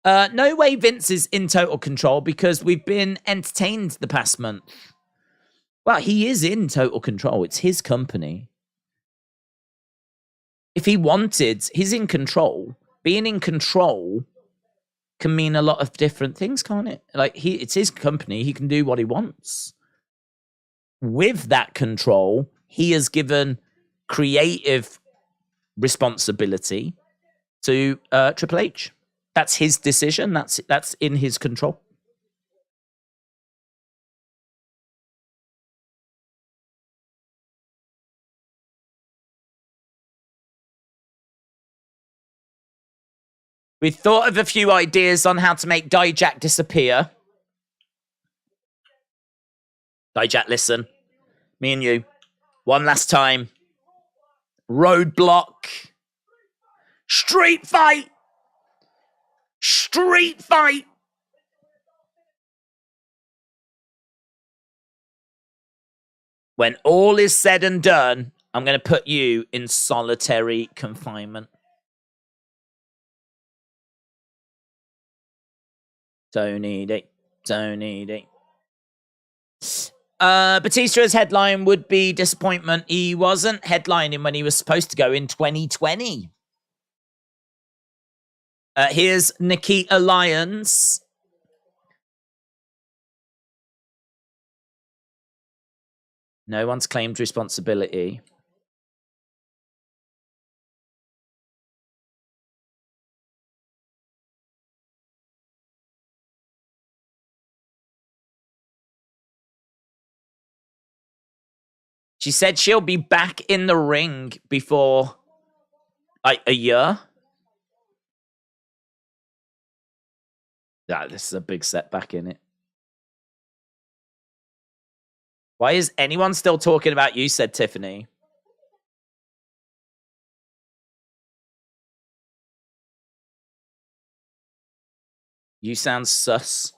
No way Vince is in total control because we've been entertained the past month. Well, he is in total control. It's his company. If he wanted, he's in control. Being in control can mean a lot of different things, can't it? Like, it's his company. He can do what he wants. With that control, he has given creative responsibility to Triple H. That's his decision. That's in his control. We thought of a few ideas on how to make Dyad disappear. Dyad, listen. Me and you. One last time. Roadblock. Street fight. Street fight. When all is said and done, I'm going to put you in solitary confinement. Tony D. Batista's headline would be disappointment. He wasn't headlining when he was supposed to go in 2020. Here's Nikita Lyons. No one's claimed responsibility. She said she'll be back in the ring before, like, a year. Yeah, this is a big setback, in it. Why is anyone still talking about you, said Tiffany. You sound sus.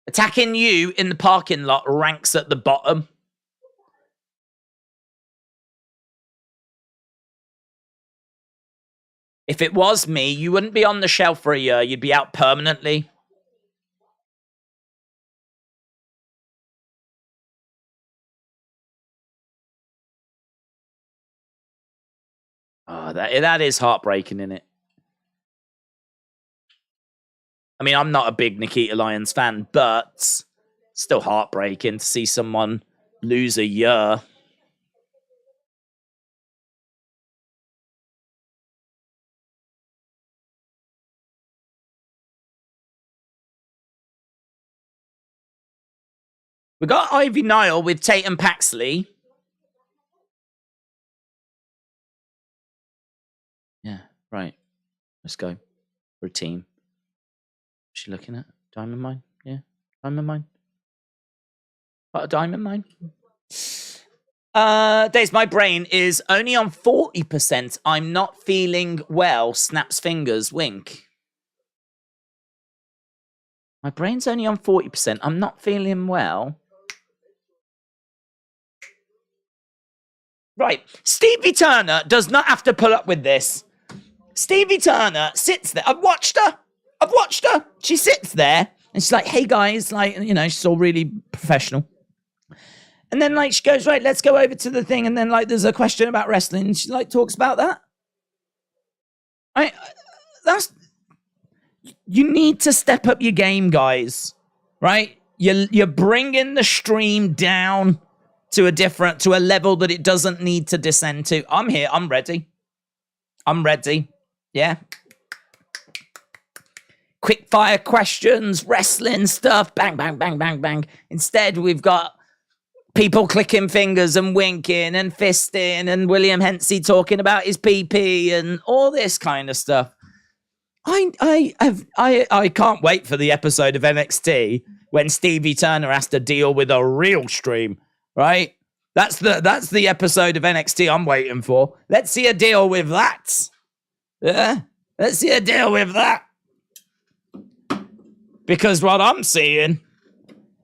Attacking you in the parking lot ranks at the bottom. If it was me, you wouldn't be on the shelf for a year. You'd be out permanently. Oh, that is heartbreaking, isn't it? I mean, I'm not a big Nikita Lyons fan, but still heartbreaking to see someone lose a year. We got Ivy Nile with Tatum Paxley. Yeah, right. Let's go. We're a team. What's she looking at? Diamond Mine? Yeah. Diamond Mine. What, a Diamond Mine? Daze, my brain is only on 40%. I'm not feeling well. Snaps fingers. Wink. My brain's only on 40%. I'm not feeling well. Right. Stevie Turner does not have to put up with this. Stevie Turner sits there. I've watched her. She sits there and she's like, hey guys, like, you know, she's all really professional. And then like she goes, right, let's go over to the thing. And then like there's a question about wrestling. And she like talks about that. You need to step up your game, guys. Right? You're bringing the stream down to a level that it doesn't need to descend to. I'm here. I'm ready. Yeah. Quick fire questions, wrestling stuff, bang, bang, bang, bang, bang. Instead, we've got people clicking fingers and winking and fisting and William Hensey talking about his PP and all this kind of stuff. I can't wait for the episode of NXT when Stevie Turner has to deal with a real stream, right? That's the episode of NXT I'm waiting for. Let's see a deal with that. Yeah, let's see a deal with that. Because what I'm seeing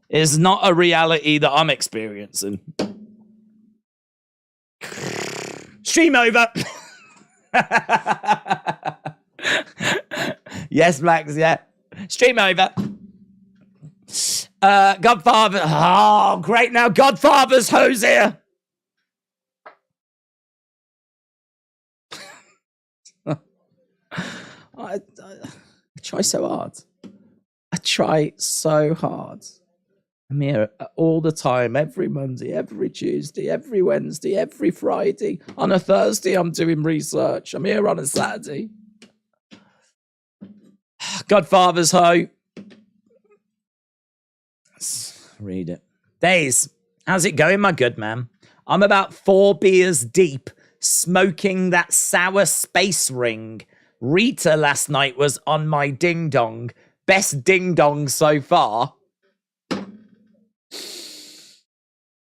is not a reality that I'm experiencing. Stream over. Yes, Max, yeah. Stream over. Godfather. Oh, great. Now Godfather's Hosier. I try so hard. I'm here all the time, every Monday, every Tuesday, every Wednesday, every Friday. On a Thursday, I'm doing research. I'm here on a Saturday. Godfather's Ho. Let's read it. Daze, how's it going, my good man? I'm about 4 beers deep, smoking that sour space ring. Rita last night was on my ding dong. Best ding dong so far.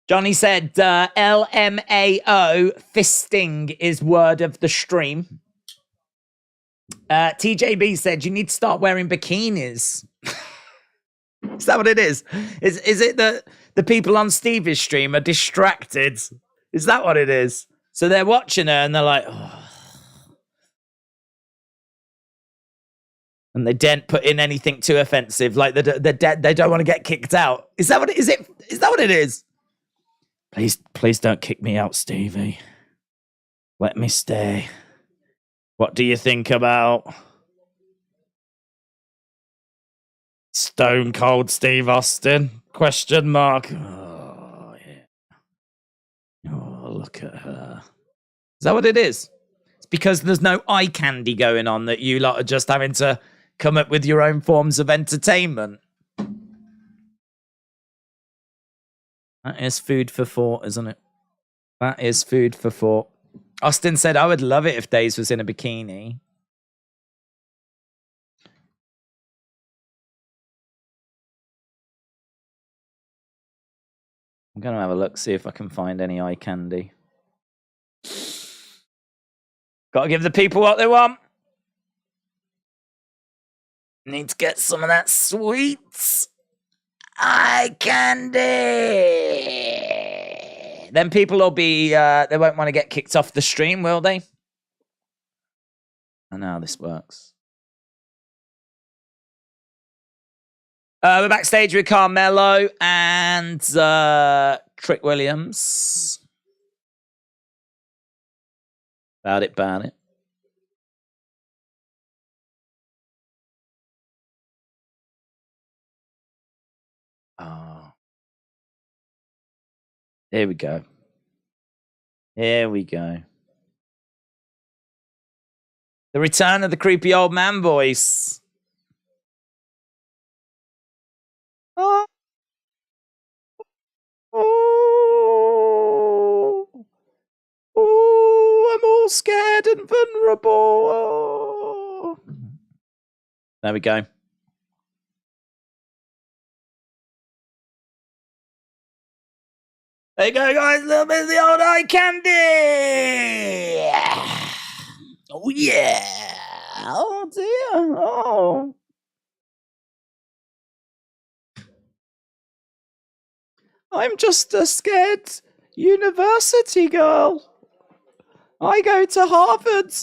Johnny said LMAO fisting is word of the stream. TJB said you need to start wearing bikinis. Is that what it is? Is it that the people on Stevie's stream are distracted? Is that what it is? So they're watching her and they're like, oh. And they didn't put in anything too offensive, like they don't want to get kicked out. Is that what it is? Is that what it is? Please don't kick me out, Stevie. Let me stay. What do you think about Stone Cold Steve Austin? Question mark. Oh yeah. Oh, look at her. Is that what it is? It's because there's no eye candy going on that you lot are just having to come up with your own forms of entertainment. That is food for thought, isn't it? That is food for thought. Austin said, I would love it if Daze was in a bikini. I'm going to have a look, see if I can find any eye candy. Got to give the people what they want. Need to get some of that sweet eye candy. Then people will be, they won't want to get kicked off the stream, will they? I know how this works. We're backstage with Carmelo and Trick Williams. About it. Oh. Here we go. The return of the creepy old man voice. Oh. Oh, I'm all scared and vulnerable. Oh. There we go. There you go, guys. A little bit of the old eye candy. Oh, yeah. Oh, dear. Oh. I'm just a scared university girl. I go to Harvard.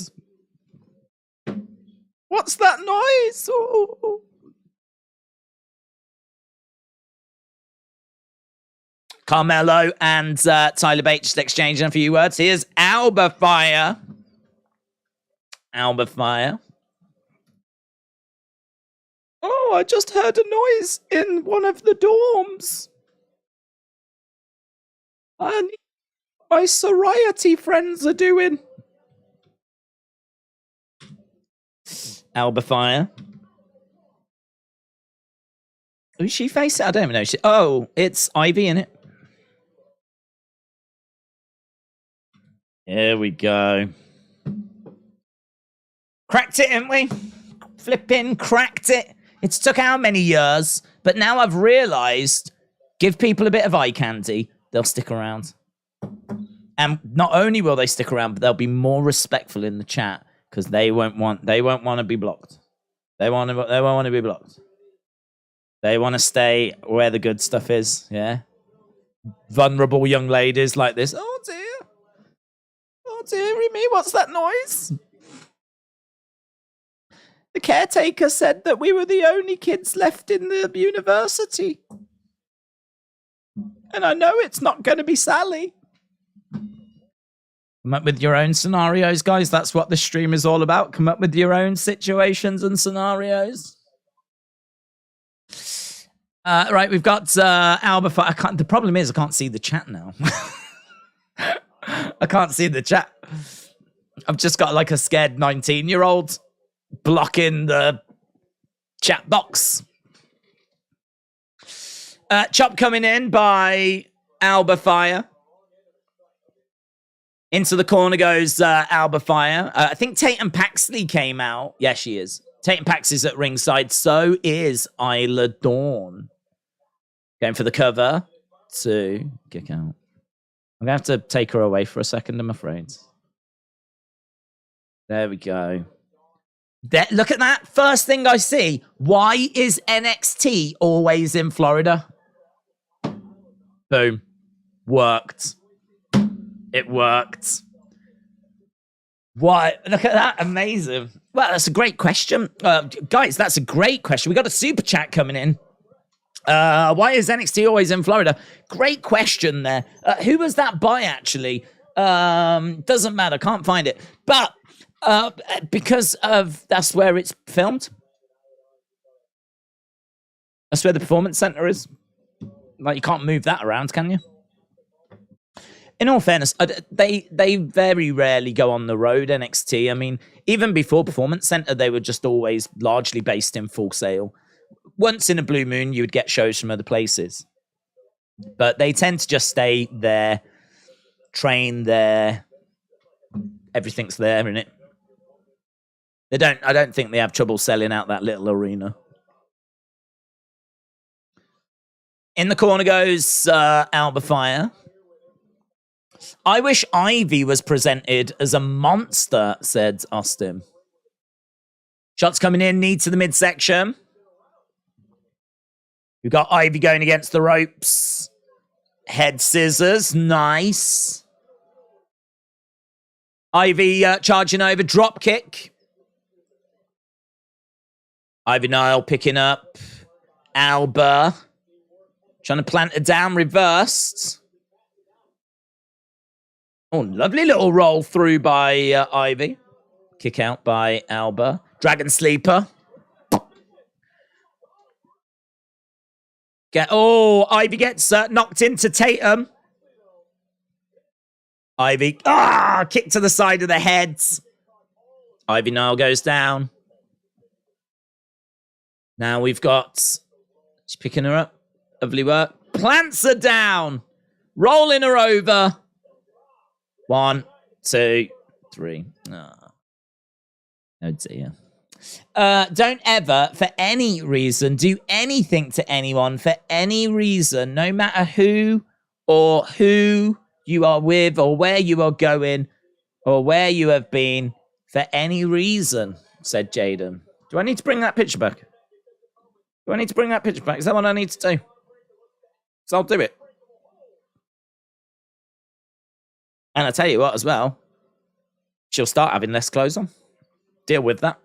What's that noise? Oh. Carmelo and Tyler Bate just exchanging a few words. Here's Alba Fyre. Oh, I just heard a noise in one of the dorms. And my sorority friends are doing. Alba Fyre. Who's she facing? I don't even know. Oh, it's Ivy, innit? Here we go. Cracked it, haven't we? Flipping cracked it. It's took how many years? But now I've realised, give people a bit of eye candy, they'll stick around. And not only will they stick around, but they'll be more respectful in the chat because they won't want to be blocked. They won't want to be blocked. They want to stay where the good stuff is. Yeah. Vulnerable young ladies like this. Oh dear. Oh dearie me, what's that noise? The caretaker said that we were the only kids left in the university. And I know it's not going to be Sally. Come up with your own scenarios, guys. That's what this stream is all about. Come up with your own situations and scenarios. Right, we've got Alba. The problem is I can't see the chat now. I can't see the chat. I've just got like a scared 19-year-old blocking the chat box. Chop coming in by Alba Fyre. Into the corner goes Alba Fyre. I think Tatum Paxley came out. Yeah, she is. Tatum Paxley's at ringside. So is Isla Dawn. Going for the cover to kick out. I'm going to have to take her away for a second, I'm afraid. There we go. Look at that. First thing I see. Why is NXT always in Florida? Boom. Worked. It worked. Why? Look at that. Amazing. Well, that's a great question. Guys, that's a great question. We got a super chat coming in. Why is NXT always in Florida? Great question there. Who was that by, actually? Doesn't matter. Can't find it. But because of that's where it's filmed. That's where the performance center is. Like, you can't move that around, can you? In all fairness, they very rarely go on the road, NXT. I mean, even before Performance Center, they were just always largely based in Full Sail. Once in a blue moon, you would get shows from other places. But they tend to just stay there, train there. Everything's there, innit? I don't think they have trouble selling out that little arena. In the corner goes Alba Fyre. I wish Ivy was presented as a monster, said Austin. Shots coming in, knee to the midsection. We've got Ivy going against the ropes. Head scissors, nice. Ivy charging over, drop kick. Nile picking up Alba. Trying to plant her down, reversed. Oh, lovely little roll through by Ivy. Kick out by Alba. Dragon Sleeper. Ivy gets knocked into Tatum. Ivy, kick to the side of the head. Ivy Nile goes down. Now we've got, she's picking her up. Lovely work. Plants her down. Rolling her over. 1, 2, 3. Oh dear. Don't ever, for any reason, do anything to anyone for any reason, no matter who you are with or where you are going or where you have been, for any reason, said Jaden. Do I need to bring that picture back? Do I need to bring that picture back? Is that what I need to do? So I'll do it. And I tell you what as well, she'll start having less clothes on. Deal with that.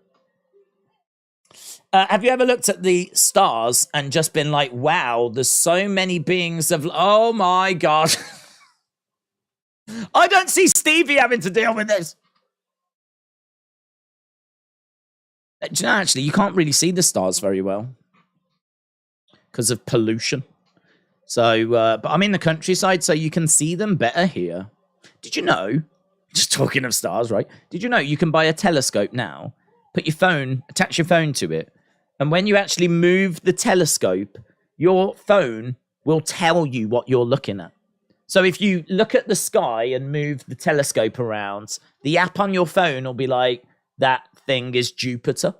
Have you ever looked at the stars and just been like, wow, there's so many beings of... Oh, my God. I don't see Stevie having to deal with this. Do you know, actually, you can't really see the stars very well because of pollution. So, but I'm in the countryside, so you can see them better here. Did you know, just talking of stars, right? Did you know you can buy a telescope now, put your phone, attach your phone to it, and when you actually move the telescope, your phone will tell you what you're looking at. So if you look at the sky and move the telescope around, the app on your phone will be like, that thing is Jupiter.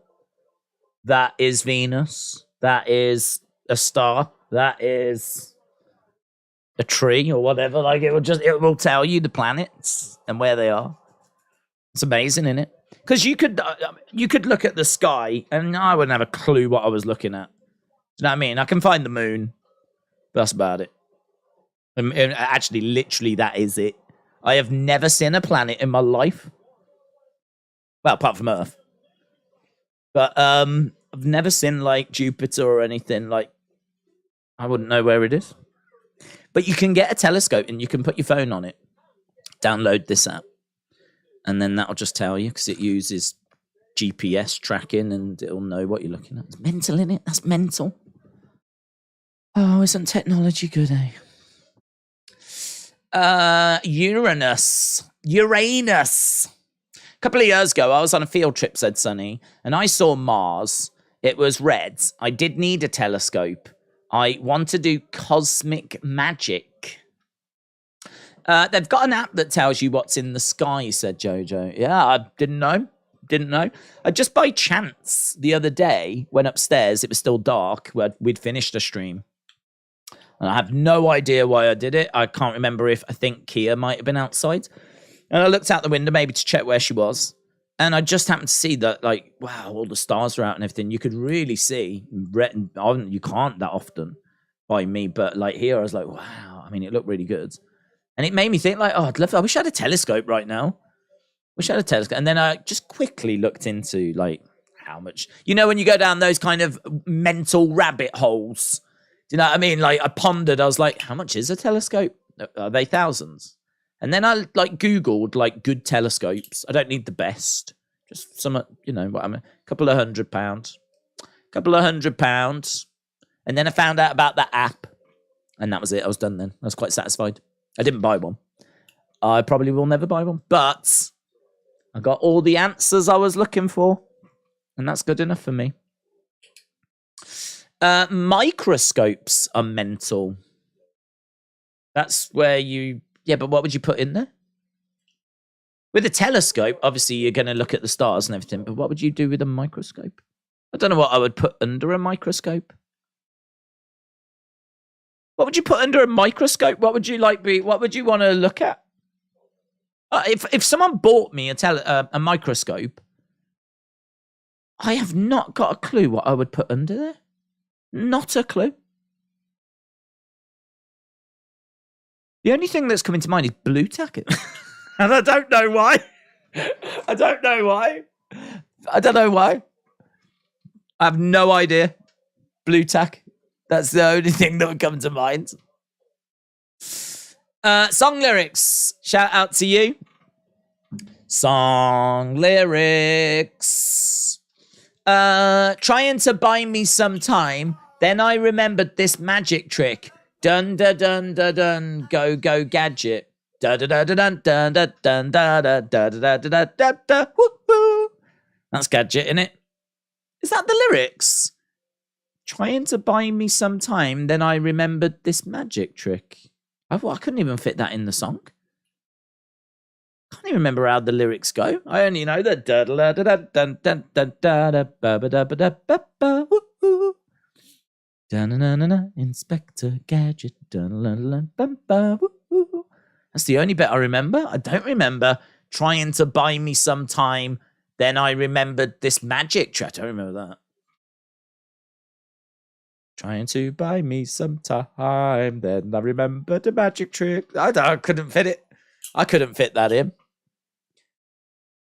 That is Venus. That is a star. That is a tree or whatever. Like it will tell you the planets and where they are. It's amazing, isn't it? Because you could look at the sky and I wouldn't have a clue what I was looking at. Do you know what I mean? I can find the moon, but that's about it. And actually, literally, that is it. I have never seen a planet in my life. Well, apart from Earth. But I've never seen like Jupiter or anything. Like, I wouldn't know where it is. But you can get a telescope and you can put your phone on it. Download this app. And then that'll just tell you because it uses GPS tracking and it'll know what you're looking at. It's mental, innit? That's mental. Oh, isn't technology good, eh? Uranus. A couple of years ago, I was on a field trip, said Sonny, and I saw Mars. It was red. I did need a telescope. I want to do cosmic magic. They've got an app that tells you what's in the sky, said Jojo. Yeah, I didn't know. I just by chance the other day went upstairs. It was still dark. We'd finished a stream. And I have no idea why I did it. I can't remember I think Kia might have been outside. And I looked out the window maybe to check where she was. And I just happened to see that, like, wow, all the stars are out and everything. You could really see. You can't that often by me. But, like, here I was like, wow. I mean, it looked really good. And it made me think, like, oh, I wish I had a telescope right now. And then I just quickly looked into, like, how much. You know, when you go down those kind of mental rabbit holes. Do you know what I mean? Like, I pondered. I was like, how much is a telescope? Are they thousands? And then I, like, Googled, like, good telescopes. I don't need the best. Just some, you know, what I mean, a couple of £100. And then I found out about that app. And that was it. I was done then. I was quite satisfied. I didn't buy one. I probably will never buy one. But I got all the answers I was looking for. And that's good enough for me. Microscopes are mental. That's where you... Yeah, but what would you put in there? With a telescope, obviously, you're going to look at the stars and everything. But what would you do with a microscope? I don't know what I would put under a microscope. What would you put under a microscope? What would you what would you want to look at? If someone bought me a microscope, I have not got a clue what I would put under there. Not a clue. The only thing that's coming to mind is blue tack. And I don't know why. I don't know why. I have no idea. Blue tack. That's the only thing that would come to mind. Song lyrics. Shout out to you. Song lyrics. Trying to buy me some time. Then I remembered this magic trick. Dun dun dun dun dun. Go go gadget. Da da da da dun dun dun dun da da da da da da da. Woo. That's gadget, isn't it? Is that the lyrics? Trying to buy me some time, then I remembered this magic trick. I couldn't even fit that in the song. Can't even remember how the lyrics go. I only know that da da da da dun dun dun da da ba ba da ba da ba ba woo. Da na na na na. Inspector Gadget. Da la la ba ba woo. That's the only bit I remember. I don't remember trying to buy me some time. Then I remembered this magic trick. I don't remember that. Trying to buy me some time. Then I remembered the magic trick. I couldn't fit it. I couldn't fit that in.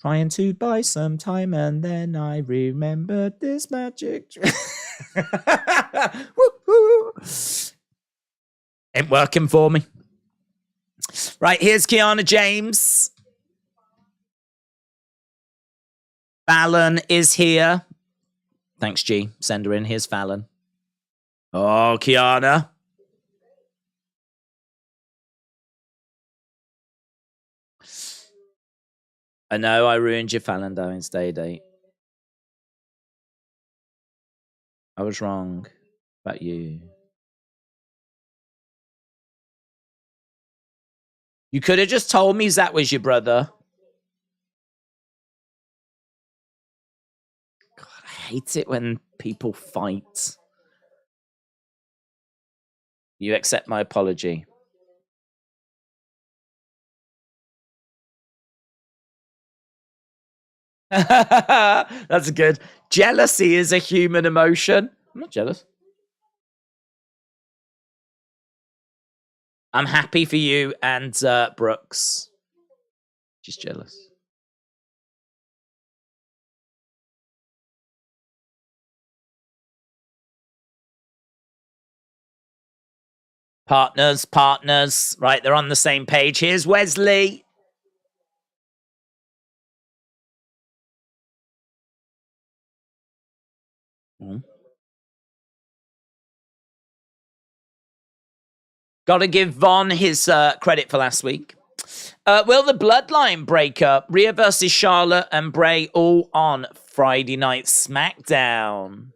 Trying to buy some time. And then I remembered this magic trick. Woo-hoo. Ain't working for me. Right, here's Kiana James. Fallon is here. Thanks, G. Send her in. Here's Fallon. Oh, Kiana. I know I ruined your Valentine's Day date. I was wrong about you. You could have just told me Zach was your brother. God, I hate it when people fight. You accept my apology. That's good. Jealousy is a human emotion. I'm not jealous. I'm happy for you and Brooks. Just jealous. Partners. Right, they're on the same page. Here's Wesley. Gotta give Von his credit for last week. Will the Bloodline break up? Rhea versus Charlotte and Bray all on Friday Night SmackDown.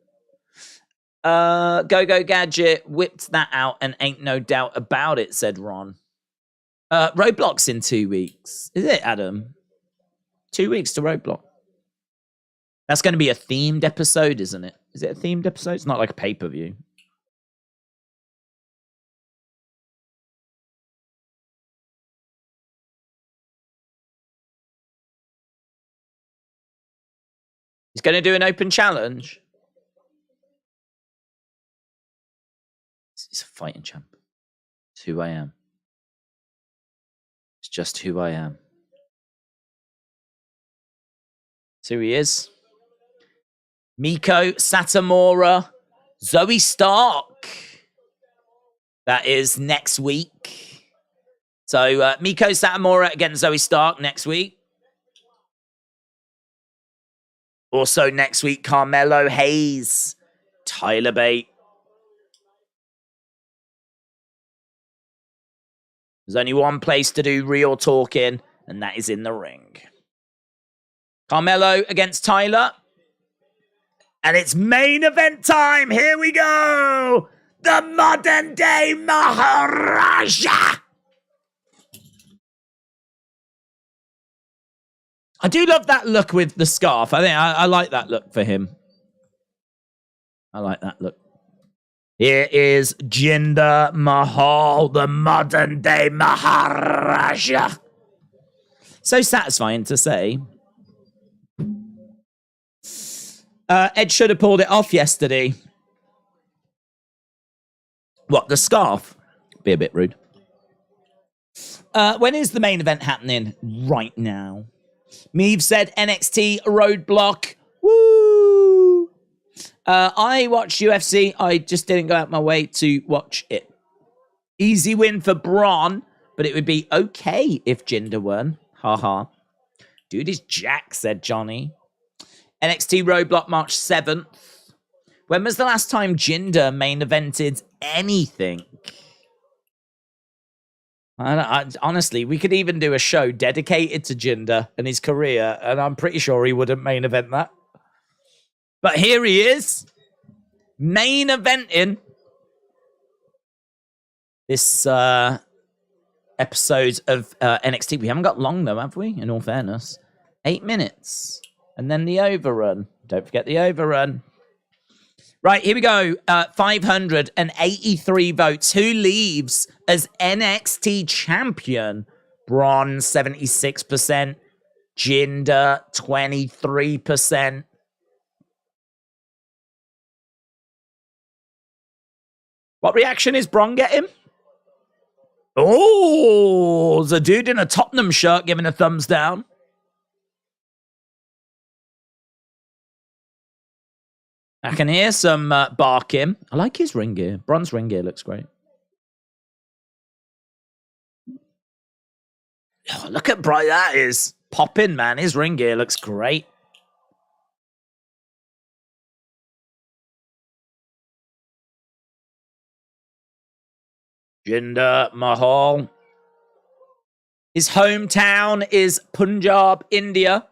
Go Gadget whipped that out and ain't no doubt about it, said Ron. Roadblock's in 2 weeks. Is it, Adam? 2 weeks to Roadblock. That's going to be a themed episode, isn't it? Is it a themed episode? It's not like a pay-per-view. He's going to do an open challenge. He's a fighting champ. It's who I am. It's just who I am. So he is. Miko Satomura, Zoe Stark. That is next week. So Miko Satomura against Zoe Stark next week. Also next week, Carmelo Hayes, Tyler Bate. There's only one place to do real talking, and that is in the ring. Carmelo against Tyler. And it's main event time. Here we go. The modern day Maharaja. I do love that look with the scarf. I like that look for him. I like that look. Here is Jinder Mahal, the modern day Maharaja. So satisfying to say. Ed should have pulled it off yesterday. What, the scarf? Be a bit rude. When is the main event happening? Right now. Meave said NXT Roadblock. Woo! I watched UFC. I just didn't go out my way to watch it. Easy win for Bron, but it would be okay if Jinder won. Haha. Dude is Jack, said Johnny. NXT Roadblock March 7th. When was the last time Jinder main evented anything? Honestly, we could even do a show dedicated to Jinder and his career, and I'm pretty sure he wouldn't main event that. But here he is, main eventing this episode of NXT. We haven't got long, though, have we? In all fairness. 8 minutes. And then the overrun. Don't forget the overrun. Right, here we go. 583 votes. Who leaves as NXT champion? Bron, 76%. Jinder, 23%. What reaction is Bron getting? Oh, there's a dude in a Tottenham shirt giving a thumbs down. I can hear some barking. I like his ring gear. Bron's ring gear looks great. Oh, look at Bron. That is popping, man. His ring gear looks great. Jinder Mahal. His hometown is Punjab, India.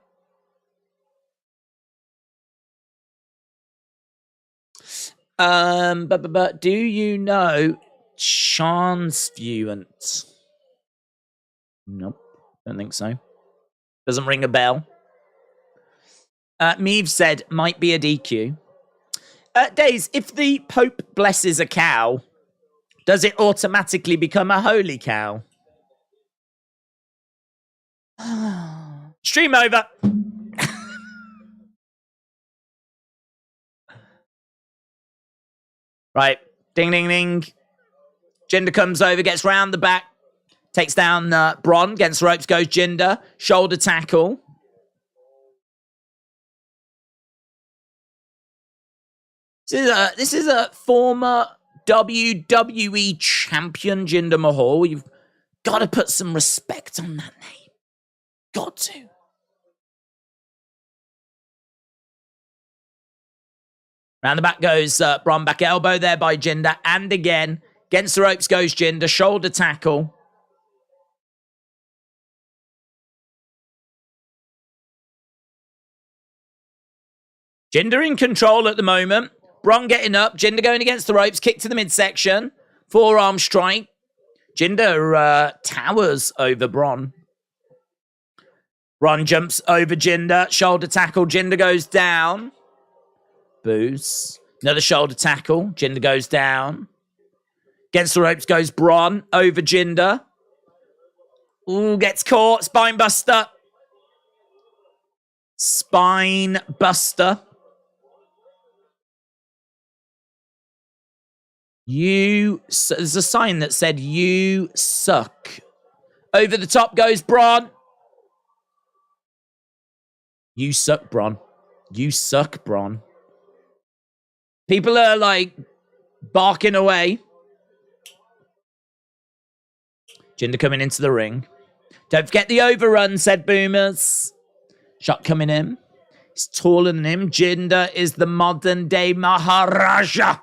But do you know Transfuent? Nope, don't think so. Doesn't ring a bell. Meave said might be a DQ. Daze, if the Pope blesses a cow, does it automatically become a holy cow? Stream over. Right. Ding, ding, ding. Jinder comes over, gets round the back, takes down Bron, against the ropes goes Jinder. Shoulder tackle. This is a former WWE champion, Jinder Mahal. You've got to put some respect on that name. Got to. Round the back goes Bron, back elbow there by Jinder. And again, against the ropes goes Jinder. Shoulder tackle. Jinder in control at the moment. Bron getting up. Jinder going against the ropes. Kick to the midsection. Forearm strike. Jinder towers over Bron. Bron jumps over Jinder. Shoulder tackle. Jinder goes down. Boos. Another shoulder tackle. Jinder goes down. Against the ropes goes Bron. Over Jinder. Ooh, gets caught. Spine buster. Spine buster. There's a sign that said, you suck. Over the top goes Bron. You suck, Bron. You suck, Bron. People are, like, barking away. Jinder coming into the ring. Don't forget the overrun, said Boomers. Shot coming in. He's taller than him. Jinder is the modern-day Maharaja.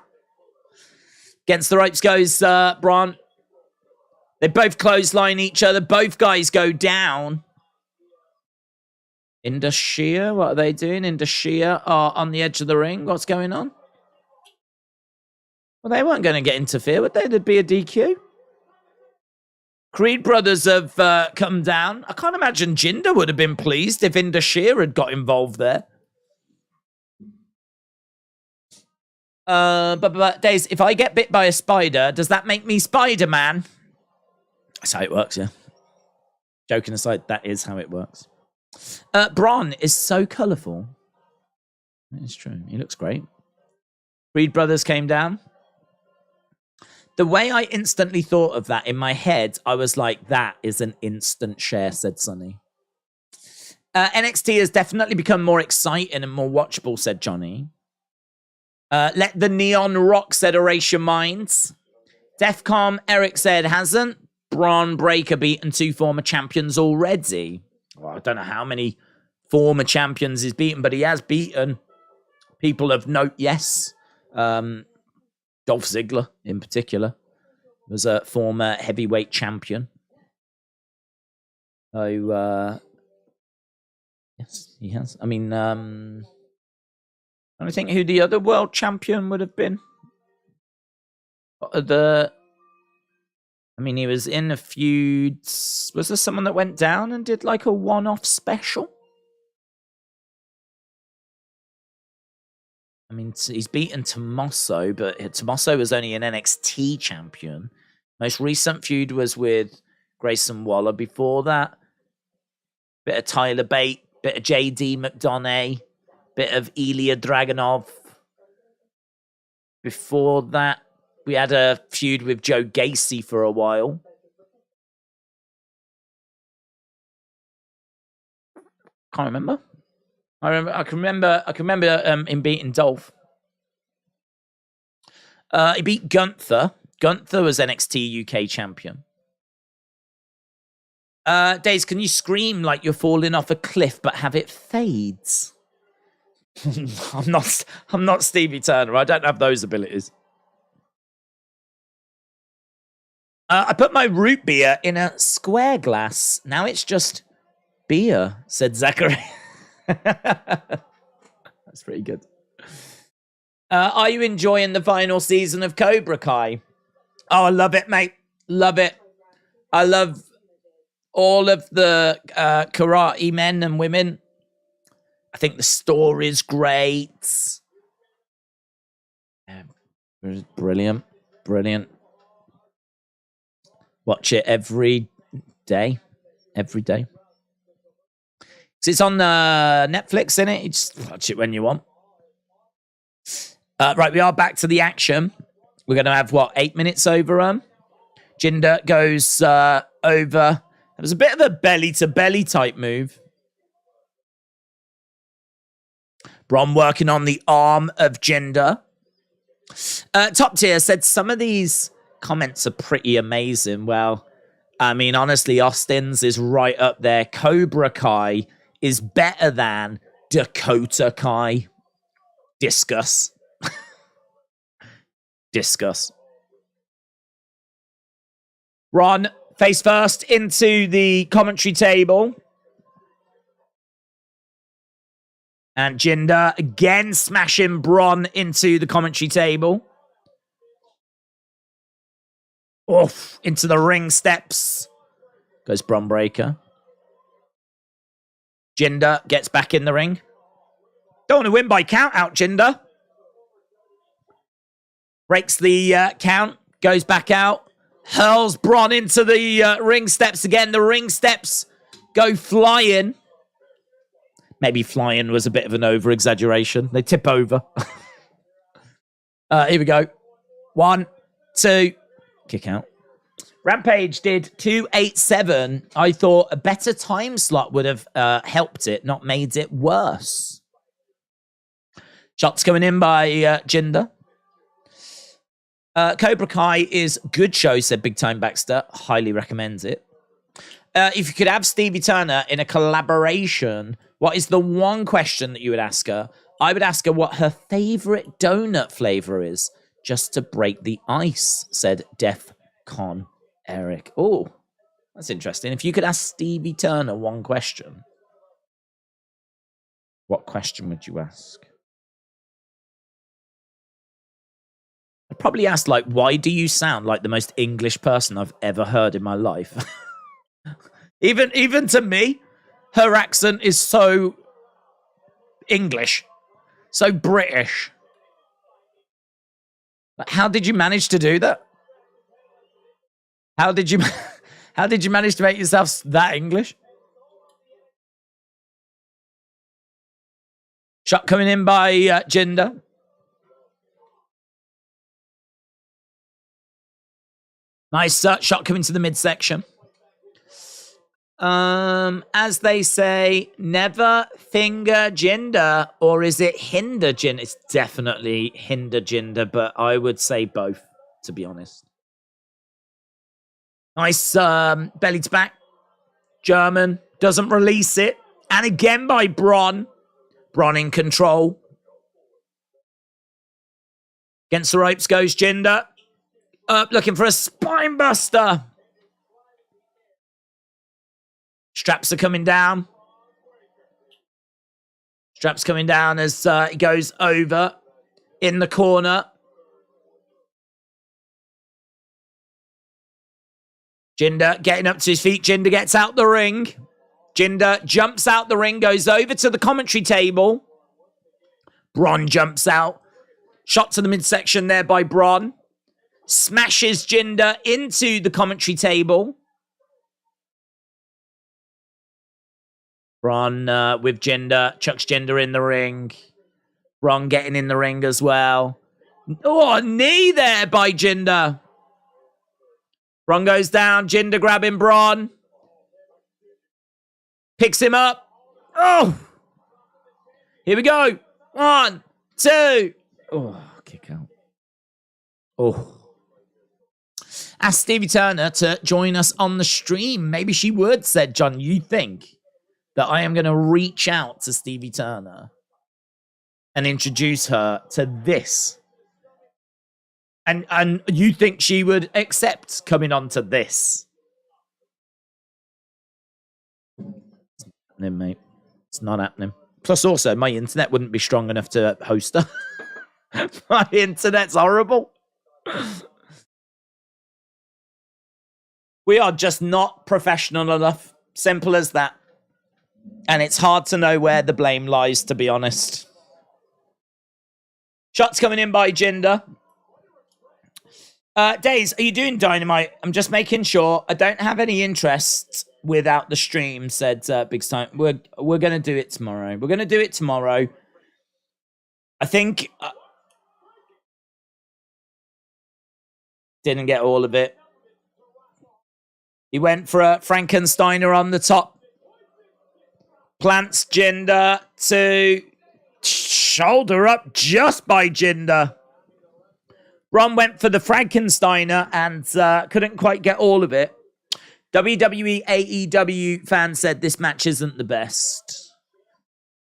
Against the ropes goes Bron. They both clothesline each other. Both guys go down. Indashia, what are they doing? Indashia are on the edge of the ring. What's going on? Well, they weren't going to get interfered, would they? There'd be a DQ. Creed brothers have come down. I can't imagine Jinder would have been pleased if Indashia had got involved there. But Daze, if I get bit by a spider, does that make me Spider-Man? That's how it works, yeah. Joking aside, that is how it works. Bron is so colourful. It's true. He looks great. Creed brothers came down. The way I instantly thought of that in my head, I was like, that is an instant share, said Sonny. NXT has definitely become more exciting and more watchable, said Johnny. Let the Neon Rock said erase your minds. Defcom Eric said hasn't Bron Breakker beaten 2 former champions already? Well, I don't know how many former champions he's beaten, but he has beaten people of note, yes. Dolph Ziggler, in particular, was a former heavyweight champion. So, yes, he has. I mean, I think who the other world champion would have been. He was in a feud. Was there someone that went down and did like a one-off special? I mean, he's beaten Tommaso, but Tommaso was only an NXT champion. Most recent feud was with Grayson Waller. Before that, bit of Tyler Bate, bit of JD McDonough, bit of Ilja Dragunov. Before that, we had a feud with Joe Gacy for a while. Can't remember. I can remember him beating Dolph. He beat Gunther. Gunther was NXT UK champion. Daze, can you scream like you're falling off a cliff but have it fades? I'm not Stevie Turner. I don't have those abilities. I put my root beer in a square glass. Now it's just beer, said Zachary. That's pretty good. Are you enjoying the final season of Cobra Kai? Oh, I love it, mate. Love it. I love all of the karate men and women. I think the story's great. Brilliant. Brilliant. Watch it every day. Every day. It's on Netflix, isn't it? You just watch it when you want. Right, we are back to the action. We're going to have, 8 minutes over. Jinder goes over. It was a bit of a belly-to-belly type move. Bron working on the arm of Jinder. Top Tier said some of these comments are pretty amazing. Well, I mean, honestly, Austin's is right up there. Cobra Kai is better than Dakota Kai. Discuss. Discuss. Ron, face first into the commentary table. And Jinder again smashing Bron into the commentary table. Oof, into the ring steps. Goes Bron Breakker. Jinder gets back in the ring. Don't want to win by count out, Jinder. Breaks the count. Goes back out. Hurls Bron into the ring steps again. The ring steps go flying. Maybe flying was a bit of an over-exaggeration. They tip over. Here we go. 1, 2. Kick out. Rampage did 287. I thought a better time slot would have helped it, not made it worse. Shots coming in by Jinder. Cobra Kai is good show, said Big Time Baxter. Highly recommends it. If you could have Stevie Turner in a collaboration, what is the one question that you would ask her? I would ask her what her favorite donut flavor is, just to break the ice, said Def Con Eric. Oh, that's interesting. If you could ask Stevie Turner one question, what question would you ask? I'd probably ask, why do you sound like the most English person I've ever heard in my life? Even to me, her accent is so English, so British. How did you manage to do that? How did you manage to make yourself that English? Shot coming in by Jinder. Nice shot coming to the midsection. As they say, never finger Jinder, or is it hinder Jinder? It's definitely hinder Jinder, but I would say both, to be honest. Nice belly to back. German doesn't release it. And again by Bron. Bron in control. Against the ropes goes Jinder. Looking for a spine buster. Straps are coming down. Straps coming down as he goes over in the corner. Jinder getting up to his feet. Jinder gets out the ring. Jinder jumps out the ring, goes over to the commentary table. Bron jumps out. Shot to the midsection there by Bron. Smashes Jinder into the commentary table. Bron with Jinder. Chucks Jinder in the ring. Bron getting in the ring as well. Oh, a knee there by Jinder. Bron goes down. Jinder grabbing Bron. Picks him up. Oh! Here we go. 1, 2. Oh, kick out. Oh. Ask Stevie Turner to join us on the stream. Maybe she would, said John. You think that I am going to reach out to Stevie Turner and introduce her to this? And you think she would accept coming on to this? It's not happening, mate. It's not happening. Plus, also, my internet wouldn't be strong enough to host her. My internet's horrible. We are just not professional enough. Simple as that. And it's hard to know where the blame lies, to be honest. Shots coming in by Jinder. Daze, are you doing Dynamite? I'm just making sure. I don't have any interest without the stream, said Big Time. We're going to do it tomorrow. We're going to do it tomorrow. I think... didn't get all of it. He went for a Frankensteiner on the top. Plants Jinder to shoulder up just by Jinder. Bron went for the Frankensteiner and couldn't quite get all of it. WWE AEW fan said this match isn't the best.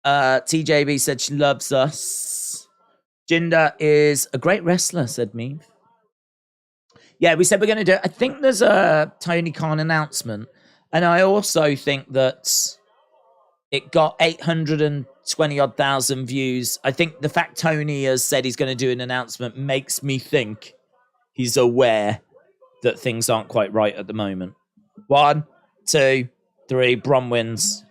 TJB said she loves us. Jinder is a great wrestler, said me. Yeah, we said we're going to do it. I think there's a Tony Khan announcement. And I also think that it got 820-odd thousand views. I think the fact Tony has said he's going to do an announcement makes me think he's aware that things aren't quite right at the moment. 1, 2, 3. Bron wins.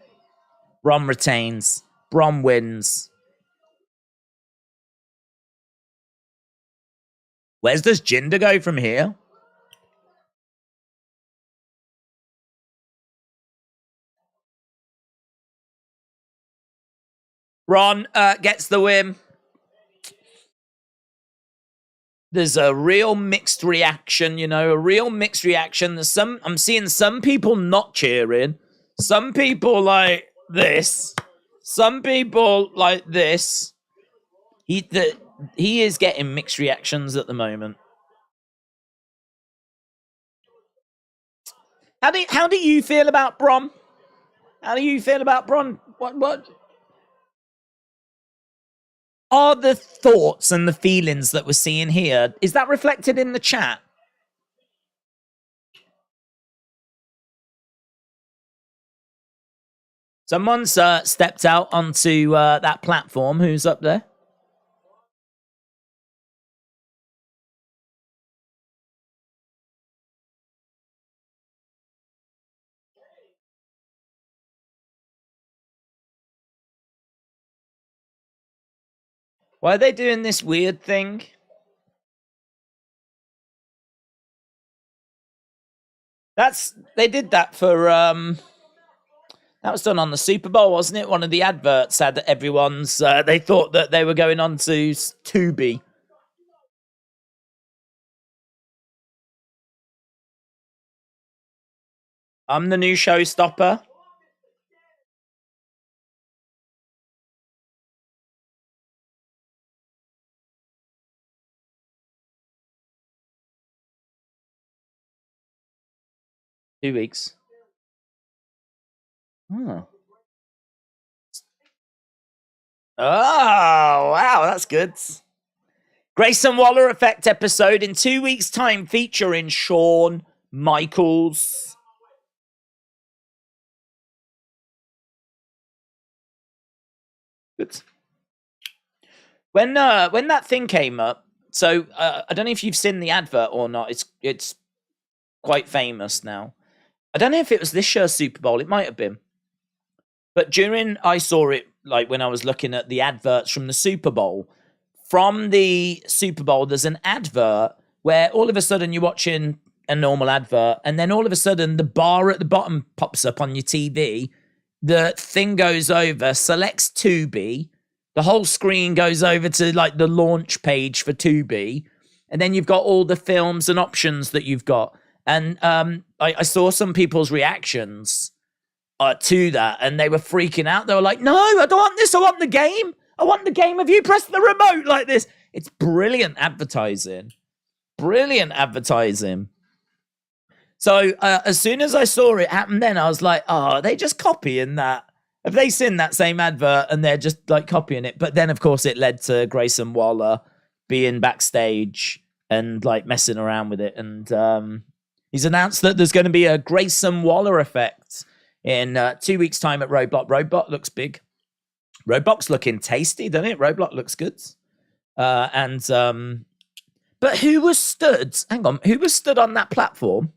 Bron retains. Bron wins. Where does Jinder go from here? Bron gets the win. There's a real mixed reaction, you know, a real mixed reaction. I'm seeing some people not cheering. Some people like this. Some people like this. He is getting mixed reactions at the moment. How do you feel about Bron? How do you feel about Bron? What are the thoughts and the feelings that we're seeing here? Is that reflected in the chat? Someone's stepped out onto that platform. Who's up there? Why are they doing this weird thing? They did that for that was done on the Super Bowl, wasn't it? One of the adverts had everyone's they thought that they were going on to Tubi. I'm the new showstopper. Two weeks. Oh. Oh, wow, that's good. Grayson Waller Effect episode in 2 weeks' time featuring Shawn Michaels. Good. When that thing came up, so I don't know if you've seen the advert or not. It's quite famous now. I don't know if it was this year's Super Bowl. It might have been. But during I saw it, like when I was looking at the adverts from the Super Bowl, from the Super Bowl, there's an advert where all of a sudden you're watching a normal advert, and then all of a sudden the bar at the bottom pops up on your TV. The thing goes over, selects Tubi. The whole screen goes over to like the launch page for Tubi. And then you've got all the films and options that you've got. And I saw some people's reactions to that, and they were freaking out. They were like, no, I don't want this. I want the game. I want the game of you press the remote like this. It's brilliant advertising. Brilliant advertising. So as soon as I saw it happen then, I was like, oh, are they just copying that? Have they seen that same advert and they're just like copying it? But then, of course, it led to Grayson Waller being backstage and like messing around with it. And he's announced that there's going to be a Grayson Waller effect in 2 weeks' time at Roadblock. Roadblock looks big. Roadblock's looking tasty, doesn't it? Roadblock looks good. But who was stood? Hang on, who was stood on that platform?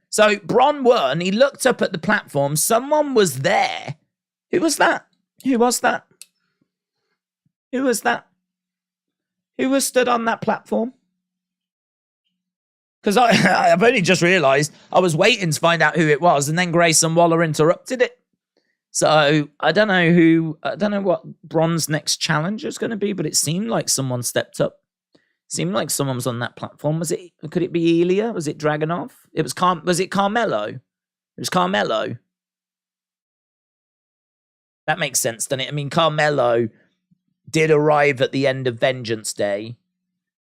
So Bron won. He looked up at the platform. Someone was there. Who was that? Who was that? Who was that? Who was stood on that platform? Because I've only just realised I was waiting to find out who it was, and then Grayson Waller interrupted it. So I don't know what Bron's next challenge is going to be, but it seemed like someone stepped up. Seemed like someone was on that platform. Could it be Ilja? Was it Dragunov? Was it Carmelo? It was Carmelo. That makes sense, doesn't it? I mean, Carmelo did arrive at the end of Vengeance Day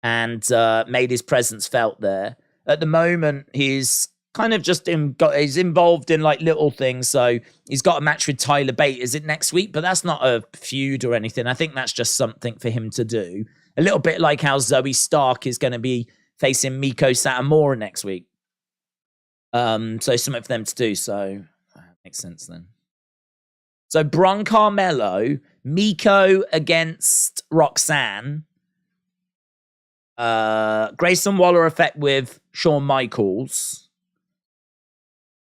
and made his presence felt there. At the moment, he's kind of just he's involved in like little things. So he's got a match with Tyler Bate. Is it next week? But that's not a feud or anything. I think that's just something for him to do. A little bit like how Zoe Stark is going to be facing Miko Satomura next week. So something for them to do. So that makes sense then. So Bron Carmelo, Miko against Roxanne, Grayson Waller effect with Shawn Michaels.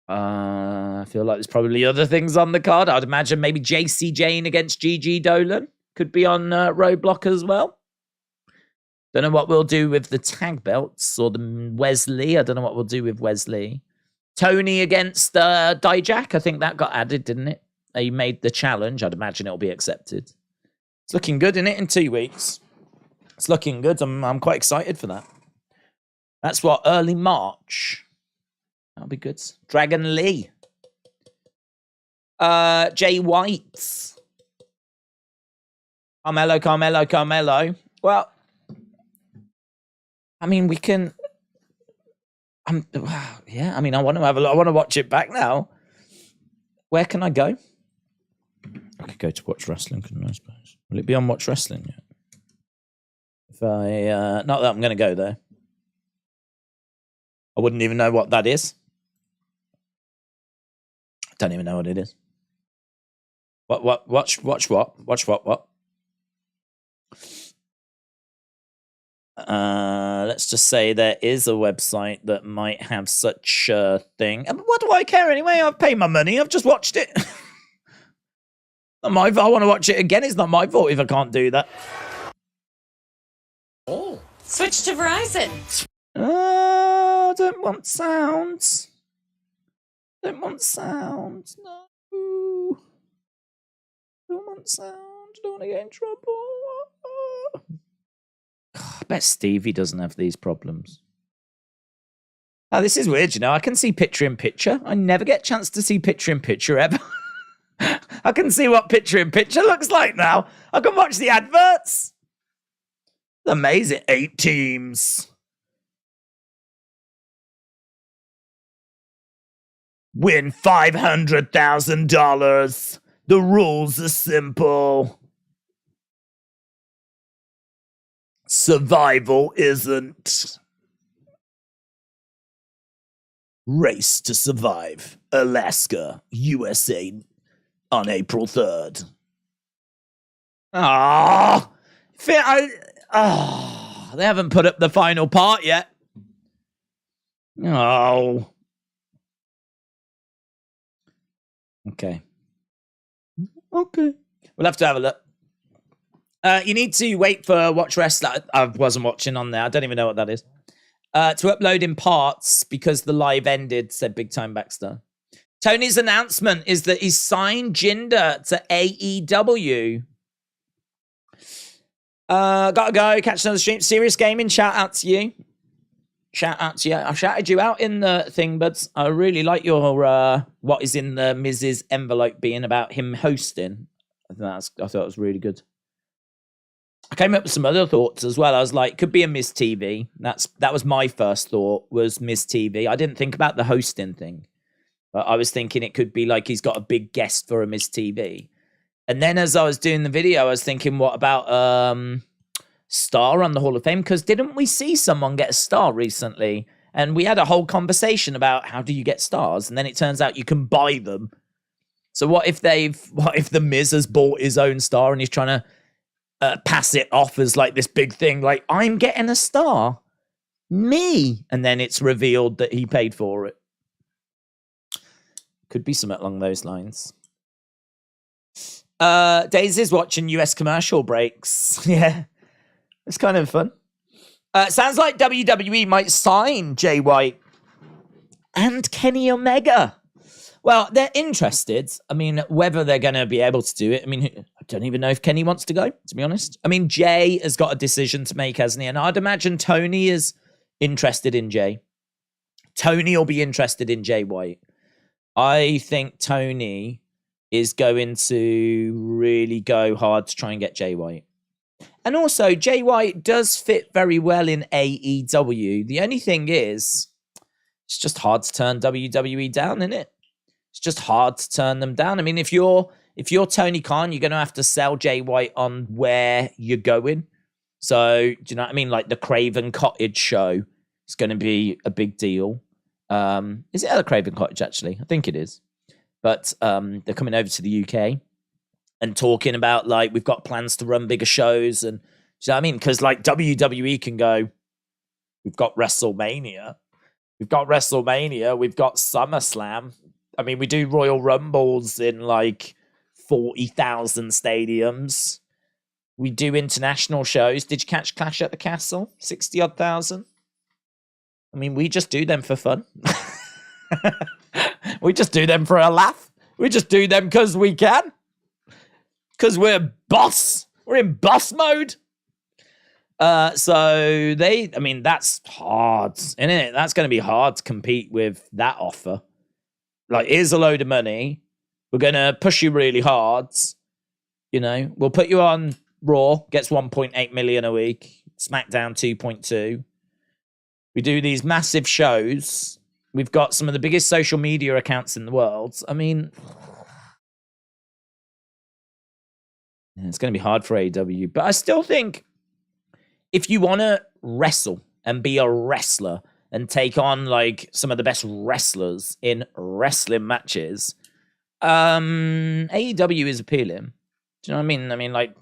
I feel like there's probably other things on the card. I'd imagine maybe Jacy Jayne against Gigi Dolan could be on Roadblock as well. Don't know what we'll do with the tag belts or the Wesley. I don't know what we'll do with Wesley. Tony against Dijak. I think that got added, didn't it? He made the challenge. I'd imagine it'll be accepted. It's looking good, isn't it? In 2 weeks. It's looking good. I'm quite excited for that. That's what, early March. That'll be good. Dragon Lee. Jay White. Carmelo. Well, I mean, we can. Yeah. I mean, I want to watch it back now. Where can I go? I could go to Watch Wrestling, couldn't I suppose? Will it be on Watch Wrestling yet? If I not that I'm going to go there. I wouldn't even know what that is. I don't even know what it is. Watch what? Let's just say there is a website that might have such a thing. What do I care anyway? I've paid my money. I've just watched it. Not my fault. I want to watch it again. It's not my fault if I can't do that. Oh, switch to Verizon. I don't want sounds. No. Don't want sound. Don't want to get in trouble. I bet Stevie doesn't have these problems. Oh, this is weird, you know. I can see picture-in-picture. I never get a chance to see picture-in-picture ever. I can see what picture-in-picture looks like now. I can watch the adverts. Amazing. 8 teams. Win $500,000. The rules are simple. Survival isn't. Race to Survive, Alaska, USA, on April 3rd. Ah, they haven't put up the final part yet. Oh. Okay. Okay. We'll have to have a look. You need to wait for Watch Wrestling. I wasn't watching on there. I don't even know what that is. To upload in parts because the live ended, said Big Time Baxter. Tony's announcement is that he's signed Jinder to AEW. Gotta go. Catch another stream. Serious Gaming, shout out to you. Shout out to you. I shouted you out in the thing, but I really like your what is in the Mrs. envelope being about him hosting. I thought it was really good. I came up with some other thoughts as well. I was like, could be a Miz TV. That was my first thought, was Miz TV. I didn't think about the hosting thing. But I was thinking it could be like he's got a big guest for a Miz TV. And then as I was doing the video, I was thinking, what about Star on the Hall of Fame? Because didn't we see someone get a star recently? And we had a whole conversation about how do you get stars? And then it turns out you can buy them. So what if the Miz has bought his own star and he's trying to pass it off as like this big thing, like, I'm getting a star, me, and then it's revealed that he paid for it. Could be something along those lines. Daze is watching US commercial breaks. Yeah, it's kind of fun. Sounds like WWE might sign Jay White and Kenny Omega. Well, they're interested. I mean, whether they're going to be able to do it, I mean, I don't even know if Kenny wants to go, to be honest. I mean, Jay has got a decision to make, hasn't he? And I'd imagine Tony is interested in Jay. Tony will be interested in Jay White. I think Tony is going to really go hard to try and get Jay White. And also, Jay White does fit very well in AEW. The only thing is, it's just hard to turn WWE down, isn't it? It's just hard to turn them down. I mean, if you're Tony Khan, you're going to have to sell Jay White on where you're going. So, do you know what I mean? Like the Craven Cottage show is going to be a big deal. Is it at the Craven Cottage, actually? I think it is. But they're coming over to the UK and talking about, like, we've got plans to run bigger shows. And, do you know what I mean? Because, like, WWE can go, we've got WrestleMania. We've got SummerSlam. I mean, we do Royal Rumbles in like 40,000 stadiums. We do international shows. Did you catch Clash at the Castle? 60-odd thousand. I mean, we just do them for fun. We just do them for a laugh. We just do them because we can. Because we're boss. We're in boss mode. So I mean, that's hard, isn't it? That's going to be hard to compete with that offer. Like, here's a load of money. We're going to push you really hard. You know, we'll put you on Raw, gets 1.8 million a week. SmackDown 2.2. We do these massive shows. We've got some of the biggest social media accounts in the world. I mean, it's going to be hard for AEW. But I still think if you want to wrestle and be a wrestler and take on like some of the best wrestlers in wrestling matches, AEW is appealing. Do you know what I mean? I mean, like,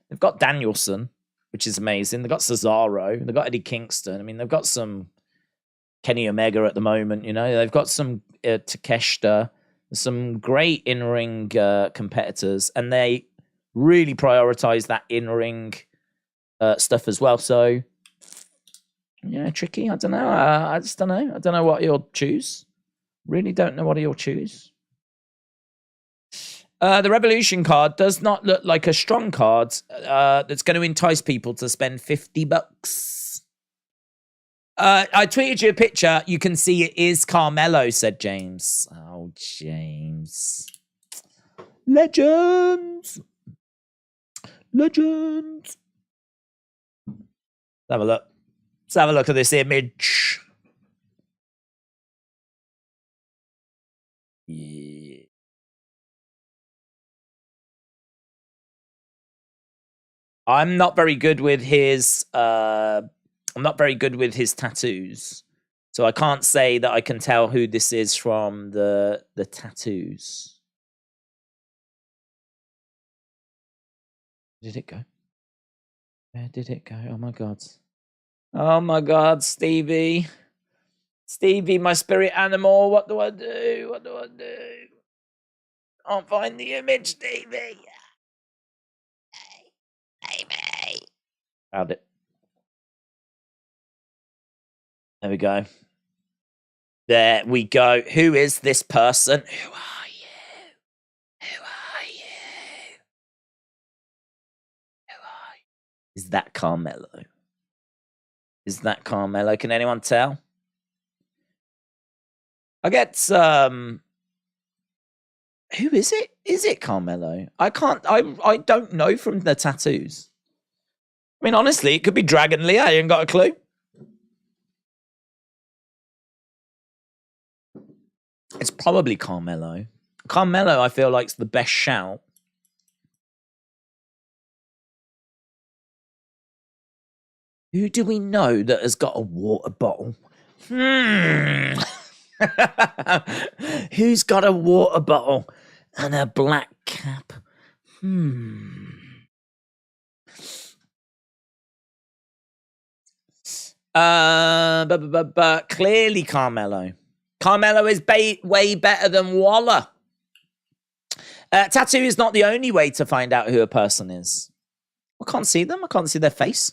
they've got Danielson, which is amazing. They've got Cesaro. They've got Eddie Kingston. I mean, they've got some Kenny Omega at the moment, you know. They've got some Takeshita, some great in-ring competitors, and they really prioritize that in-ring stuff as well. So, yeah, tricky. I don't know. I just don't know. I don't know what you'll choose. Really don't know what you'll choose. The Revolution card does not look like a strong card that's going to entice people to spend $50. I tweeted you a picture. You can see it is Carmelo, said James. Oh, James. Legends. Legends. Let's have a look. Let's have a look at this image. Yeah. I'm not very good with his tattoos. So I can't say that I can tell who this is from the tattoos. Where did it go? Where did it go? Oh my god. Oh my god, Stevie. Stevie, my spirit animal. What do I do? What do I do? Can't find the image, Stevie. Hey, mate. Found it. There we go. There we go. Who is this person? Who are you? Who are you? Who are you? Is that Carmelo? Is that Carmelo? Can anyone tell? I get who is it? Is it Carmelo? I don't know from the tattoos. I mean, honestly, it could be Dragon Lee. I ain't got a clue. It's probably Carmelo. Carmelo, I feel like, is the best shout. Who do we know that has got a water bottle? Who's got a water bottle and a black cap? But clearly Carmelo. Carmelo is way better than Waller. Tattoo is not the only way to find out who a person is. I can't see them. I can't see their face.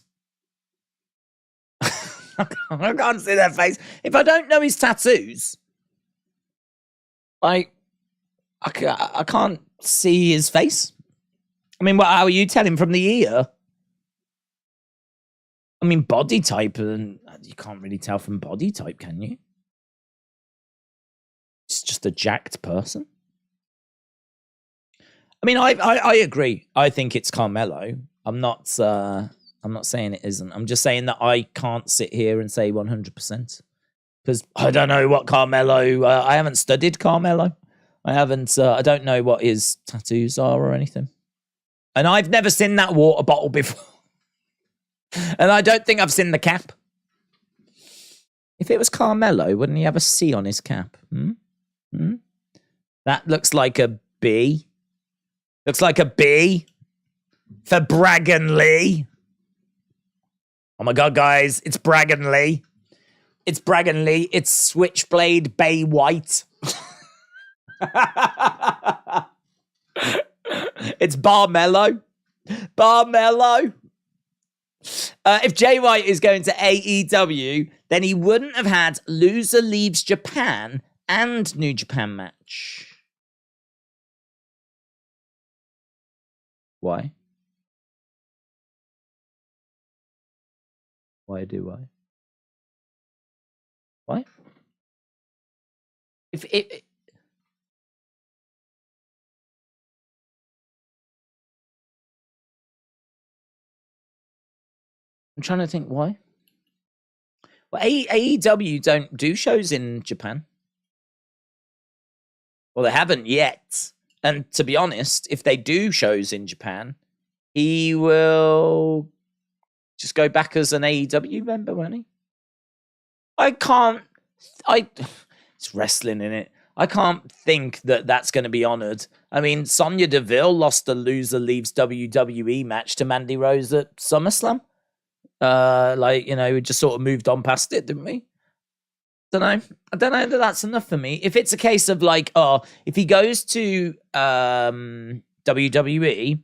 I can't see their face. If I don't know his tattoos, I can't see his face. I mean, how are you telling from the ear? I mean, body type, and you can't really tell from body type, can you? It's just a jacked person. I mean, I agree. I think it's Carmelo. I'm not saying it isn't. I'm just saying that I can't sit here and say 100% because I don't know what Carmelo. I haven't studied Carmelo. I haven't. I don't know what his tattoos are or anything. And I've never seen that water bottle before. And I don't think I've seen the cap. If it was Carmelo, wouldn't he have a C on his cap? That looks like a B. Looks like a B for Dragon Lee. Oh my god, guys, it's Dragon Lee. It's Dragon Lee. It's Switchblade Bay White. It's Barmello. Barmello. If Jay White is going to AEW, then he wouldn't have had loser leaves Japan and New Japan match. Why? Why do I? Why? If it... I'm trying to think why. Well, AEW don't do shows in Japan. Well, they haven't yet. And to be honest, if they do shows in Japan, he will just go back as an AEW member, won't he? It's wrestling, in it. I can't think that that's going to be honored. I mean, Sonya Deville lost the loser leaves WWE match to Mandy Rose at SummerSlam. We just sort of moved on past it, didn't we? I don't know that that's enough for me. If it's a case of if he goes to WWE,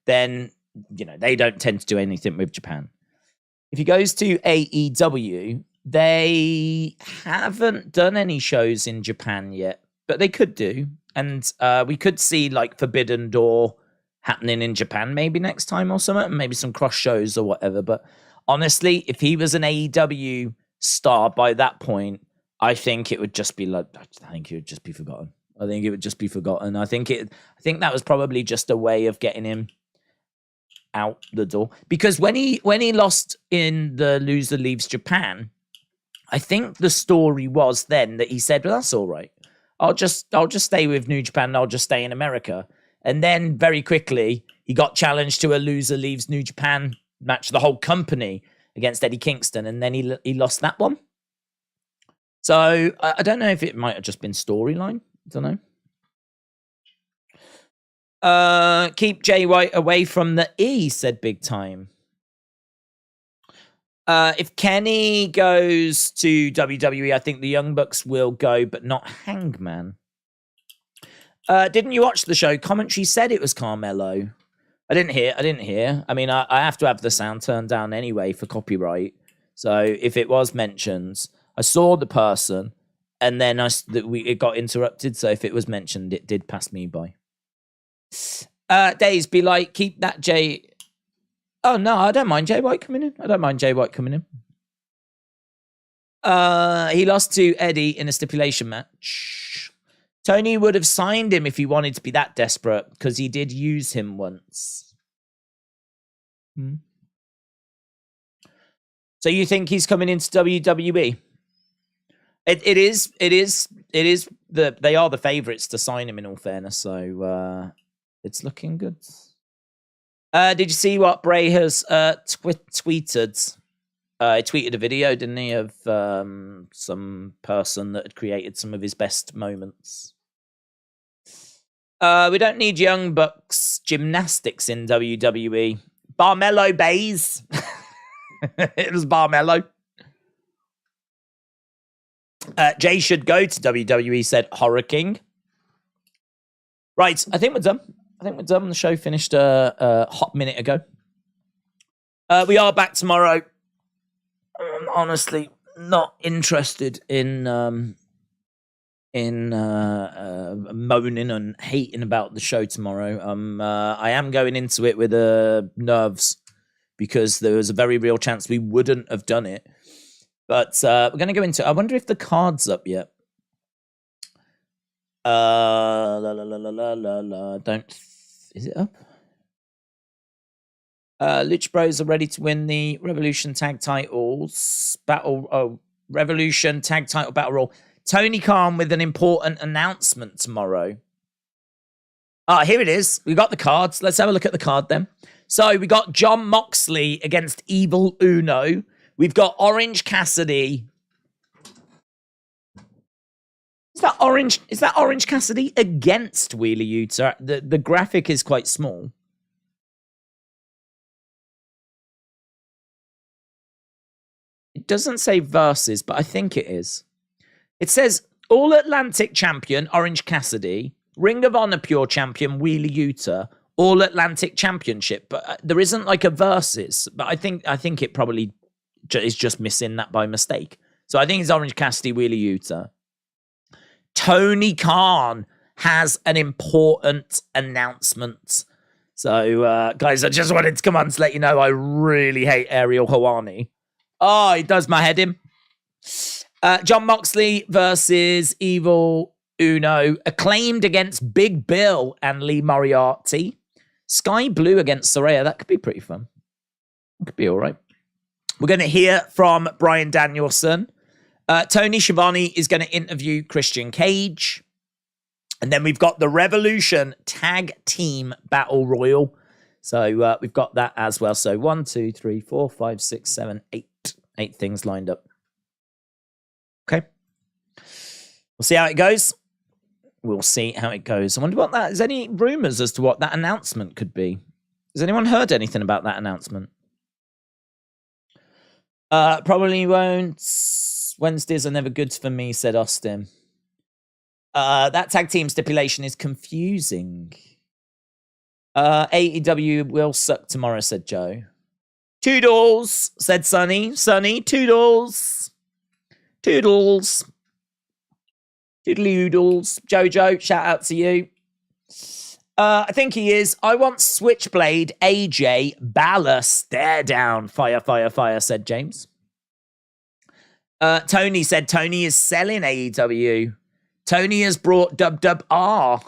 then they don't tend to do anything with Japan. If he goes to AEW, they haven't done any shows in Japan yet, but they could do, and we could see Forbidden Door happening in Japan maybe next time or something, maybe some cross shows or whatever. But honestly, if he was an AEW star by that point, I think it would just be like, I think he would just be forgotten. I think that was probably just a way of getting him out the door. Because when he lost in the Loser Leaves Japan, I think the story was then that he said, well, that's all right. I'll just stay with New Japan. I'll just stay in America. And then very quickly, he got challenged to a Loser Leaves New Japan match, the whole company, against Eddie Kingston. And then he lost that one. So I don't know if it might have just been storyline. I don't know. Keep Jay White away from the E, said Big Time. If Kenny goes to WWE, I think the Young Bucks will go, but not Hangman. Didn't you watch the show? Commentary said it was Carmelo. I didn't hear. I mean, I have to have the sound turned down anyway for copyright. So if it was mentioned, I saw the person, and then it got interrupted. So if it was mentioned, it did pass me by. Daze, be like, keep that Jay. Oh no, I don't mind Jay White coming in. He lost to Eddie in a stipulation match. Tony would have signed him if he wanted to be that desperate, because he did use him once. So you think he's coming into WWE? It is they are the favourites to sign him, in all fairness, so it's looking good. Did you see what Bray has tweeted? He tweeted a video, didn't he, of some person that had created some of his best moments. We don't need Young Bucks gymnastics in WWE. Barmello Bays. It was Barmello. Jay should go to WWE, said Horror King. Right, I think we're done. The show finished a hot minute ago. We are back tomorrow. I'm honestly not interested in moaning and hating about the show tomorrow. I am going into it with nerves, because there was a very real chance we wouldn't have done it. But we're going to go into... I wonder if the card's up yet. Is it up? Lucha Bros are ready to win the Revolution Tag Titles. Revolution Tag Title Battle Royal. Tony Khan with an important announcement tomorrow. Here it is. We got the cards. Let's have a look at the card then. So we got Jon Moxley against Evil Uno. We've got Orange Cassidy. Is that Orange Cassidy against Wheeler Yuta? The graphic is quite small. It doesn't say versus, but I think it is. It says All Atlantic Champion Orange Cassidy, Ring of Honor Pure Champion Wheeler Yuta, All Atlantic Championship, but there isn't like a versus. But I think it probably is just missing that by mistake. So I think it's Orange Cassidy, Wheeler Yuta. Tony Khan has an important announcement. So, guys, I just wanted to come on to let you know I really hate Ariel Helwani. Oh, he does my head in. Jon Moxley versus Evil Uno. Acclaimed against Big Bill and Lee Moriarty. Sky Blue against Saraya. That could be pretty fun. It could be all right. We're going to hear from Bryan Danielson. Tony Schiavone is going to interview Christian Cage. And then we've got the Revolution Tag Team Battle Royal. So we've got that as well. So 1, 2, 3, 4, 5, 6, 7, 8. 8 things lined up. Okay. We'll see how it goes. I wonder what that is. Any rumors as to what that announcement could be? Has anyone heard anything about that announcement? Probably won't. Wednesdays are never good for me, said Austin. That tag team stipulation is confusing. AEW will suck tomorrow, said Joe. Toodles, said Sonny. Sonny, toodles. Toodles. Toodly oodles. Jojo, shout out to you. I think he is. I want Switchblade, AJ, Balor, stare down. Fire, fire, fire, said James. Tony said Tony is selling AEW. Tony has brought WWR.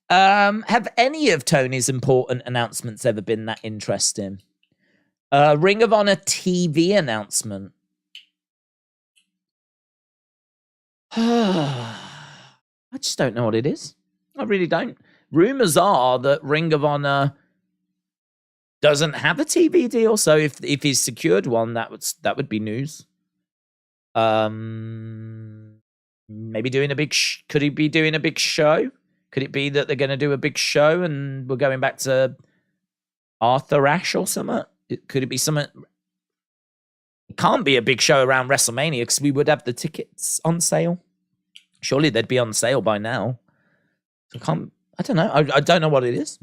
Have any of Tony's important announcements ever been that interesting? Ring of Honor TV announcement. I just don't know what it is. I really don't. Rumors are that Ring of Honor doesn't have a TV deal, so if he's secured one, that would be news. Maybe doing a big. Could he be doing a big show? Could it be that they're going to do a big show and we're going back to Arthur Ashe or something? Could it be something? It can't be a big show around WrestleMania because we would have the tickets on sale. Surely they'd be on sale by now. I don't know. I don't know what it is.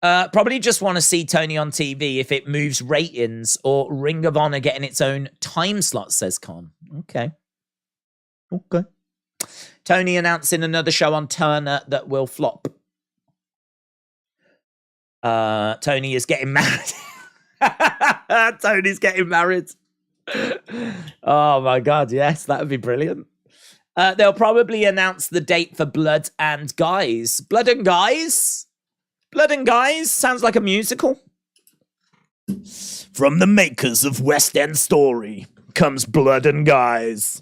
Probably just want to see Tony on TV if it moves ratings or Ring of Honor getting its own time slot, says Con. Okay. Tony announcing another show on Turner that will flop. Tony is getting married. Tony's getting married. Oh my God, yes, that would be brilliant. They'll probably announce the date for Blood and Guys. Blood and Guys? Blood and Guys sounds like a musical. From the makers of West End Story comes Blood and Guys.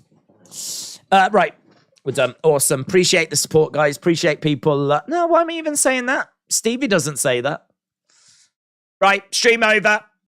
Right, we're done. Awesome. Appreciate the support, guys. Appreciate people. No, why am I even saying that? Stevie doesn't say that. Right, stream over.